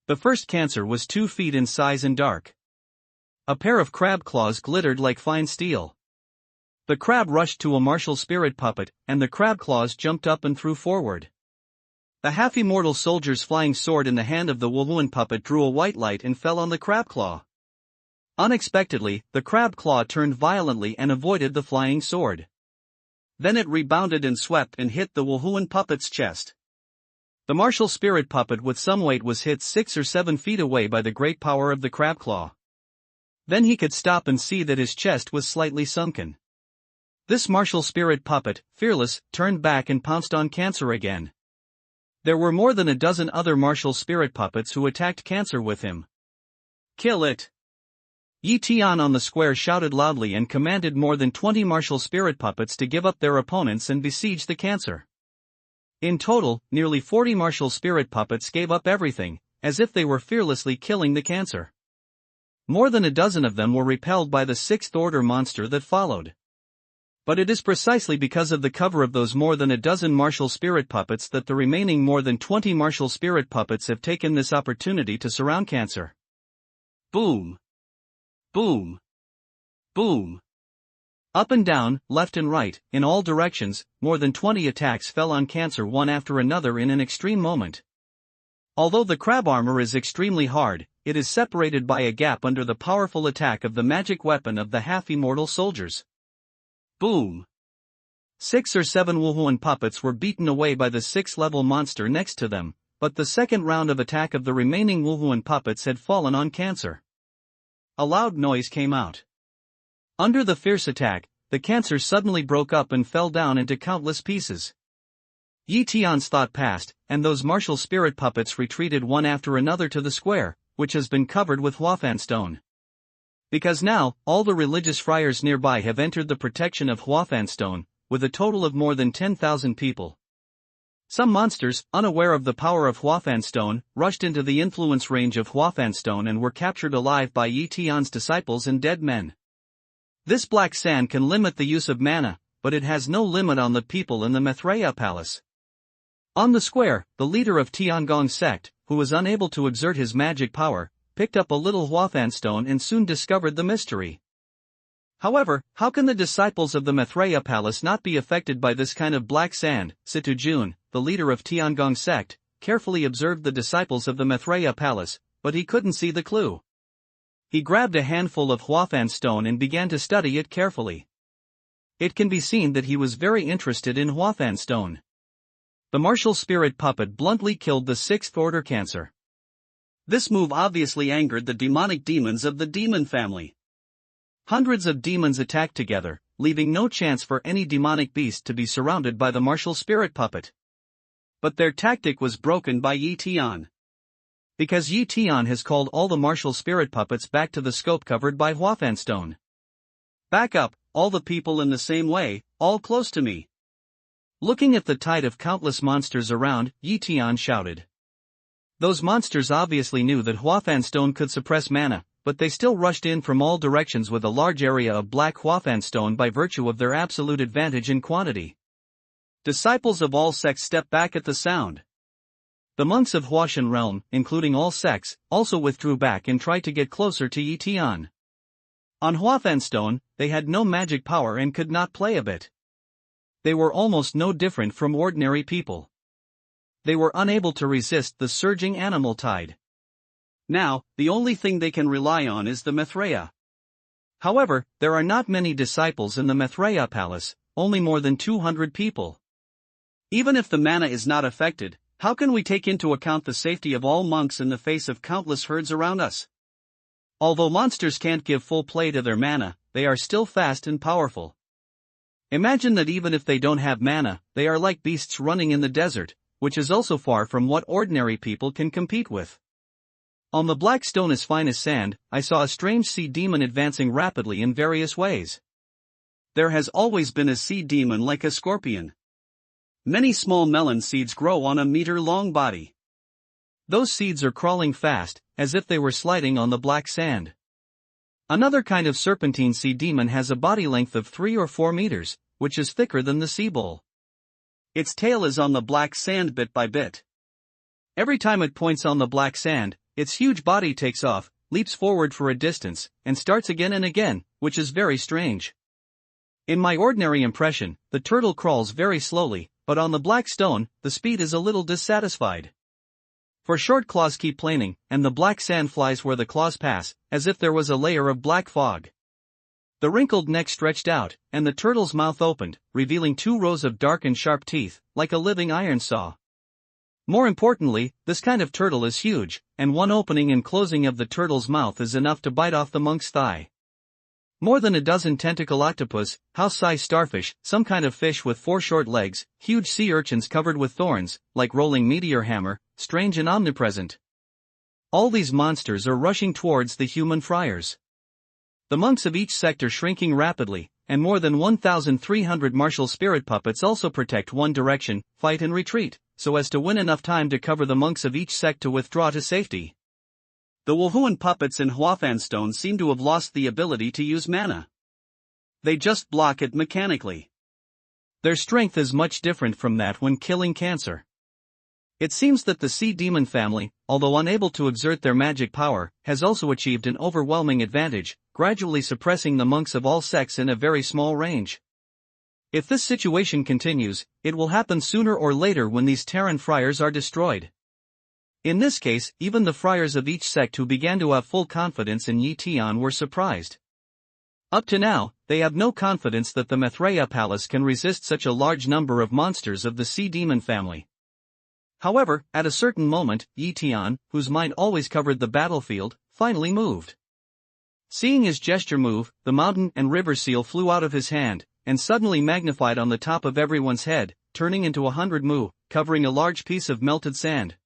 S1: The first cancer was 2 feet in size and dark. A pair of crab claws glittered like fine steel. The crab rushed to a martial spirit puppet, and the crab claws jumped up and threw forward. The half-immortal soldier's flying sword in the hand of the Wuhuan puppet drew a white light and fell on the crab claw. Unexpectedly, the crab claw turned violently and avoided the flying sword. Then it rebounded and swept and hit the Wuhuan puppet's chest. The martial spirit puppet with some weight was hit 6 or 7 feet away by the great power of the crab claw. Then he could stop and see that his chest was slightly sunken. This martial spirit puppet, fearless, turned back and pounced on Cancer again. There were more than a dozen other martial spirit puppets who attacked Cancer with him. Kill it! Tian on the square shouted loudly and commanded more than 20 martial spirit puppets to give up their opponents and besiege the Cancer. In total, nearly 40 martial spirit puppets gave up everything, as if they were fearlessly killing the Cancer. More than a dozen of them were repelled by the 6th order monster that followed. But it is precisely because of the cover of those more than a dozen martial spirit puppets that the remaining more than 20 martial spirit puppets have taken this opportunity to surround Cancer. Boom! Boom! Boom! Up and down, left and right, in all directions, more than 20 attacks fell on Cancer one after another in an extreme moment. Although the crab armor is extremely hard, it is separated by a gap under the powerful attack of the magic weapon of the half-immortal soldiers. Boom! 6 or 7 Wuhuan puppets were beaten away by the 6th level monster next to them, but the second round of attack of the remaining Wuhuan puppets had fallen on Cancer. A loud noise came out. Under the fierce attack, the Cancer suddenly broke up and fell down into countless pieces. Tian's thought passed, and those martial spirit puppets retreated one after another to the square, which has been covered with Huafan stone. Because now, all the religious friars nearby have entered the protection of Huafan stone, with a total of more than 10,000 people. Some monsters, unaware of the power of Huafan stone, rushed into the influence range of Huafan stone and were captured alive by Tian's disciples and dead men. This black sand can limit the use of mana, but it has no limit on the people in the Mithraea Palace. On the square, the leader of Tiangong sect, who was unable to exert his magic power, picked up a little Huafan stone and soon discovered the mystery. However, how can the disciples of the Maitreya Palace not be affected by this kind of black sand? Situ Jun, the leader of Tiangong sect, carefully observed the disciples of the Maitreya Palace, but he couldn't see the clue. He grabbed a handful of Huafan stone and began to study it carefully. It can be seen that he was very interested in Huafan stone. The martial spirit puppet bluntly killed the sixth order cancer. This move obviously angered the demonic demons of the demon family. Hundreds of demons attacked together, leaving no chance for any demonic beast to be surrounded by the martial spirit puppet. But their tactic was broken by Yi Tian. Because Yi Tian has called all the martial spirit puppets back to the scope covered by Huafan stone. Back up, all the people in the same way, all close to me. Looking at the tide of countless monsters around, Yi Tian shouted. Those monsters obviously knew that Huafan stone could suppress mana, but they still rushed in from all directions with a large area of black Huafan stone by virtue of their absolute advantage in quantity. Disciples of all sects stepped back at the sound. The monks of Huashan realm, including all sects, also withdrew back and tried to get closer to Yi Tian. On Huafan stone, they had no magic power and could not play a bit. They were almost no different from ordinary people. They were unable to resist the surging animal tide. Now, the only thing they can rely on is the Maitreya. However, there are not many disciples in the Maitreya Palace, only more than 200 people. Even if the mana is not affected, how can we take into account the safety of all monks in the face of countless herds around us? Although monsters can't give full play to their mana, they are still fast and powerful. Imagine that even if they don't have mana, they are like beasts running in the desert, which is also far from what ordinary people can compete with. On the black stone as fine as sand, I saw a strange sea demon advancing rapidly in various ways. There has always been a sea demon like a scorpion. Many small melon seeds grow on a meter-long body. Those seeds are crawling fast, as if they were sliding on the black sand. Another kind of serpentine sea demon has a body length of 3 or 4 meters, which is thicker than the sea bull. Its tail is on the black sand bit by bit. Every time it points on the black sand, its huge body takes off, leaps forward for a distance, and starts again and again, which is very strange. In my ordinary impression, the turtle crawls very slowly, but on the black stone, the speed is a little dissatisfied. For short claws keep planing, and the black sand flies where the claws pass, as if there was a layer of black fog. The wrinkled neck stretched out, and the turtle's mouth opened, revealing 2 rows of dark and sharp teeth, like a living iron saw. More importantly, this kind of turtle is huge, and one opening and closing of the turtle's mouth is enough to bite off the monk's thigh. More than a dozen tentacle octopus, house-size starfish, some kind of fish with 4 short legs, huge sea urchins covered with thorns, like rolling meteor hammer, strange and omnipresent. All these monsters are rushing towards the human friars. The monks of each sect are shrinking rapidly, and more than 1,300 martial spirit puppets also protect one direction, fight and retreat, so as to win enough time to cover the monks of each sect to withdraw to safety. The Wuhuan puppets in Huafan stone seem to have lost the ability to use mana. They just block it mechanically. Their strength is much different from that when killing cancer. It seems that the sea demon family, although unable to exert their magic power, has also achieved an overwhelming advantage, gradually suppressing the monks of all sects in a very small range. If this situation continues, it will happen sooner or later when these Terran friars are destroyed. In this case, even the friars of each sect who began to have full confidence in Yi Tian were surprised. Up to now, they have no confidence that the Maitreya Palace can resist such a large number of monsters of the sea demon family. However, at a certain moment, Yi Tian, whose mind always covered the battlefield, finally moved. Seeing his gesture move, the mountain and river seal flew out of his hand, and suddenly magnified on the top of everyone's head, turning into 100 mu, covering a large piece of melted sand.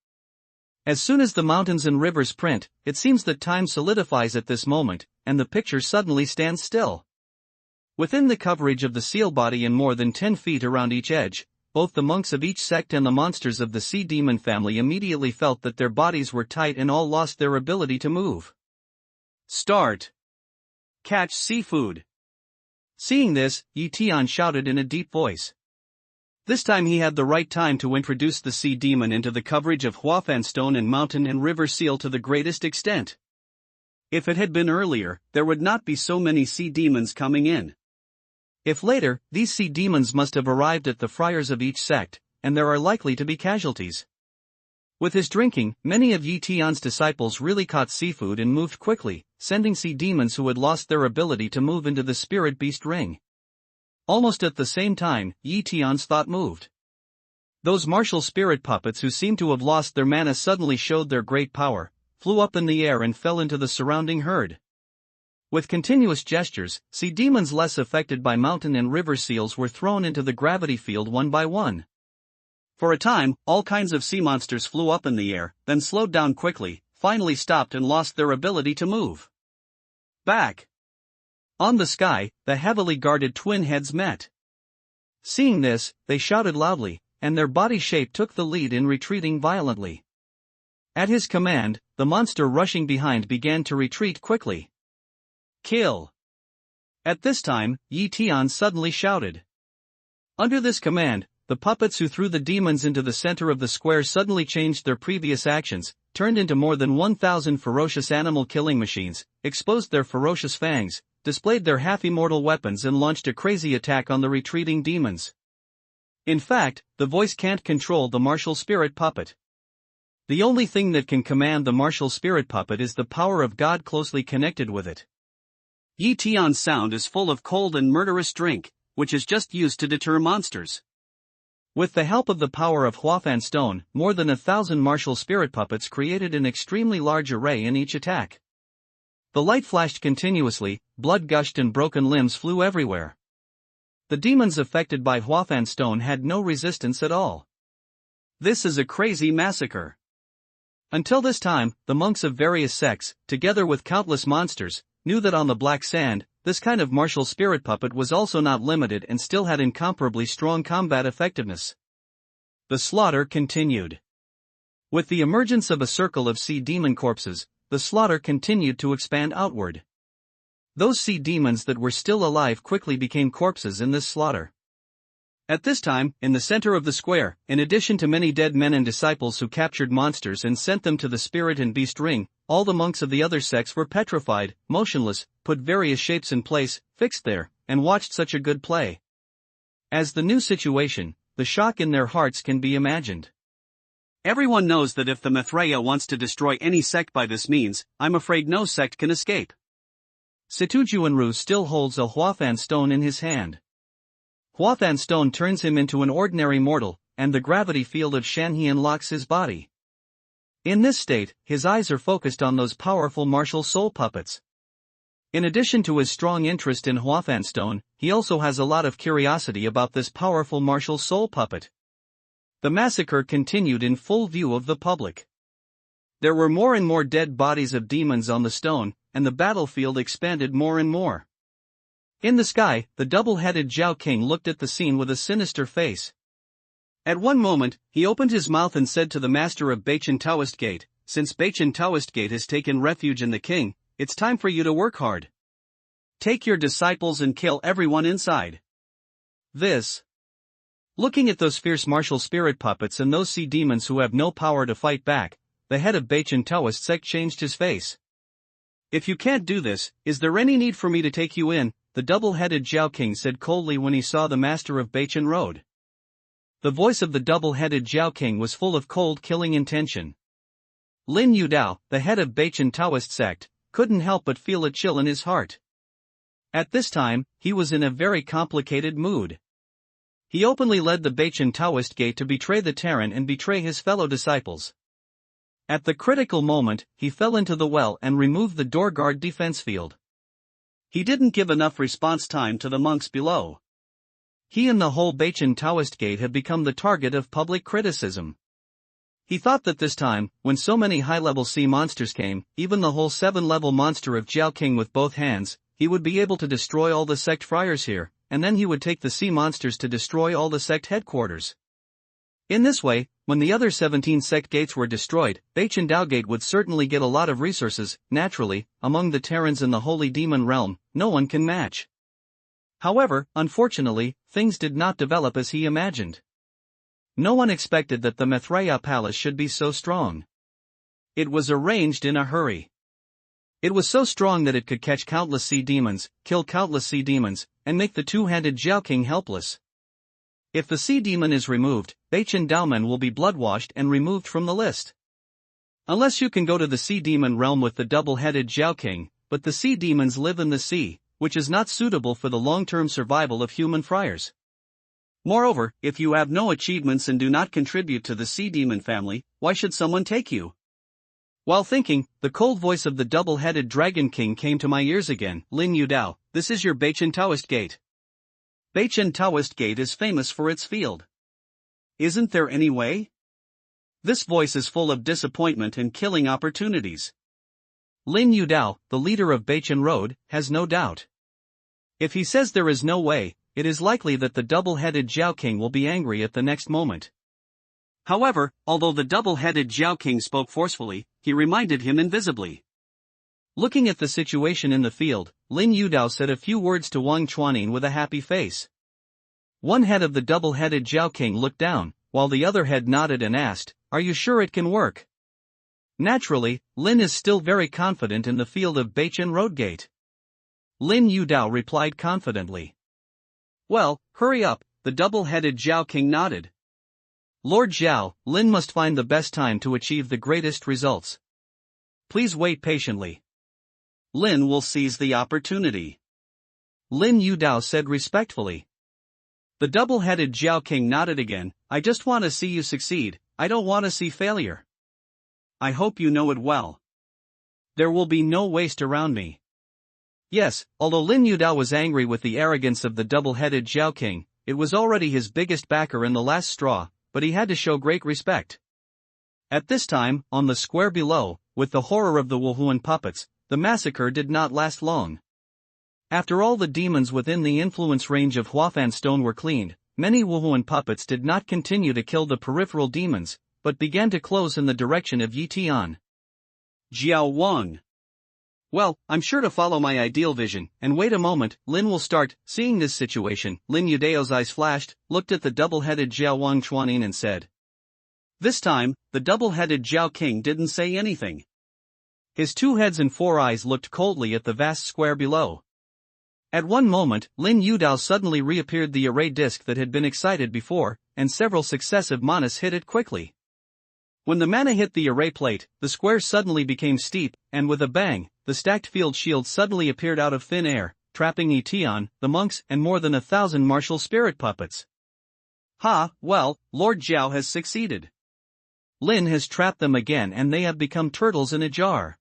S1: As soon as the mountains and rivers print, it seems that time solidifies at this moment, and the picture suddenly stands still. Within the coverage of the seal body and more than 10 feet around each edge, both the monks of each sect and the monsters of the sea demon family immediately felt that their bodies were tight and all lost their ability to move. Start. Catch seafood. Seeing this, Yi Tian shouted in a deep voice. This time he had the right time to introduce the sea demon into the coverage of Huafan stone and mountain and river seal to the greatest extent. If it had been earlier, there would not be so many sea demons coming in. If later, these sea demons must have arrived at the friars of each sect, and there are likely to be casualties. With his drinking, many of Yi Tian's disciples really caught seafood and moved quickly, sending sea demons who had lost their ability to move into the spirit beast ring. Almost at the same time, Yi Tian's thought moved. Those martial spirit puppets who seemed to have lost their mana suddenly showed their great power, flew up in the air and fell into the surrounding herd. With continuous gestures, sea demons less affected by mountain and river seals were thrown into the gravity field one by one. For a time, all kinds of sea monsters flew up in the air, then slowed down quickly, finally stopped and lost their ability to move. Back. On the sky, the heavily guarded twin heads met. Seeing this, they shouted loudly, and their body shape took the lead in retreating violently. At his command, the monster rushing behind began to retreat quickly. Kill! At this time, Yi Tian suddenly shouted. Under this command, the puppets who threw the demons into the center of the square suddenly changed their previous actions, turned into more than 1,000 ferocious animal killing machines, exposed their ferocious fangs, displayed their half-immortal weapons and launched a crazy attack on the retreating demons. In fact, the voice can't control the martial spirit puppet. The only thing that can command the martial spirit puppet is the power of God closely connected with it. Yi Tian's sound is full of cold and murderous drink, which is just used to deter monsters. With the help of the power of Huafan stone, more than 1,000 martial spirit puppets created an extremely large array in each attack. The light flashed continuously, blood gushed and broken limbs flew everywhere. The demons affected by Huafan stone had no resistance at all. This is a crazy massacre. Until this time, the monks of various sects, together with countless monsters, knew that on the black sand, this kind of martial spirit puppet was also not limited and still had incomparably strong combat effectiveness. The slaughter continued. With the emergence of a circle of sea demon corpses, the slaughter continued to expand outward. Those sea demons that were still alive quickly became corpses in this slaughter. At this time, in the center of the square, in addition to many dead men and disciples who captured monsters and sent them to the spirit and beast ring, all the monks of the other sects were petrified, motionless, put various shapes in place, fixed there, and watched such a good play. As the new situation, the shock in their hearts can be imagined. Everyone knows that if the Maitreya wants to destroy any sect by this means, I'm afraid no sect can escape. Situjuanru still holds a Huafan stone in his hand. Huafan stone turns him into an ordinary mortal, and the gravity field of Shanhian locks his body. In this state, his eyes are focused on those powerful martial soul puppets. In addition to his strong interest in Huafan stone, he also has a lot of curiosity about this powerful martial soul puppet. The massacre continued in full view of the public. There were more and more dead bodies of demons on the stone, and the battlefield expanded more and more. In the sky, the double-headed Zhao King looked at the scene with a sinister face. At one moment, he opened his mouth and said to the master of Beichen Taoist Gate, "Since Beichen Taoist Gate has taken refuge in the king, it's time for you to work hard. Take your disciples and kill everyone inside." Looking at those fierce martial spirit puppets and those sea demons who have no power to fight back, the head of Beichen Taoist sect changed his face. "If you can't do this, is there any need for me to take you in?" the double-headed Zhao King said coldly when he saw the master of Beichen Road. The voice of the double-headed Zhao King was full of cold killing intention. Lin Yudao, the head of Beichen Taoist sect, couldn't help but feel a chill in his heart. At this time, he was in a very complicated mood. He openly led the Beichen Taoist Gate to betray the Terran and betray his fellow disciples. At the critical moment, he fell into the well and removed the door guard defense field. He didn't give enough response time to the monks below. He and the whole Beichen Taoist Gate had become the target of public criticism. He thought that this time, when so many high-level sea monsters came, even the whole 7-level monster of Zhao King with both hands, he would be able to destroy all the sect friars here, and then he would take the sea monsters to destroy all the sect headquarters. In this way, when the other 17 sect gates were destroyed, Beichen Dao Gate would certainly get a lot of resources. Naturally, among the Terrans in the Holy Demon Realm, no one can match. However, unfortunately, things did not develop as he imagined. No one expected that the Maitreya Palace should be so strong. It was arranged in a hurry. It was so strong that it could catch countless sea demons, kill countless sea demons, and make the two-handed Jiao King helpless. If the sea demon is removed, Beichen Daomen will be bloodwashed and removed from the list. Unless you can go to the sea demon realm with the double-headed Jiao King, but the sea demons live in the sea, which is not suitable for the long-term survival of human friars. Moreover, if you have no achievements and do not contribute to the sea demon family, why should someone take you? While thinking, the cold voice of the double-headed Dragon King came to my ears again. Lin Yudao, this is your Beichen Taoist Gate. Beichen Taoist Gate is famous for its field. Isn't there any way? This voice is full of disappointment and killing opportunities. Lin Yudao, the leader of Beichen Road, has no doubt. If he says there is no way, it is likely that the double-headed Jiao King will be angry at the next moment. However, although the double-headed Jiao King spoke forcefully, he reminded him invisibly. Looking at the situation in the field, Lin Yudao said a few words to Wang Chuanin with a happy face. One head of the double-headed Jiao King looked down, while the other head nodded and asked, "Are you sure it can work?" Naturally, Lin is still very confident in the field of Beichen Road Gate. Lin Yudao replied confidently. "Well, hurry up," the double-headed Jiao King nodded. "Lord Zhao, Lin must find the best time to achieve the greatest results. Please wait patiently. Lin will seize the opportunity," Lin Yudao said respectfully. The double-headed Jiao King nodded again. "I just want to see you succeed, I don't want to see failure. I hope you know it well. There will be no waste around me." Yes, although Lin Yudao was angry with the arrogance of the double-headed Jiao King, it was already his biggest backer and the last straw, but he had to show great respect. At this time, on the square below, with the horror of the Wuhuan puppets, the massacre did not last long. After all the demons within the influence range of Huafan Stone were cleaned, many Wuhuan puppets did not continue to kill the peripheral demons, but began to close in the direction of Yi Tian. Jiao Wang. "Well, I'm sure to follow my ideal vision, and wait a moment, Lin will start." Seeing this situation, Lin Yudao's eyes flashed, looked at the double-headed Jiao Wang Chuanin and said. This time, the double-headed Jiao King didn't say anything. His two heads and four eyes looked coldly at the vast square below. At one moment, Lin Yudao suddenly reappeared the array disc that had been excited before, and several successive manas hit it quickly. When the mana hit the array plate, the square suddenly became steep, and with a bang, the stacked field shield suddenly appeared out of thin air, trapping Yi Tian, the monks, and more than 1,000 martial spirit puppets. "Ha, well, Lord Zhao has succeeded. Lin has trapped them again and they have become turtles in a jar.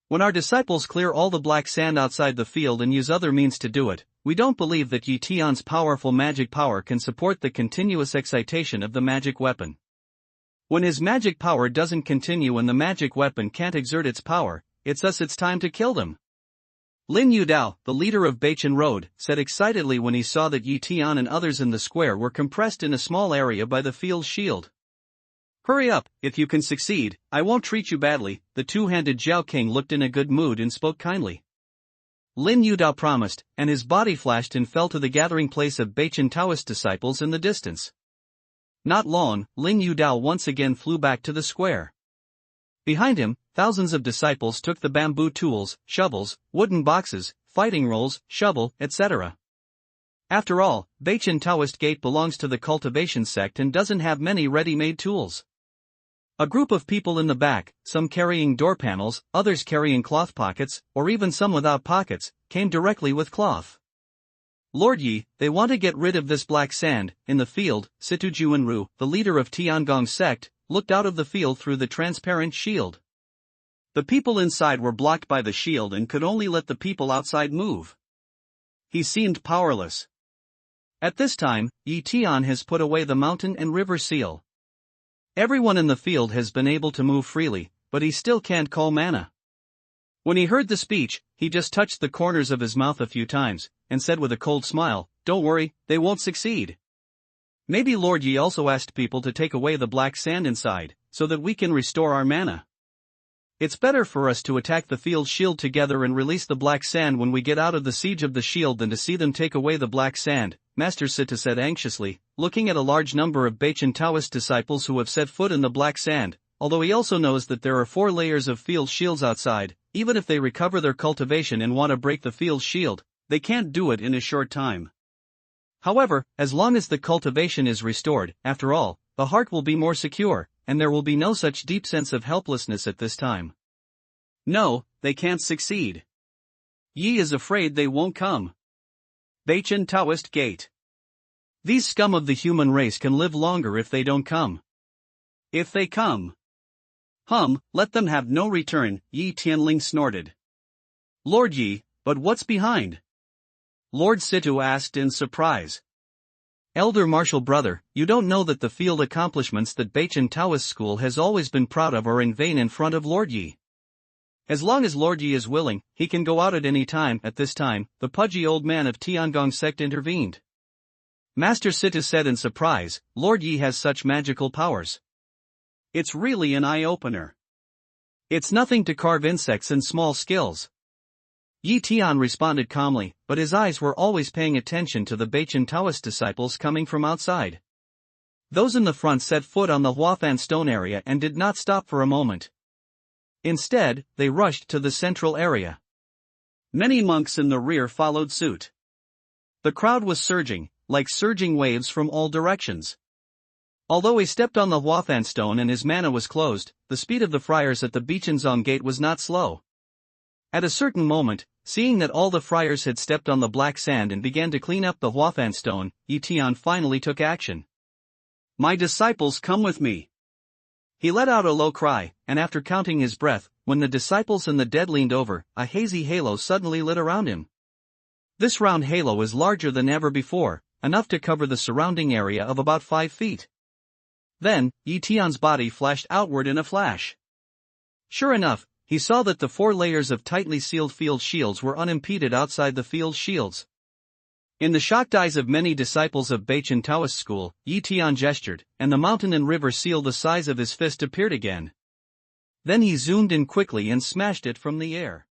S1: When our disciples clear all the black sand outside the field and use other means to do it, we don't believe that Yi Tian's powerful magic power can support the continuous excitation of the magic weapon. When his magic power doesn't continue and the magic weapon can't exert its power, it's time to kill them." Lin Yudao, the leader of Beichen Road, said excitedly when he saw that Yi Tian and others in the square were compressed in a small area by the field's shield. "Hurry up, if you can succeed, I won't treat you badly." The two-handed Jiao King looked in a good mood and spoke kindly. Lin Yudao promised, and his body flashed and fell to the gathering place of Beichen Taoist disciples in the distance. Not long, Lin Yudao once again flew back to the square. Behind him, thousands of disciples took the bamboo tools, shovels, wooden boxes, fighting rolls, shovel, etc. After all, Beichen Taoist Gate belongs to the cultivation sect and doesn't have many ready-made tools. A group of people in the back, some carrying door panels, others carrying cloth pockets, or even some without pockets, came directly with cloth. "Lord Yi, they want to get rid of this black sand." In the field, Situ Juanru, the leader of Tiangong's sect, looked out of the field through the transparent shield. The people inside were blocked by the shield and could only let the people outside move. He seemed powerless. At this time, Yi Tian has put away the mountain and river seal. Everyone in the field has been able to move freely, but he still can't call mana. When he heard the speech, he just touched the corners of his mouth a few times, and said with a cold smile, "Don't worry, they won't succeed. Maybe Lord Yi also asked people to take away the black sand inside, so that we can restore our mana. It's better for us to attack the field shield together and release the black sand when we get out of the siege of the shield than to see them take away the black sand," Master Sita said anxiously, looking at a large number of Beichen Taoist disciples who have set foot in the black sand, although he also knows that there are 4 layers of field shields outside, even if they recover their cultivation and want to break the field's shield, they can't do it in a short time. However, as long as the cultivation is restored, after all, the heart will be more secure, and there will be no such deep sense of helplessness at this time. No, they can't succeed. Yi is afraid they won't come. Baichen Taoist Gate. These scum of the human race can live longer if they don't come. If they come. Let them have no return, Yi Tianling snorted. Lord Yi, but what's behind? Lord Situ asked in surprise. Elder martial brother, you don't know that the field accomplishments that Baichen Taoist school has always been proud of are in vain in front of Lord Yi. As long as Lord Yi is willing, he can go out at any time. At this time, the pudgy old man of Tiangong sect intervened. Master Situ said in surprise, Lord Yi has such magical powers. It's really an eye-opener. It's nothing to carve insects and small skills. Yi Tian responded calmly, but his eyes were always paying attention to the Baichen Taoist disciples coming from outside. Those in the front set foot on the Huafan stone area and did not stop for a moment. Instead, they rushed to the central area. Many monks in the rear followed suit. The crowd was surging, like surging waves from all directions. Although he stepped on the Huafan stone and his mana was closed, the speed of the friars at the Baichenzong gate was not slow. At a certain moment, seeing that all the friars had stepped on the black sand and began to clean up the Huafan stone, Yi Tian finally took action. My disciples, come with me. He let out a low cry, and after counting his breath, when the disciples and the dead leaned over, a hazy halo suddenly lit around him. This round halo is larger than ever before, enough to cover the surrounding area of about 5 feet. Then, Yi Tian's body flashed outward in a flash. Sure enough, he saw that the 4 layers of tightly sealed field shields were unimpeded outside the field shields. In the shocked eyes of many disciples of Baichen Taoist school, Yi Tian gestured, and the mountain and river seal the size of his fist appeared again. Then he zoomed in quickly and smashed it from the air.